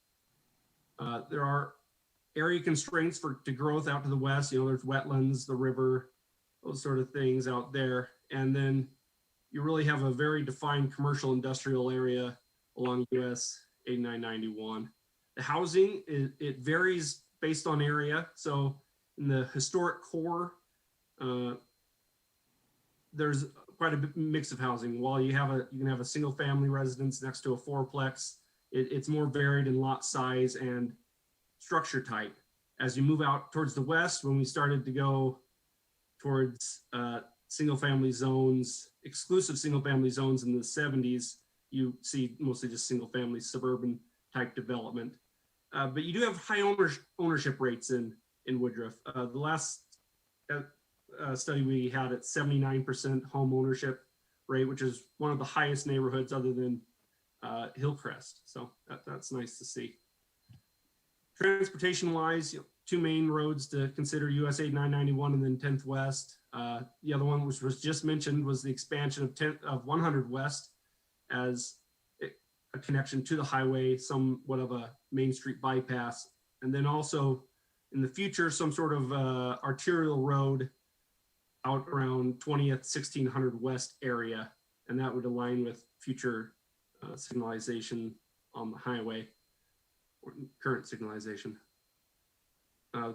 There are area constraints to growth out to the west. You know, there's wetlands, the river, those sort of things out there. And then you really have a very defined commercial industrial area along US 8991. The housing, it varies based on area. So in the historic core, there's quite a mix of housing. While you can have a single family residence next to a fourplex, it's more varied in lot size and structure type. As you move out towards the west, when we started to go towards single family zones, exclusive single family zones in the 70s, you see mostly just single family suburban type development. But you do have high ownership rates in Woodruff. The last study we had at 79% home ownership rate, which is one of the highest neighborhoods other than Hillcrest. So that's nice to see. Transportation wise, 2 main roads to consider, US 8991 and then 10th West. The other one, which was just mentioned, was the expansion of 100 West as a connection to the highway, somewhat of a main street bypass. And then also in the future, some sort of arterial road out around 20th, 1600 West area. And that would align with future signalization on the highway, or current signalization.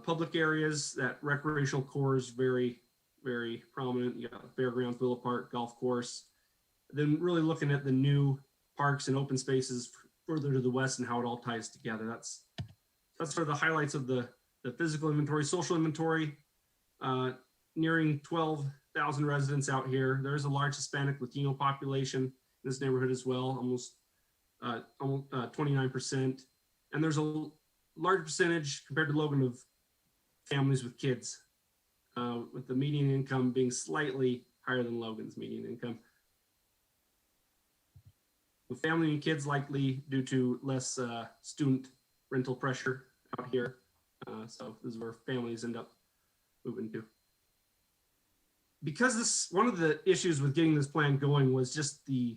Public areas, that recreational core is very, very prominent. You got fairgrounds, Willow Park, golf course. Then really looking at the new parks and open spaces further to the west and how it all ties together. That's sort of the highlights of the physical inventory. Social inventory, nearing 12,000 residents out here. There's a large Hispanic Latino population in this neighborhood as well, almost 29%. And there's a large percentage compared to Logan of families with kids, with the median income being slightly higher than Logan's median income. With family and kids likely due to less student rental pressure out here. So this is where families end up moving to. Because this, one of the issues with getting this plan going was just the,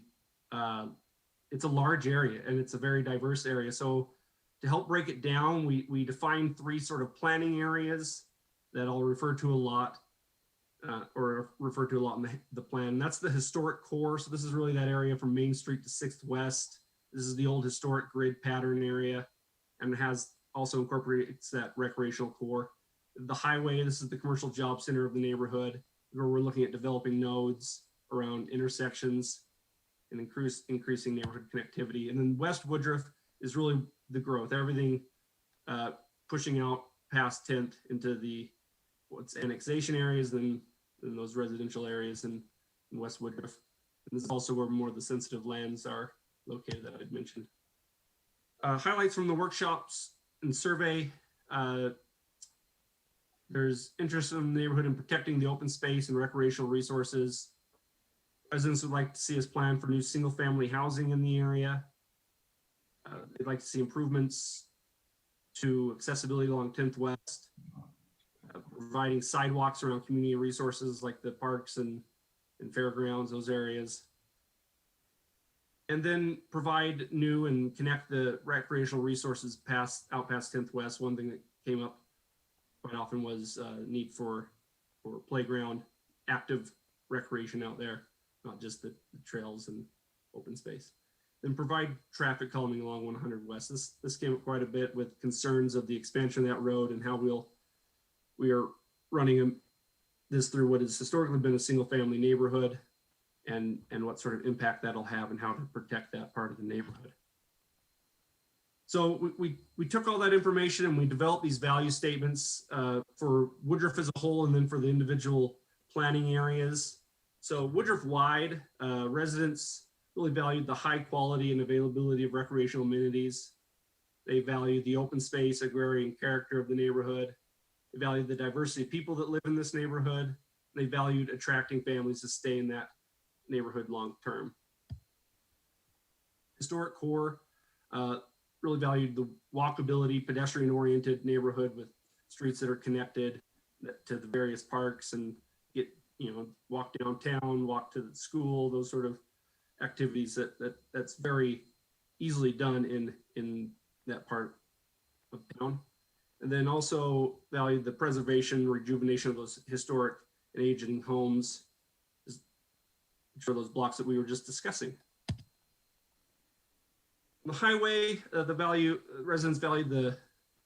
it's a large area and it's a very diverse area. So to help break it down, we defined 3 sort of planning areas that I'll refer to a lot, or refer to a lot in the plan. And that's the historic core. So this is really that area from Main Street to 6th West. This is the old historic grid pattern area, and it has also incorporates that recreational core. The highway, this is the commercial job center of the neighborhood, where we're looking at developing nodes around intersections and increasing neighborhood connectivity. And then West Woodruff is really the growth, everything pushing out past 10th into the what's annexation areas, then those residential areas in West Woodruff. And this is also where more of the sensitive lands are located that I'd mentioned. Highlights from the workshops and survey. There's interest in the neighborhood in protecting the open space and recreational resources. Residents would like to see us plan for new single-family housing in the area. They'd like to see improvements to accessibility along 10th West, providing sidewalks around community resources like the parks and fairgrounds, those areas. And then provide new and connect the recreational resources out past 10th West. One thing that came up quite often was need for playground, active recreation out there, not just the trails and open space. Then provide traffic calming along 100 West. This came up quite a bit with concerns of the expansion of that road and how we are running this through what has historically been a single family neighborhood, and what sort of impact that'll have and how to protect that part of the neighborhood. So we took all that information and we developed these value statements for Woodruff as a whole and then for the individual planning areas. So Woodruff wide, residents really valued the high quality and availability of recreational amenities. They valued the open space, agrarian character of the neighborhood. They valued the diversity of people that live in this neighborhood. They valued attracting families to stay in that neighborhood long term. Historic core really valued the walkability, pedestrian oriented neighborhood with streets that are connected to the various parks and get, walk downtown, walk to the school, those sort of activities that's very easily done in that part of town. And then also valued the preservation, rejuvenation of those historic and aging homes, which are those blocks that we were just discussing. The highway, residents valued the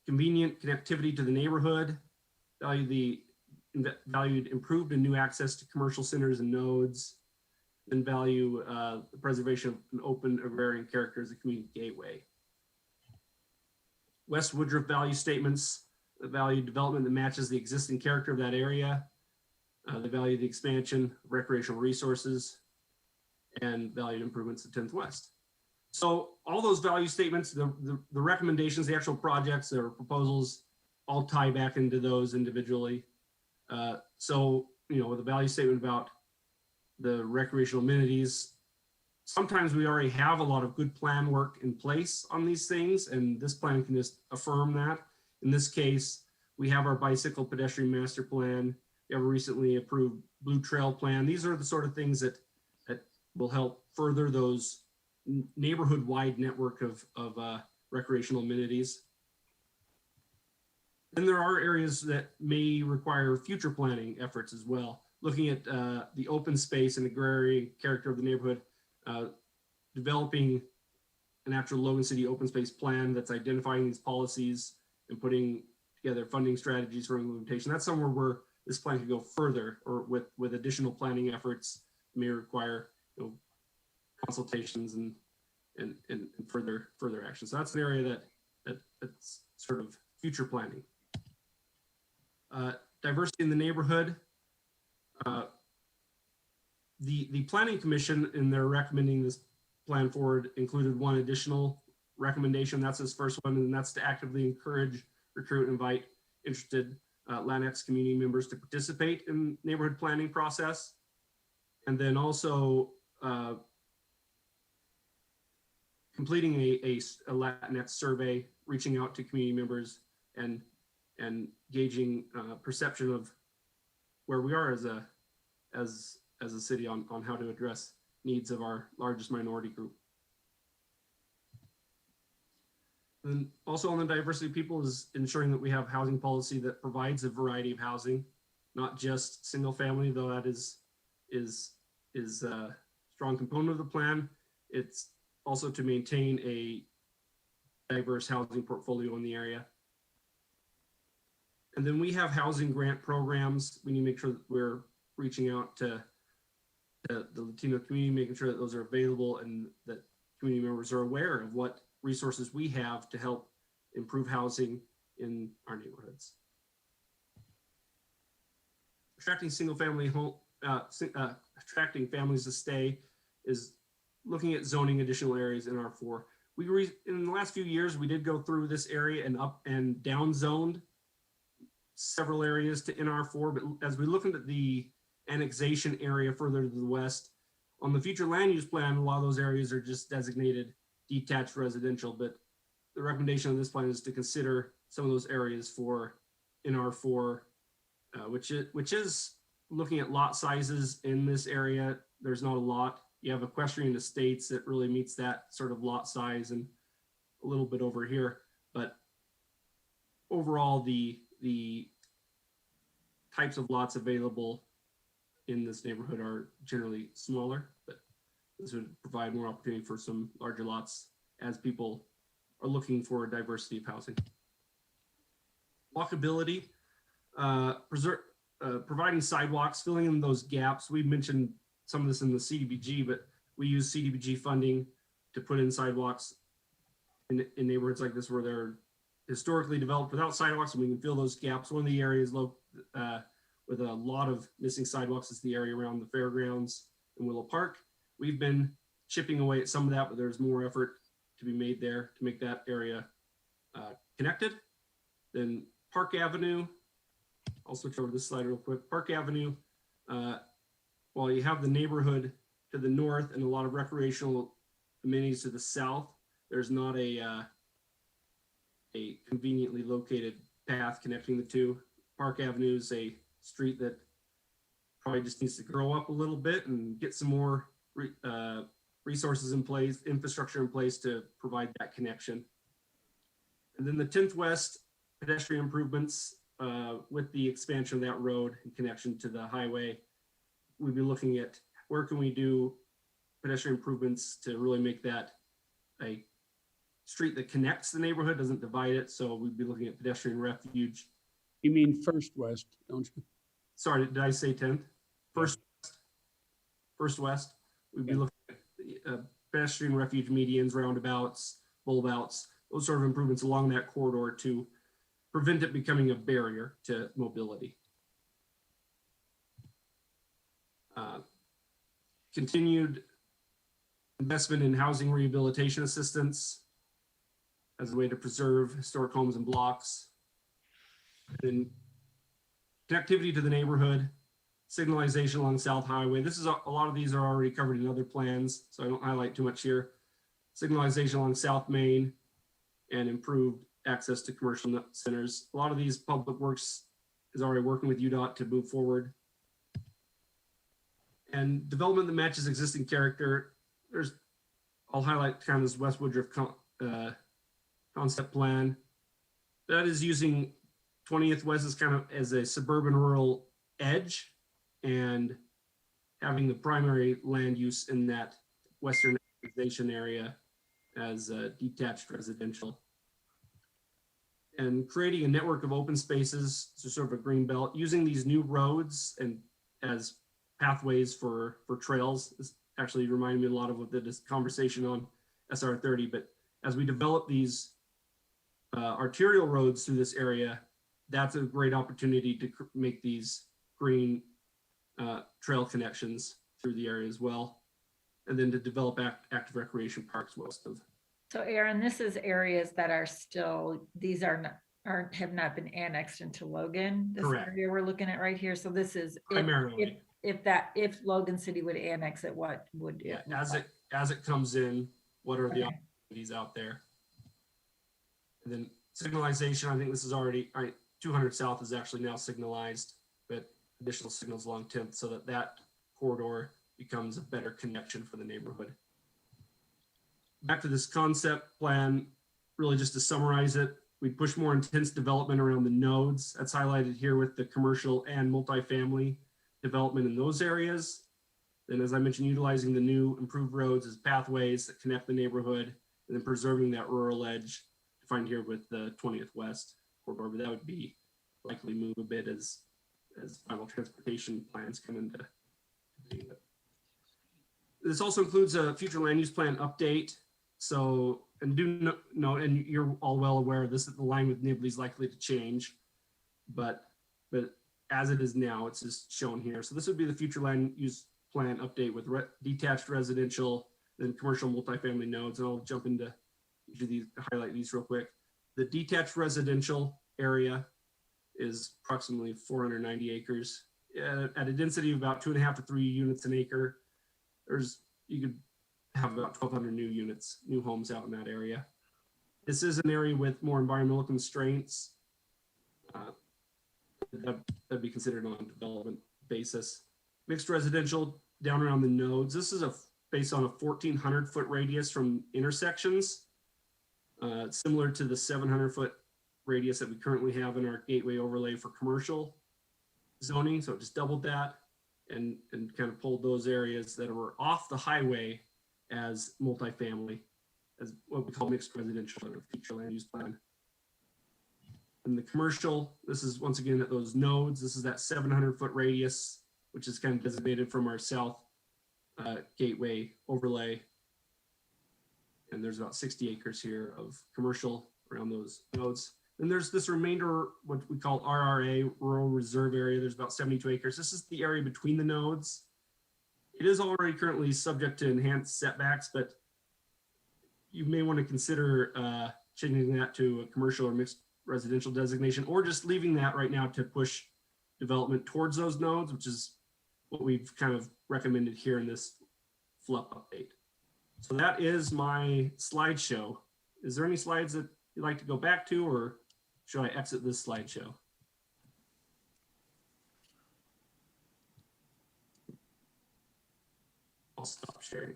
convenient connectivity to the neighborhood, valued improved and new access to commercial centers and nodes, and value the preservation of an open agrarian character as a community gateway. West Woodruff value statements value development that matches the existing character of that area. They value the expansion of recreational resources and valued improvements at 10th West. So all those value statements, the recommendations, the actual projects, their proposals, all tie back into those individually. So, with a value statement about the recreational amenities, sometimes we already have a lot of good plan work in place on these things, and this plan can just affirm that. In this case, we have our bicycle pedestrian master plan. We have a recently approved Blue Trail plan. These are the sort of things that will help further those neighborhood-wide network of recreational amenities. And there are areas that may require future planning efforts as well. Looking at the open space and agrarian character of the neighborhood, developing an actual Logan City open space plan that's identifying these policies and putting together funding strategies for implementation. That's somewhere where this plan could go further, or with additional planning efforts may require consultations and further action. So that's an area that's sort of future planning. Diversity in the neighborhood. The Planning Commission, in their recommending this plan forward, included one additional recommendation. That's his first one, and that's to actively encourage, recruit, and invite interested Latinx community members to participate in neighborhood planning process. And then also completing a Latinx survey, reaching out to community members and and gauging perception of where we are as a city on how to address needs of our largest minority group. And also on the diversity of people is ensuring that we have housing policy that provides a variety of housing, not just single family, though that is a strong component of the plan. It's also to maintain a diverse housing portfolio in the area. And then we have housing grant programs. We need to make sure that we're reaching out to the Latino community, making sure that those are available and that community members are aware of what resources we have to help improve housing in our neighborhoods. Attracting single-family home, attracting families to stay is looking at zoning additional areas in R4. In the last few years, we did go through this area and up and down zoned several areas to NR4, but as we look at the annexation area further to the west, on the future land use plan, a lot of those areas are just designated detached residential, but the recommendation of this plan is to consider some of those areas for NR4, which is looking at lot sizes in this area. There's not a lot. You have equestrian estates that really meets that sort of lot size and a little bit over here, but overall the types of lots available in this neighborhood are generally smaller, but this would provide more opportunity for some larger lots as people are looking for a diversity of housing. Walkability, providing sidewalks, filling in those gaps. We mentioned some of this in the CDBG, but we use CDBG funding to put in sidewalks in neighborhoods like this where they're historically developed without sidewalks, and we can fill those gaps. One of the areas with a lot of missing sidewalks is the area around the fairgrounds in Willow Park. We've been chipping away at some of that, but there's more effort to be made there to make that area connected. Then Park Avenue, I'll switch over this slide real quick. Park Avenue, while you have the neighborhood to the north and a lot of recreational amenities to the south, there's not a conveniently located path connecting the two. Park Avenue is a street that probably just needs to grow up a little bit and get some more resources in place, infrastructure in place to provide that connection. And then the 10th West pedestrian improvements with the expansion of that road and connection to the highway, we'd be looking at where can we do pedestrian improvements to really make that a street that connects the neighborhood, doesn't divide it. So we'd be looking at pedestrian refuge. You mean First West, don't you? Sorry, did I say 10th? First West. We'd be looking at pedestrian refuge medians, roundabouts, bulb outs, those sort of improvements along that corridor to prevent it becoming a barrier to mobility. Continued investment in housing rehabilitation assistance as a way to preserve historic homes and blocks. And connectivity to the neighborhood, signalization along South Highway. This is a lot of these are already covered in other plans, so I don't highlight too much here. Signalization along South Main and improved access to commercial centers. A lot of these public works is already working with UDOT to move forward. And development that matches existing character. I'll highlight kind of this West Woodruff concept plan. That is using 20th West as kind of as a suburban rural edge and having the primary land use in that western area as detached residential. And creating a network of open spaces, so sort of a green belt, using these new roads and as pathways for trails. This actually reminded me a lot of this conversation on SR 30, but as we develop these arterial roads through this area, that's a great opportunity to make these green trail connections through the area as well. And then to develop active recreation parks west of. So Aaron, this is areas that are still, these are not, have not been annexed into Logan. This Correct. area we're looking at right here. So this is Primarily. if Logan City would annex it, what would Yeah, it look like? as it comes in, what are the Okay. opportunities out there? And then signalization, I think this is already, 200 South is actually now signalized, but additional signals along 10th so that that corridor becomes a better connection for the neighborhood. Back to this concept plan, really just to summarize it, we push more intense development around the nodes. That's highlighted here with the commercial and multifamily development in those areas. Then, as I mentioned, utilizing the new improved roads as pathways that connect the neighborhood, and then preserving that rural edge defined here with the 20th West corridor, but that would be likely move a bit as final transportation plans come into. This also includes a future land use plan update. So, and do know, and you're all well aware of this, that the line with Nibley is likely to change, but as it is now, it's just shown here. So this would be the future land use plan update with detached residential, then commercial multifamily nodes. And I'll jump into each of these, highlight these real quick. The detached residential area is approximately 490 acres at a density of about 2.5 to 3 units an acre. You could have about 1,200 new units, new homes out in that area. This is an area with more environmental constraints. That'd be considered on a development basis. Mixed residential down around the nodes. This is based on a 1,400 foot radius from intersections, similar to the 700 foot radius that we currently have in our gateway overlay for commercial zoning. So it just doubled that and kind of pulled those areas that were off the highway as multifamily, as what we call mixed residential in a future land use plan. And the commercial, this is once again at those nodes. This is that 700 foot radius, which is kind of designated from our south gateway overlay. And there's about 60 acres here of commercial around those nodes. Then there's this remainder, what we call RRA, Rural Reserve Area. There's about 72 acres. This is the area between the nodes. It is already currently subject to enhanced setbacks, but you may want to consider changing that to a commercial or mixed residential designation, or just leaving that right now to push development towards those nodes, which is what we've kind of recommended here in this FLUP update. So that is my slideshow. Is there any slides that you'd like to go back to, or should I exit this slideshow? I'll stop sharing.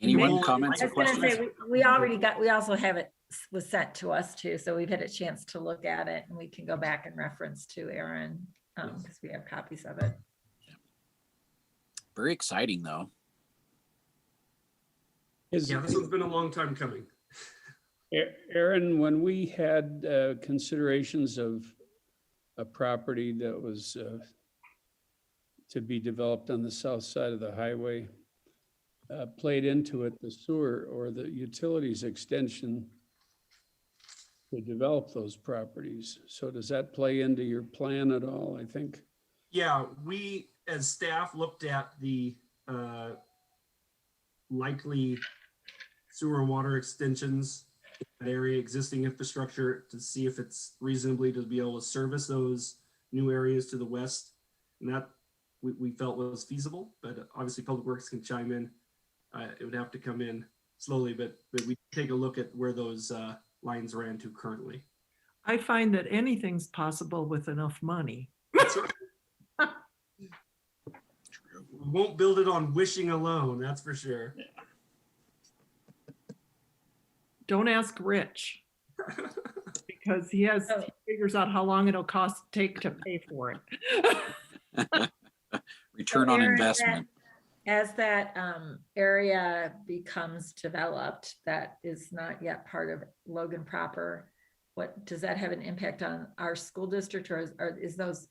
Anyone, Maybe- comments I or was gonna questions? say, we already got, we also have it was sent to us too, so we've had a chance to look at it and we can go back and reference to Aaron, because we have copies of it. Very exciting, though. Yeah, this one's been a long time coming. Aaron, when we had considerations of a property that was to be developed on the south side of the highway, played into it the sewer or the utilities extension to develop those properties. So does that play into your plan at all, I think? Yeah, we as staff looked at the likely sewer and water extensions in that area, existing infrastructure, to see if it's reasonably to be able to service those new areas to the west. And that we felt was feasible, but obviously Public Works can chime in. It would have to come in slowly, but we take a look at where those lines ran to currently. I find that anything's possible with enough money. That's right. We won't build it on wishing alone, that's for sure. Don't ask Rich, because he figures out how long it'll take to pay for it. Return So on Aaron, investment. As that area becomes developed, that is not yet part of Logan proper, what does that have an impact on our school district, or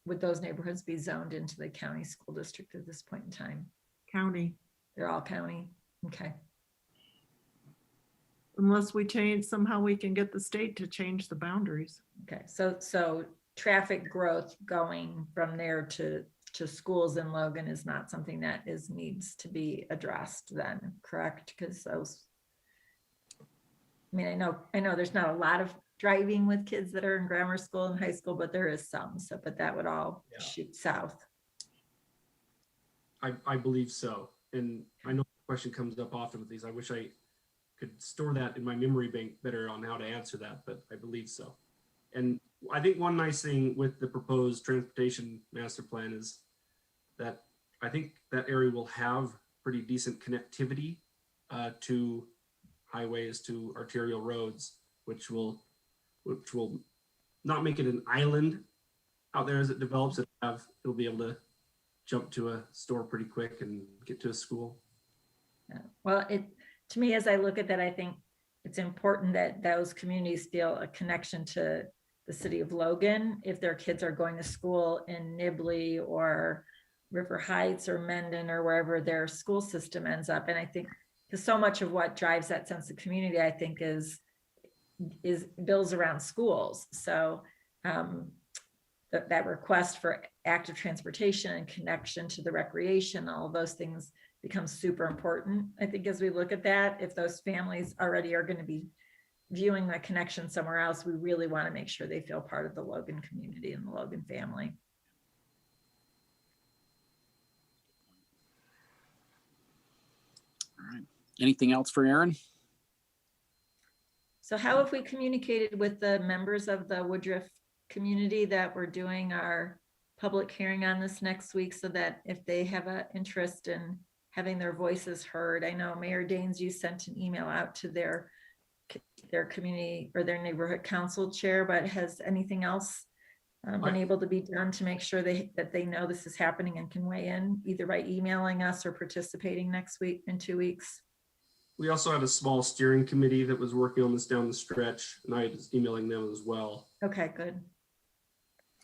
would those neighborhoods be zoned into the county school district at this point in time? County, They're all county. Okay. unless we somehow we can get the state to change the boundaries. Okay. So traffic growth going from there to schools in Logan is not something that needs to be addressed then, correct? Because those, I mean, I know there's not a lot of driving with kids that are in grammar school and high school, but there is some. So, but that would all shoot south. I believe so. And I know the question comes up often with these. I wish I could store that in my memory bank better on how to answer that, but I believe so. And I think one nice thing with the proposed transportation master plan is that I think that area will have pretty decent connectivity to highways, to arterial roads, which will not make it an island out there as it develops. It'll be able to jump to a store pretty quick and get to a school. Yeah. Well, to me, as I look at that, I think it's important that those communities feel a connection to the city of Logan if their kids are going to school in Nibley or River Heights or Mendon or wherever their school system ends up. And I think because so much of what drives that sense of community, I think, is builds around schools. So that request for active transportation and connection to the recreation, all of those things become super important. I think as we look at that, if those families already are going to be viewing the connection somewhere else, we really want to make sure they feel part of the Logan community and the Logan family. All right. Anything else for Aaron? So how have we communicated with the members of the Woodruff community that we're doing our public hearing on this next week, so that if they have an interest in having their voices heard? I know Mayor Daines, you sent an email out to their community or their neighborhood council chair, but has anything else been able to be done to make sure that they know this is happening and can weigh in either by emailing us or participating next week in 2 weeks? We also had a small steering committee that was working on this down the stretch, and I was emailing them as well. Okay, good.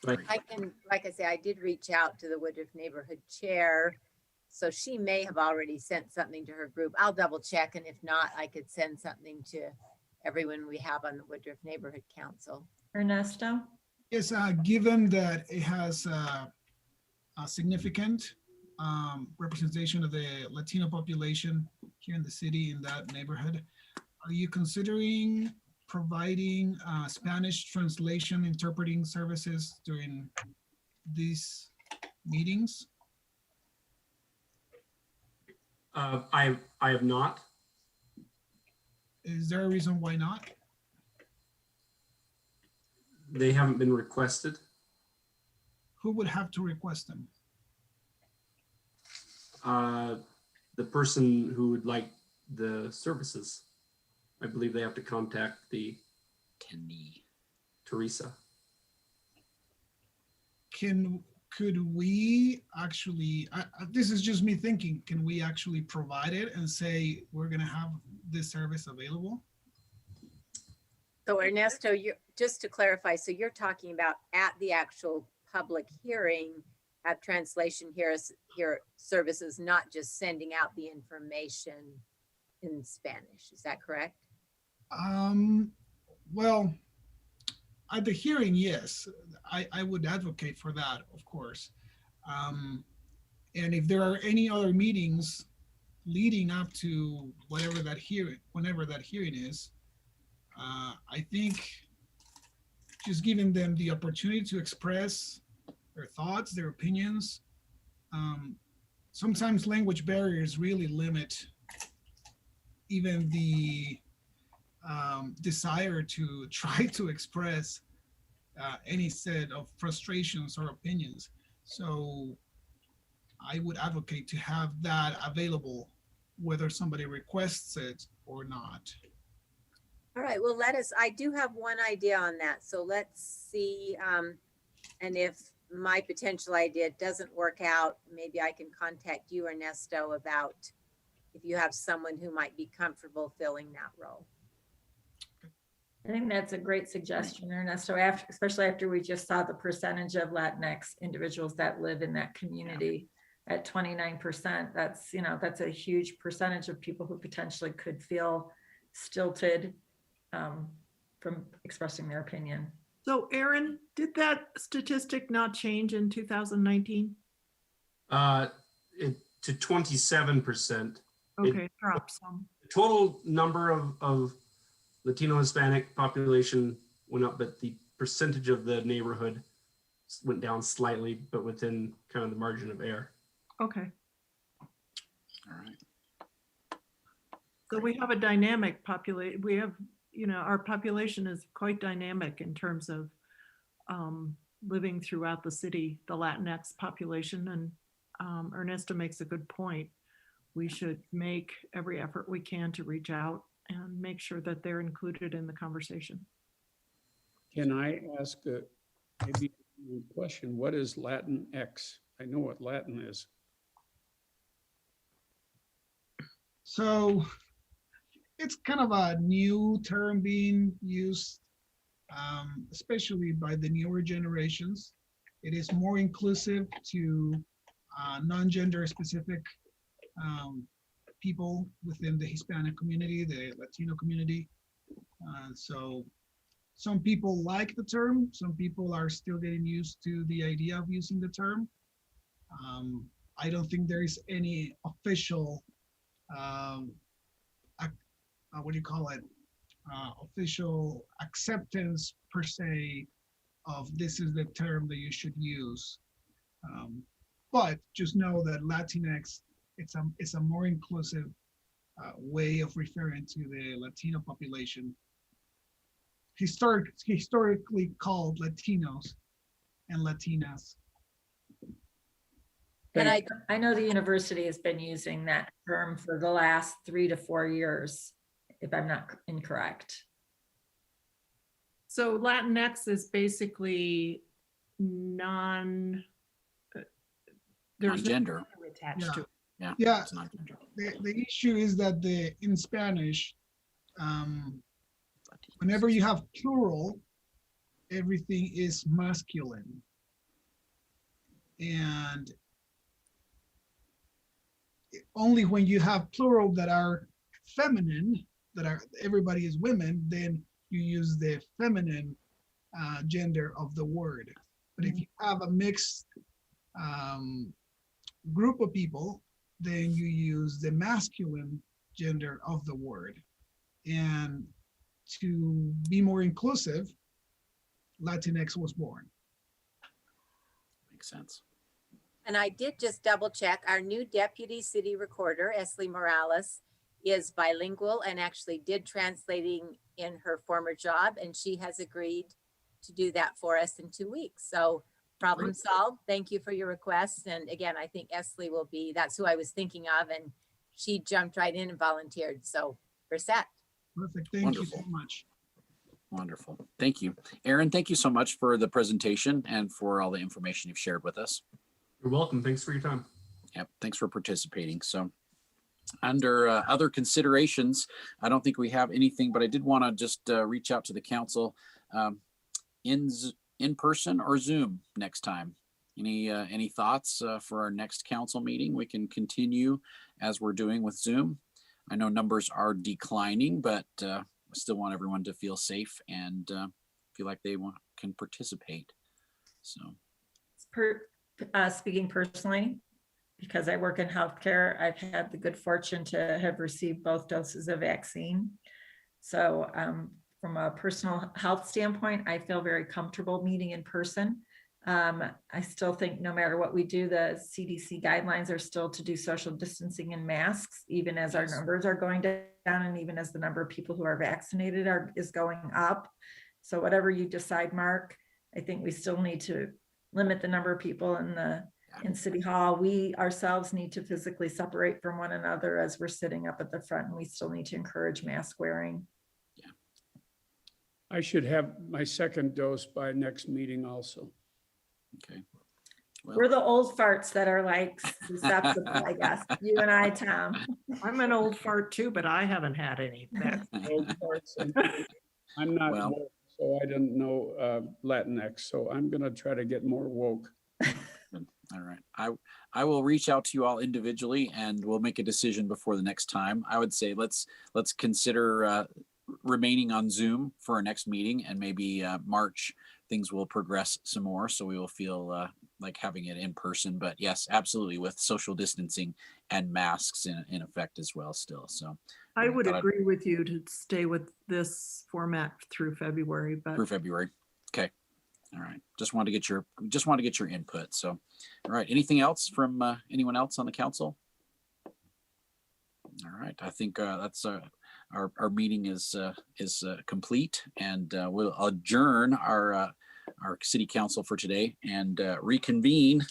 But I can, like I say, I did reach out to the Woodruff neighborhood chair. So she may have already sent something to her group. I'll double check. And if not, I could send something to everyone we have on the Woodruff neighborhood council. Ernesto? Yes, given that it has a significant representation of the Latino population here in the city, in that neighborhood, are you considering providing Spanish translation interpreting services during these meetings? I have not. Is there a reason why not? They haven't been requested. Who would have to request them? The person who would like the services. I believe they have to contact the Teresa. Could we actually, this is just me thinking, can we actually provide it and say, we're gonna have this service available? So Ernesto, just to clarify, so you're talking about at the actual public hearing, have translation here services, not just sending out the information in Spanish. Is that correct? Well, at the hearing, yes, I would advocate for that, of course. And if there are any other meetings leading up to whenever that hearing is, I think just giving them the opportunity to express their thoughts, their opinions. Sometimes language barriers really limit even the desire to try to express any set of frustrations or opinions. So I would advocate to have that available, whether somebody requests it or not. All right, well, I do have one idea on that. So let's see. And if my potential idea doesn't work out, maybe I can contact you, Ernesto, about if you have someone who might be comfortable filling that role. I think that's a great suggestion, Ernesto, especially after we just saw the percentage of Latinx individuals that live in that community at 29%. That's a huge percentage of people who potentially could feel stilted from expressing their opinion. So Aaron, did that statistic not change in 2019? To 27%. Okay, drop some. The total number of Latino Hispanic population went up, but the percentage of the neighborhood went down slightly, but within kind of the margin of error. Okay. All right. So we have a dynamic population. We have, our population is quite dynamic in terms of living throughout the city, the Latinx population. And Ernesto makes a good point. We should make every effort we can to reach out and make sure that they're included in the conversation. Can I ask maybe a question? What is Latinx? I know what Latin is. So it's kind of a new term being used, especially by the newer generations. It is more inclusive to non-gender specific people within the Hispanic community, the Latino community. So some people like the term, some people are still getting used to the idea of using the term. I don't think there is any official, what do you call it? Official acceptance per se of this is the term that you should use. But just know that Latinx, it's a more inclusive way of referring to the Latino population. Historically called Latinos and Latinas. And I know the university has been using that term for the last 3 to 4 years, if I'm not incorrect. So Latinx is basically there's Non-gender. no attached to it. Yeah, It's not gender. the issue is that in Spanish, whenever you have plural, everything is masculine. And only when you have plural that are feminine, everybody is women, then you use the feminine gender of the word. But if you have a mixed group of people, then you use the masculine gender of the word. And to be more inclusive, Latinx was born. Makes sense. And I did just double check. Our new deputy city recorder, Esley Morales, is bilingual and actually did translating in her former job. And she has agreed to do that for us in 2 weeks. So problem solved. Thank you for your request. And again, I think Esley will be, that's who I was thinking of. And she jumped right in and volunteered. So we're set. Perfect. Thank you so much. Wonderful. Thank you. Aaron, thank you so much for the presentation and for all the information you've shared with us. You're welcome. Thanks for your time. Yep. Thanks for participating. So under other considerations, I don't think we have anything, but I did want to just reach out to the council in person or Zoom next time. Any thoughts for our next council meeting? We can continue as we're doing with Zoom. I know numbers are declining, but I still want everyone to feel safe and feel like they can participate. So, speaking personally, because I work in healthcare, I've had the good fortune to have received both doses of vaccine. So from a personal health standpoint, I feel very comfortable meeting in person. I still think no matter what we do, the CDC guidelines are still to do social distancing and masks, even as our numbers are going down and even as the number of people who are vaccinated is going up. So whatever you decide, Mark, I think we still need to limit the number of people in City Hall. We ourselves need to physically separate from one another as we're sitting up at the front, and we still need to encourage mask wearing. I should have my second dose by next meeting also. Okay. Well, We're the old farts that are like susceptible, I guess. You and I, Tom. I'm an old fart too, but I haven't had any. I'm not Well, woke, so I didn't know Latinx, so I'm gonna try to get more woke. all right. I will reach out to you all individually and we'll make a decision before the next time. I would say let's consider remaining on Zoom for our next meeting, and maybe March things will progress some more, so we will feel like having it in person. But yes, absolutely, with social distancing and masks in effect as well still. So I would agree with you to stay with this format through February, but through February. Okay. All right. Just want to get your input. So, all right. Anything else from anyone else on the council? All right. I think that's our meeting is complete, and we'll adjourn our our city council for today and reconvene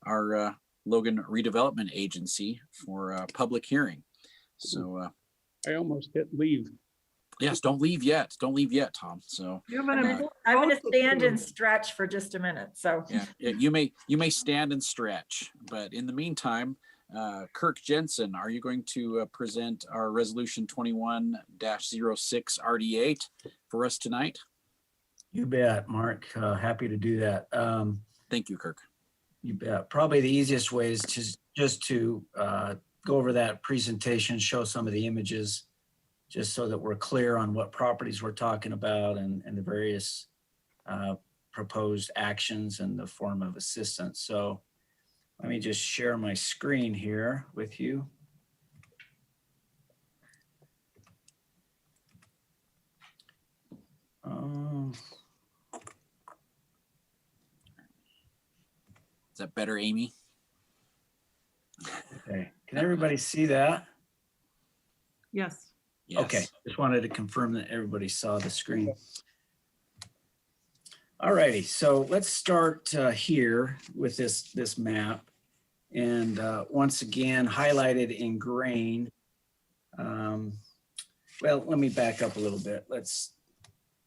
our Logan Redevelopment Agency for a public hearing. So I almost hit leave. yes, don't leave yet. Don't leave yet, Tom. So You have I'm an gonna proposal stand to- and stretch for just a minute, so. yeah, you may stand and stretch, but in the meantime, Kirk Jensen, are you going to present our resolution 21-06 RD8 for us tonight? You bet, Mark. Happy to do that. Thank you, Kirk. You bet. Probably the easiest way is just to go over that presentation, show some of the images, just so that we're clear on what properties we're talking about and the various proposed actions and the form of assistance. So let me just share my screen here with you. Is that better, Amy? Okay, can everybody see that? Yes. Yes. Okay, just wanted to confirm that everybody saw the screen. All righty, so let's start here with this map. And once again, highlighted in green. Well, let me back up a little bit. Let's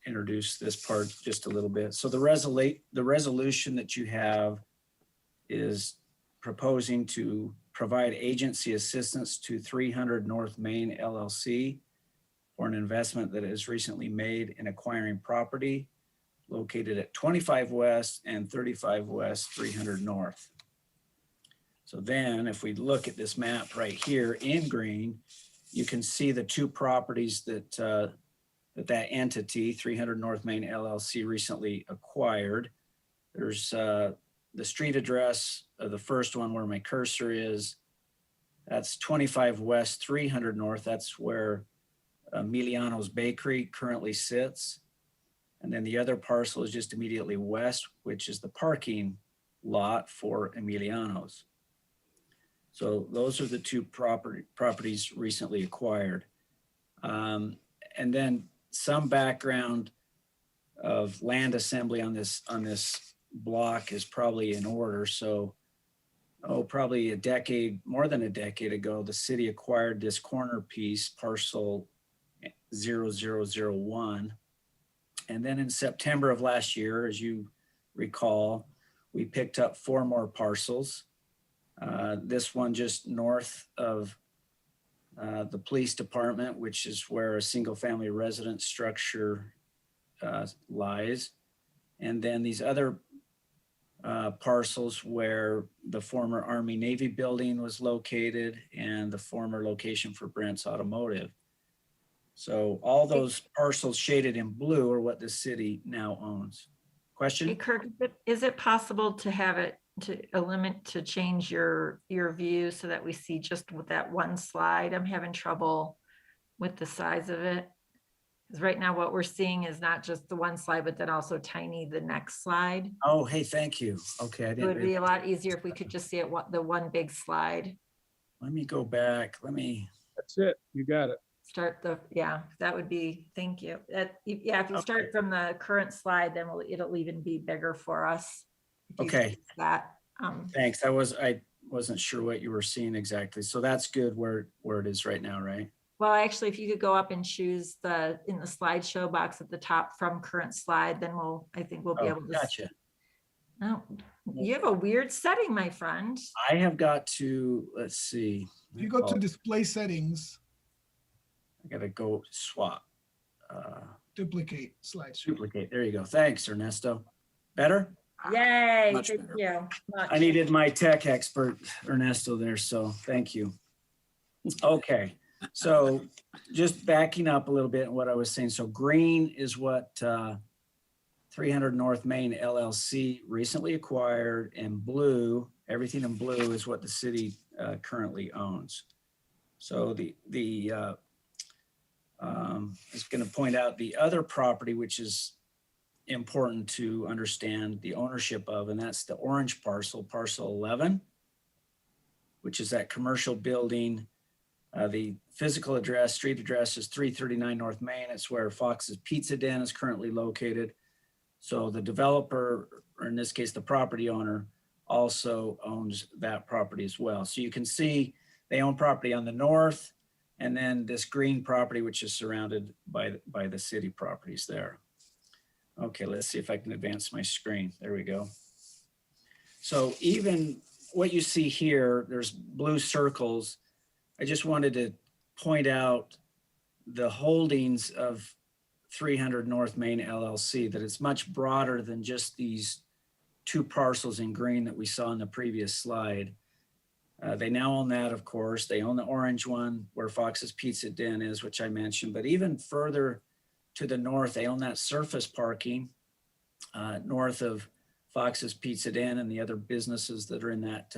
introduce this part just a little bit. So the resolution that you have is proposing to provide agency assistance to 300 North Main LLC for an investment that is recently made in acquiring property located at 25 West and 35 West, 300 North. So then if we look at this map right here in green, you can see the two properties that that entity, 300 North Main LLC, recently acquired. There's the street address of the first one where my cursor is. That's 25 West, 300 North. That's where Emiliano's Bakery currently sits. And then the other parcel is just immediately west, which is the parking lot for Emiliano's. So those are the two properties recently acquired. And then some background of land assembly on this block is probably in order. So, probably a decade, more than a decade ago, the city acquired this corner piece, parcel 0001. And then in September of last year, as you recall, we picked up 4 more parcels. This one just north of the police department, which is where a single family residence structure lies. And then these other parcels where the former Army Navy building was located and the former location for Brent's Automotive. So all those parcels shaded in blue are what the city now owns. Question? Hey, Kirk, is it possible to have it to change your view so that we see just with that one slide? I'm having trouble with the size of it. Because right now what we're seeing is not just the one slide, but then also tiny the next slide. Oh, hey, thank you. Okay, I It didn't. would be a lot easier if we could just see it, the one big slide. Let me go back. That's it. You got it. Start that would be, thank you. Yeah, if you start from the current slide, then it'll even be bigger for us. if you Okay. choose That. Thanks. I wasn't sure what you were seeing exactly. So that's good where it is right now, right? Well, actually, if you could go up and choose in the slideshow box at the top from current slide, then I think we'll be able to. Gotcha. No, you have a weird setting, my friend. I have got to, let's see. If you go to display settings, I gotta go swap. duplicate slideshow. Duplicate. There you go. Thanks, Ernesto. Better? Yay, Much thank better. you. I needed my tech expert, Ernesto, there, so thank you. Okay, so just backing up a little bit in what I was saying. So green is what 300 North Main LLC recently acquired, and blue, everything in blue is what the city currently owns. So I was going to point out the other property, which is important to understand the ownership of, and that's the orange parcel, parcel 11, which is that commercial building. The physical address, street address is 339 North Main. It's where Fox's Pizza Den is currently located. So the developer, or in this case, the property owner, also owns that property as well. So you can see they own property on the north, and then this green property, which is surrounded by the city properties there. Okay, let's see if I can advance my screen. There we go. So even what you see here, there's blue circles. I just wanted to point out the holdings of 300 North Main LLC, that it's much broader than just these 2 parcels in green that we saw in the previous slide. They now own that, of course. They own the orange one where Fox's Pizza Den is, which I mentioned, but even further to the north, they own that surface parking north of Fox's Pizza Den and the other businesses that are in that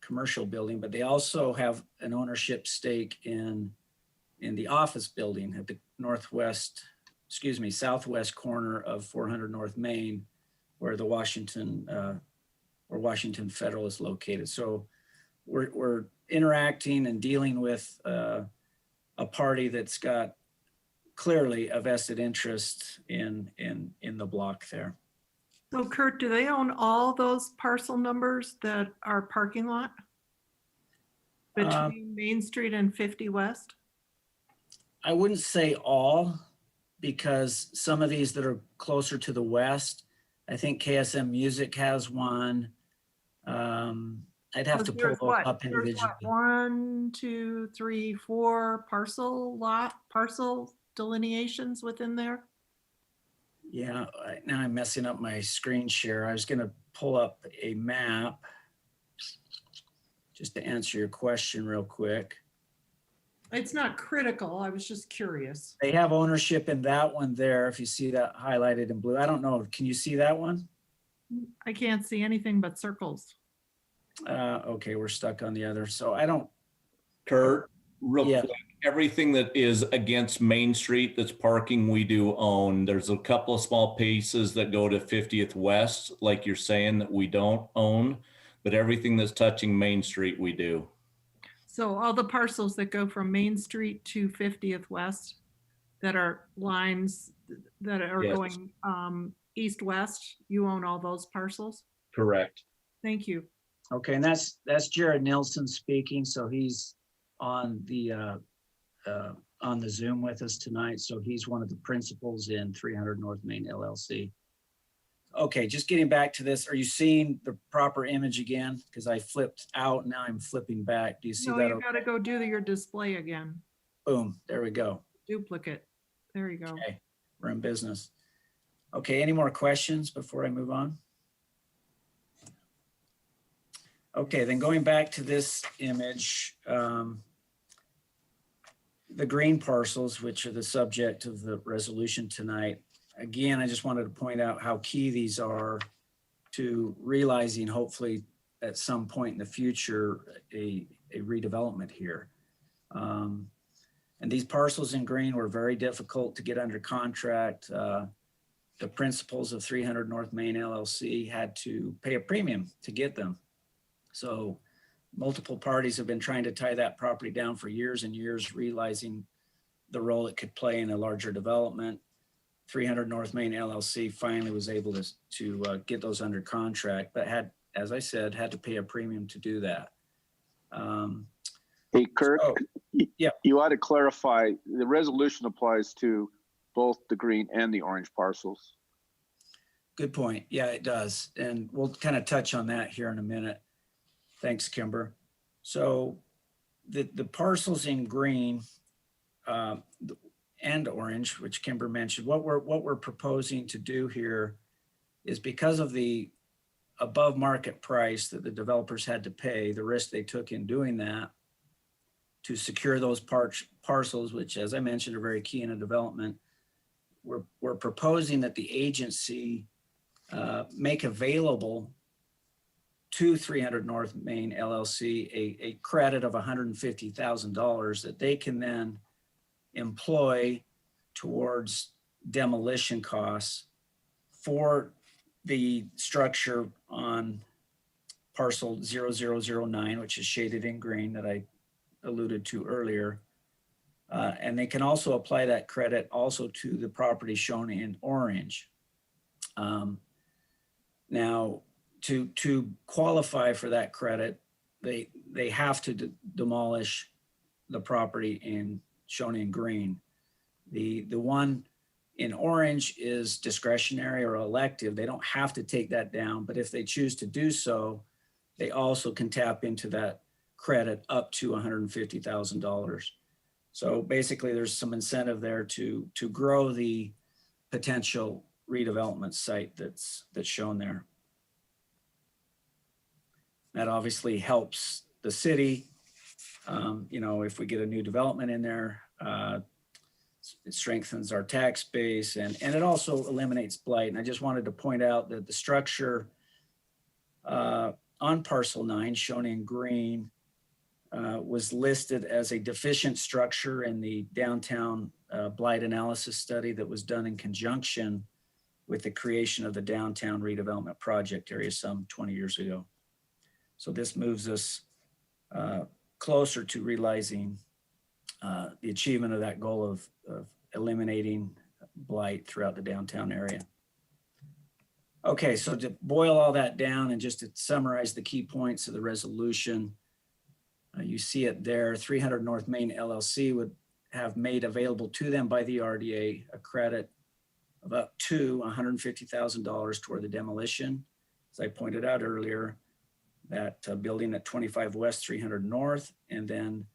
commercial building. But they also have an ownership stake in the office building at the southwest corner of 400 North Main, where the Washington Federal is located. So we're interacting and dealing with a party that's got clearly a vested interest in the block there. So Kurt, do they own all those parcel numbers that are parking lot between Main Street and 50 West? I wouldn't say all, because some of these that are closer to the west, I think KSM Music has one. I'd have to pull those up individually. 1, 2, 3, 4 parcel delineations within there? Yeah, now I'm messing up my screen share. I was gonna pull up a map just to answer your question real quick. It's not critical. I was just curious. They have ownership in that one there. If you see that highlighted in blue, I don't know. Can you see that one? I can't see anything but circles. Okay, we're stuck on the other. So I don't. Kurt, real Yeah. quick, everything that is against Main Street that's parking, we do own. There's a couple of small pieces that go to 50th West, like you're saying, that we don't own, but everything that's touching Main Street, we do. So all the parcels that go from Main Street to 50th West that are lines that are Yes. going east-west, you own all those parcels? Correct. Thank you. Okay, and that's Jared Nilsson speaking. So he's on the Zoom with us tonight. So he's one of the principals in 300 North Main LLC. Okay, just getting back to this. Are you seeing the proper image again? Because I flipped out, now I'm flipping back. Do you see No, that? you gotta go do your display again. Boom, there we go. Duplicate. There you go. Okay, we're in business. Okay, any more questions before I move on? Okay, then going back to this image, the green parcels, which are the subject of the resolution tonight. Again, I just wanted to point out how key these are to realizing, hopefully at some point in the future, a redevelopment here. And these parcels in green were very difficult to get under contract. The principals of 300 North Main LLC had to pay a premium to get them. So multiple parties have been trying to tie that property down for years and years, realizing the role it could play in a larger development. 300 North Main LLC finally was able to get those under contract, but had, as I said, had to pay a premium to do that. Hey, Kirk, yeah, you ought to clarify, the resolution applies to both the green and the orange parcels. Good point. Yeah, it does. And we'll kind of touch on that here in a minute. Thanks, Kimber. So the parcels in green and orange, which Kimber mentioned, what we're proposing to do here is, because of the above market price that the developers had to pay, the risk they took in doing that to secure those parcels, which, as I mentioned, are very key in a development. We're proposing that the agency make available to 300 North Main LLC a credit of $150,000 that they can then employ towards demolition costs for the structure on parcel 0009, which is shaded in green that I alluded to earlier. And they can also apply that credit also to the property shown in orange. Now, to qualify for that credit, they have to demolish the property shown in green. The one in orange is discretionary or elective. They don't have to take that down, but if they choose to do so, they also can tap into that credit up to $150,000. So basically there's some incentive there to grow the potential redevelopment site that's shown there. That obviously helps the city. You know, if we get a new development in there, it strengthens our tax base and it also eliminates blight. And I just wanted to point out that the structure on parcel 9 shown in green was listed as a deficient structure in the downtown blight analysis study that was done in conjunction with the creation of the downtown redevelopment project area some 20 years ago. So this moves us closer to realizing the achievement of that goal of eliminating blight throughout the downtown area. Okay, so to boil all that down and just to summarize the key points of the resolution, you see it there. 300 North Main LLC would have made available to them by the RDA a credit of up to $150,000 toward the demolition. As I pointed out earlier, that building at 25 West, 300 North, and then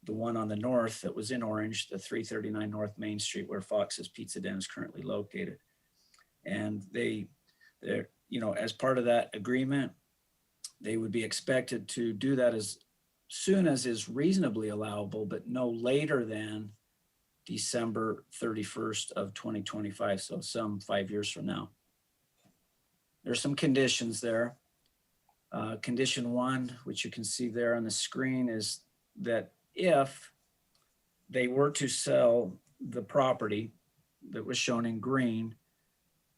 the one on the north that was in orange, the 339 North Main Street where Fox's Pizza Den is currently located. And they're, you know, as part of that agreement, they would be expected to do that as soon as is reasonably allowable, but no later than December 31st of 2025, so some 5 years from now. There's some conditions there. Condition 1, which you can see there on the screen, is that if they were to sell the property that was shown in green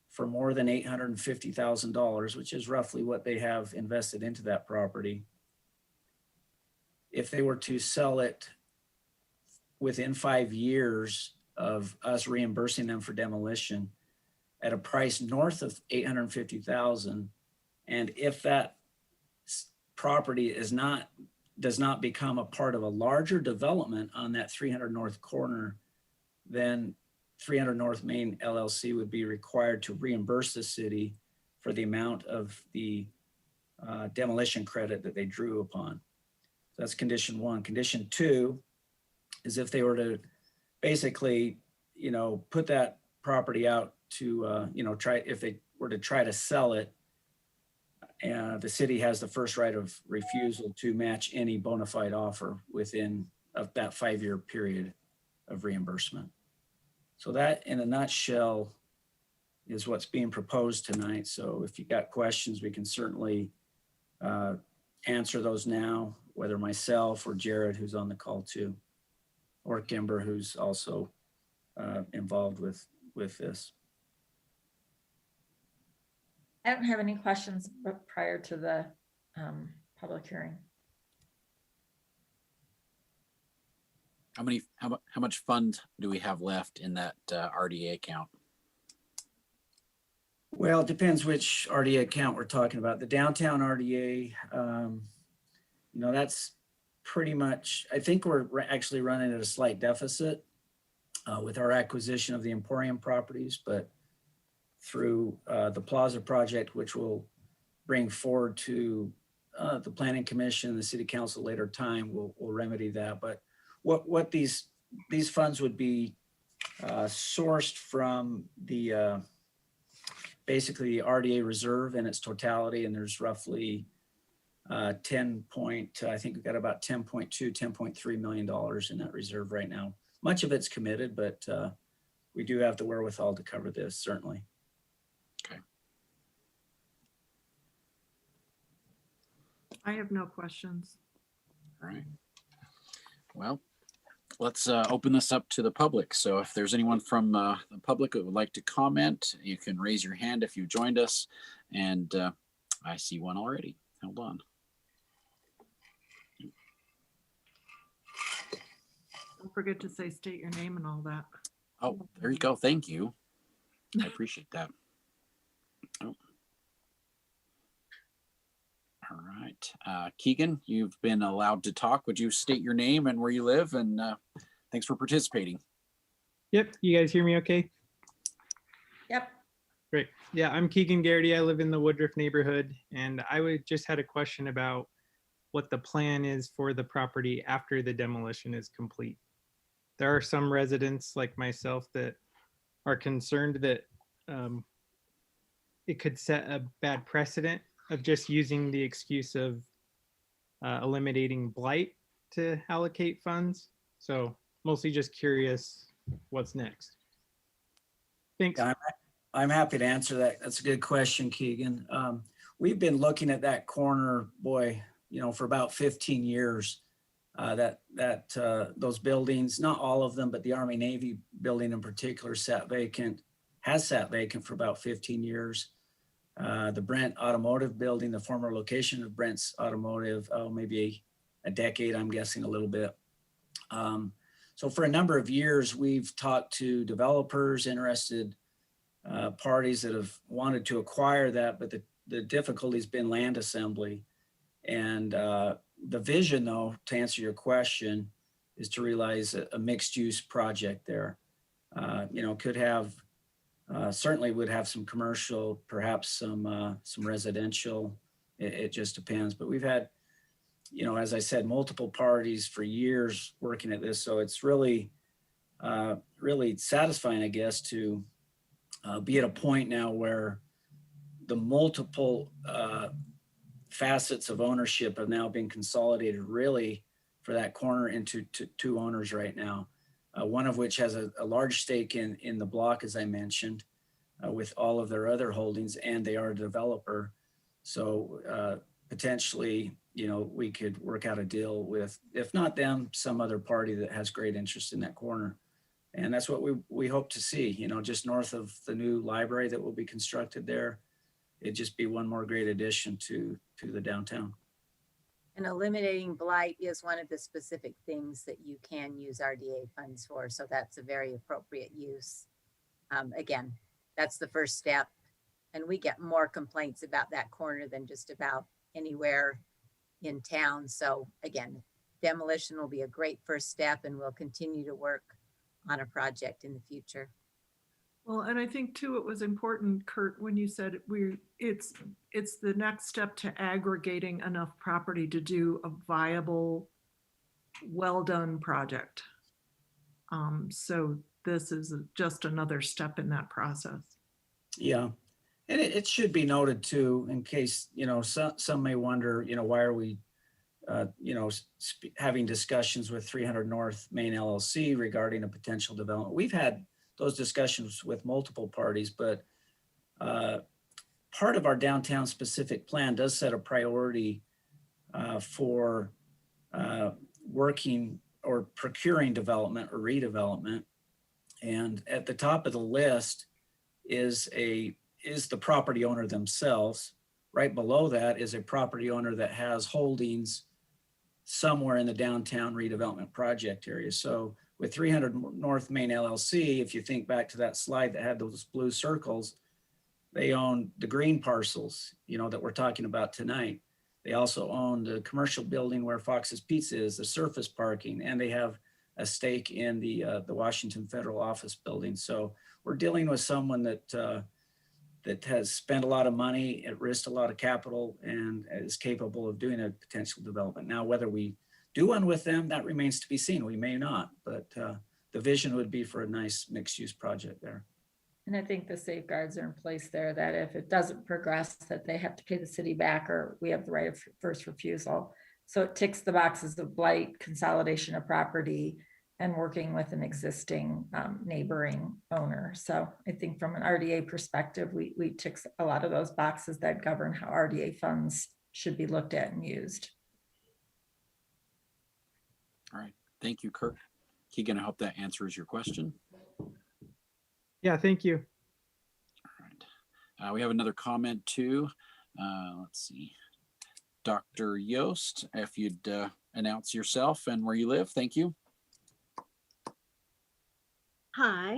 for more than $850,000, which is roughly what they have invested into that property, if they were to sell it within 5 years of us reimbursing them for demolition at a price north of $850,000, and if that property does not become a part of a larger development on that 300 North corner, then 300 North Main LLC would be required to reimburse the city for the amount of the demolition credit that they drew upon. So that's condition 1. Condition 2 is if they were to basically, you know, put that property out to, you know, if they were to try to sell it, the city has the first right of refusal to match any bona fide offer within that 5-year period of reimbursement. So that, in a nutshell, is what's being proposed tonight. So if you got questions, we can certainly answer those now, whether myself or Jared, who's on the call too, or Kimber, who's also involved with this. I don't have any questions prior to the public hearing. How much fund do we have left in that RDA account? Well, it depends which RDA account we're talking about. The downtown RDA, you know, that's pretty much, I think we're actually running at a slight deficit with our acquisition of the Emporium properties, but through the Plaza project, which will bring forward to the Planning Commission, the City Council later time, will remedy that. But what these funds would be sourced from the basically the RDA reserve in its totality, and there's roughly I think we've got about $10.2, $10.3 million in that reserve right now. Much of it's committed, but we do have the wherewithal to cover this, certainly. Okay. I have no questions. All right. Well, let's open this up to the public. So if there's anyone from the public that would like to comment, you can raise your hand if you joined us. And I see one already. Hold on. Don't forget to say state your name and all that. Oh, there you go. Thank you. I appreciate that. Oh. All right. Keegan, you've been allowed to talk. Would you state your name and where you live? And thanks for participating. Yep, you guys hear me okay? Yep. Great. Yeah, I'm Keegan Garrity. I live in the Woodruff neighborhood, and just had a question about what the plan is for the property after the demolition is complete. There are some residents like myself that are concerned that it could set a bad precedent of just using the excuse of eliminating blight to allocate funds. So mostly just curious what's next. Thanks. Yeah, I'm happy to answer that. That's a good question, Keegan. We've been looking at that corner, boy, for about 15 years. Those buildings, not all of them, but the Army Navy building in particular has sat vacant for about 15 years. The Brent Automotive building, the former location of Brent's Automotive, maybe a decade, I'm guessing a little bit. So for a number of years, we've talked to developers, interested parties that have wanted to acquire that, but the difficulty's been land assembly. And the vision, though, to answer your question, is to realize a mixed use project there. Could have, certainly would have some commercial, perhaps some residential. It just depends. But we've had, as I said, multiple parties for years working at this. So it's really, really satisfying, I guess, to be at a point now where the multiple facets of ownership have now been consolidated really for that corner into two owners right now. One of which has a large stake in the block, as I mentioned, with all of their other holdings, and they are a developer. So potentially, we could work out a deal with, if not them, some other party that has great interest in that corner. And that's what we hope to see, just north of the new library that will be constructed there. It'd just be one more great addition to the downtown. And eliminating blight is one of the specific things that you can use RDA funds for. So that's a very appropriate use. Again, that's the first step. And we get more complaints about that corner than just about anywhere in town. So again, demolition will be a great first step, and we'll continue to work on a project in the future. Well, and I think too, it was important, Kurt, when you said it's the next step to aggregating enough property to do a viable, well done project. So this is just another step in that process. Yeah, and it should be noted too, in case, some may wonder, why are we, having discussions with 300 North Main LLC regarding a potential development. We've had those discussions with multiple parties, but part of our downtown specific plan does set a priority for working or procuring development or redevelopment. And at the top of the list is the property owner themselves. Right below that is a property owner that has holdings somewhere in the downtown redevelopment project area. So with 300 North Main LLC, if you think back to that slide that had those blue circles, they own the green parcels, that we're talking about tonight. They also own the commercial building where Fox's Pizza is, the surface parking, and they have a stake in the Washington Federal Office building. So we're dealing with someone that has spent a lot of money, at risk a lot of capital, and is capable of doing a potential development. Now, whether we do one with them, that remains to be seen. We may not, but the vision would be for a nice mixed-use project there. And I think the safeguards are in place there that if it doesn't progress, that they have to pay the city back, or we have the right of first refusal. So it ticks the boxes of blight, consolidation of property, and working with an existing neighboring owner. So I think from an RDA perspective, we tick a lot of those boxes that govern how RDA funds should be looked at and used. All right. Thank you, Kirk. Keegan, I hope that answers your question. Yeah, thank you. All right. We have another comment too. Let's see. Dr. Yost, if you'd announce yourself and where you live. Thank you. Hi,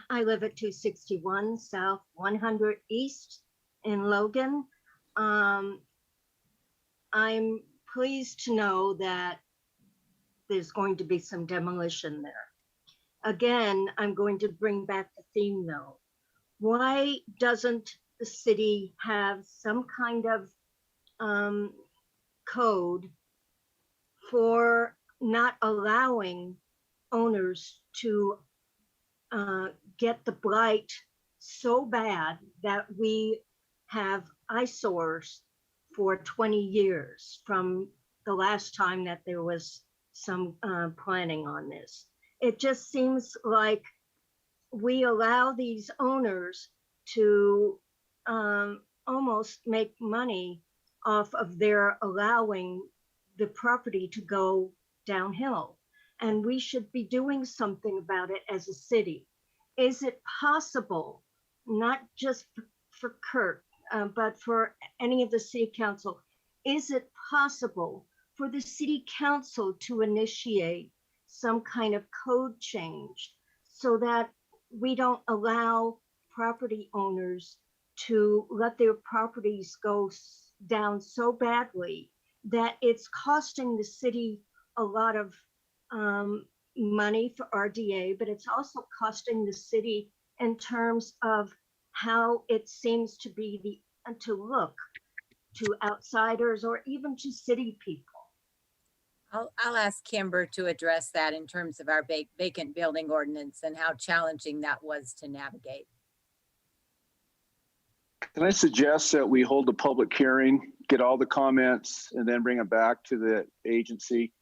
I live at 261 South 100 East in Logan. I'm pleased to know that there's going to be some demolition there. Again, I'm going to bring back the theme though. Why doesn't the city have some kind of code for not allowing owners to get the blight so bad that we have eyesores for 20 years from the last time that there was some planning on this? It just seems like we allow these owners to almost make money off of their allowing the property to go downhill. And we should be doing something about it as a city. Is it possible, not just for Kurt, but for any of the city council, is it possible for the city council to initiate some kind of code change so that we don't allow property owners to let their properties go down so badly that it's costing the city a lot of money for RDA, but it's also costing the city in terms of how it seems to be to look to outsiders or even to city people. I'll ask Kimber to address that in terms of our vacant building ordinance and how challenging that was to navigate. Can I suggest that we hold a public hearing, get all the comments, and then bring it back to the agency?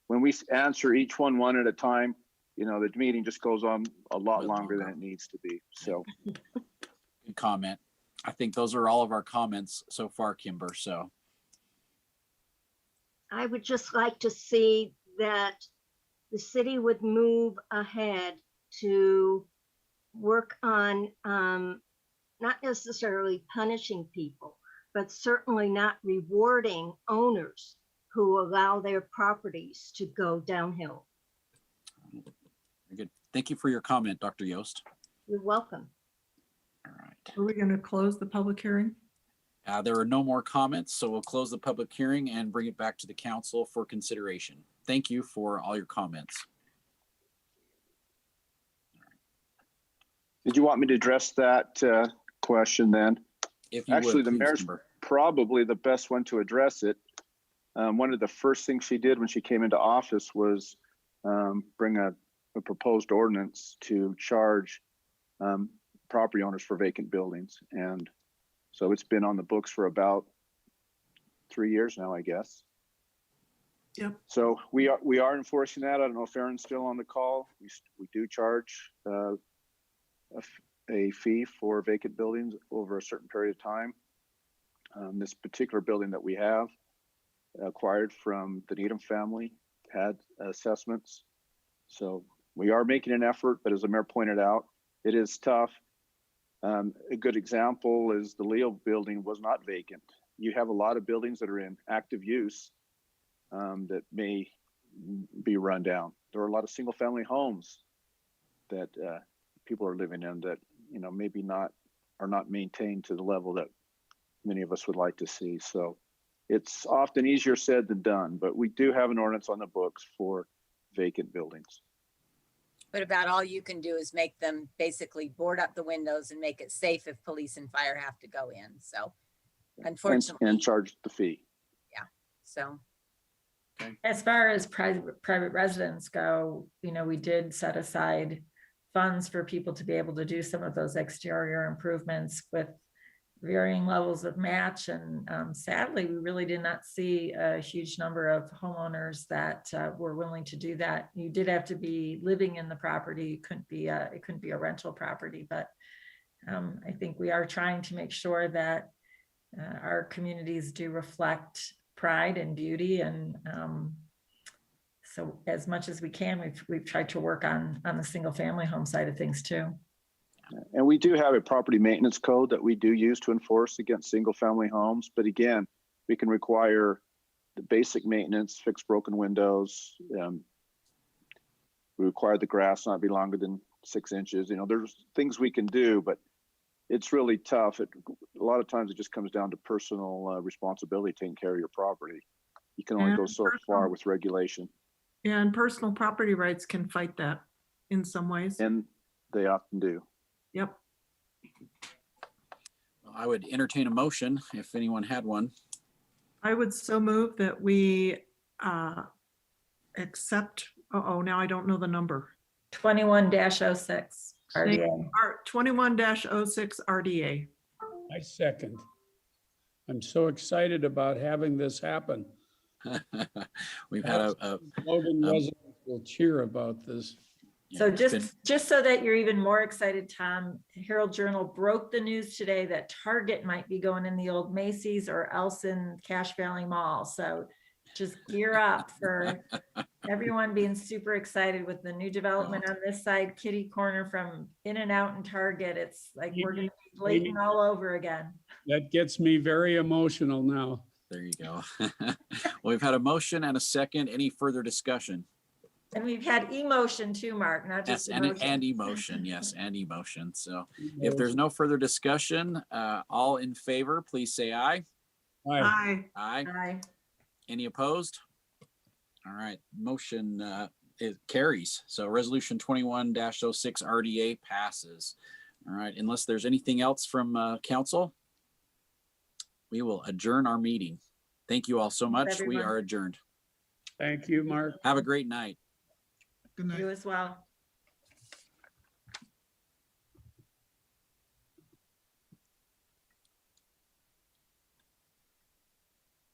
When we answer each one at a time, you know, the meeting just goes on a lot longer than it needs to be. So, Good comment. I think those are all of our comments so far, Kimber. So I would just like to see that the city would move ahead to work on not necessarily punishing people, but certainly not rewarding owners who allow their properties to go downhill. very good. Thank you for your comment, Dr. Yost. You're welcome. All right. Are we going to close the public hearing? There are no more comments, so we'll close the public hearing and bring it back to the council for consideration. Thank you for all your comments. did you want me to address that question then? If you Actually, would, the please, mayor's Kimber. probably the best one to address it. One of the first things she did when she came into office was bring a proposed ordinance to charge property owners for vacant buildings. And so it's been on the books for about 3 years now, I guess. Yep. So we are enforcing that. I don't know if Aaron's still on the call. We do charge a fee for vacant buildings over a certain period of time. This particular building that we have acquired from the Needham family had assessments. So we are making an effort, but as the mayor pointed out, it is tough. A good example is the Leo building was not vacant. You have a lot of buildings that are in active use that may be run down. There are a lot of single family homes that people are living in that, you know, maybe are not maintained to the level that many of us would like to see. So it's often easier said than done, but we do have an ordinance on the books for vacant buildings. But about all you can do is make them basically board up the windows and make it safe if police and fire have to go in. So unfortunately. And charge the fee. Yeah, so. As far as private residents go, you know, we did set aside funds for people to be able to do some of those exterior improvements with varying levels of match. And sadly, we really did not see a huge number of homeowners that were willing to do that. You did have to be living in the property. It couldn't be a rental property, but I think we are trying to make sure that our communities do reflect pride and beauty. And so as much as we can, we've tried to work on the single family home side of things too. And we do have a property maintenance code that we do use to enforce against single family homes. But again, we can require the basic maintenance, fix broken windows. We require the grass not be longer than 6 inches. You know, there's things we can do, but it's really tough. A lot of times it just comes down to personal responsibility, taking care of your property. You can only go And so far with regulation, And personal property rights can fight that in some ways. and they often do. Yep. I would entertain a motion if anyone had one. I would so move that we accept, now I don't know the number. 21-06 RDA. 21-06 RDA. I second. I'm so excited about having this happen. We've had a Logan residents will cheer about this. So just so that you're even more excited, Tom, Herald Journal broke the news today that Target might be going in the old Macy's or else in Cache Valley Mall. So just gear up for everyone being super excited with the new development on this side, kitty corner from In-N-Out and Target. It's like we're going to be blatant all over again. That gets me very emotional now. There you go. Well, we've had a motion and a second. Any further discussion? And we've had emotion too, Mark, not Yes, just and emotion. emotion. Yes, and emotion. So if there's no further discussion, all in favor, please say aye. Aye. Aye. Aye. Any opposed? All right, motion it carries. So resolution 21-06 RDA passes. All right, unless there's anything else from council, we will adjourn our meeting. Thank you all so much. We everyone. are adjourned. Thank you, Mark. Have a great night. Good night. You as well.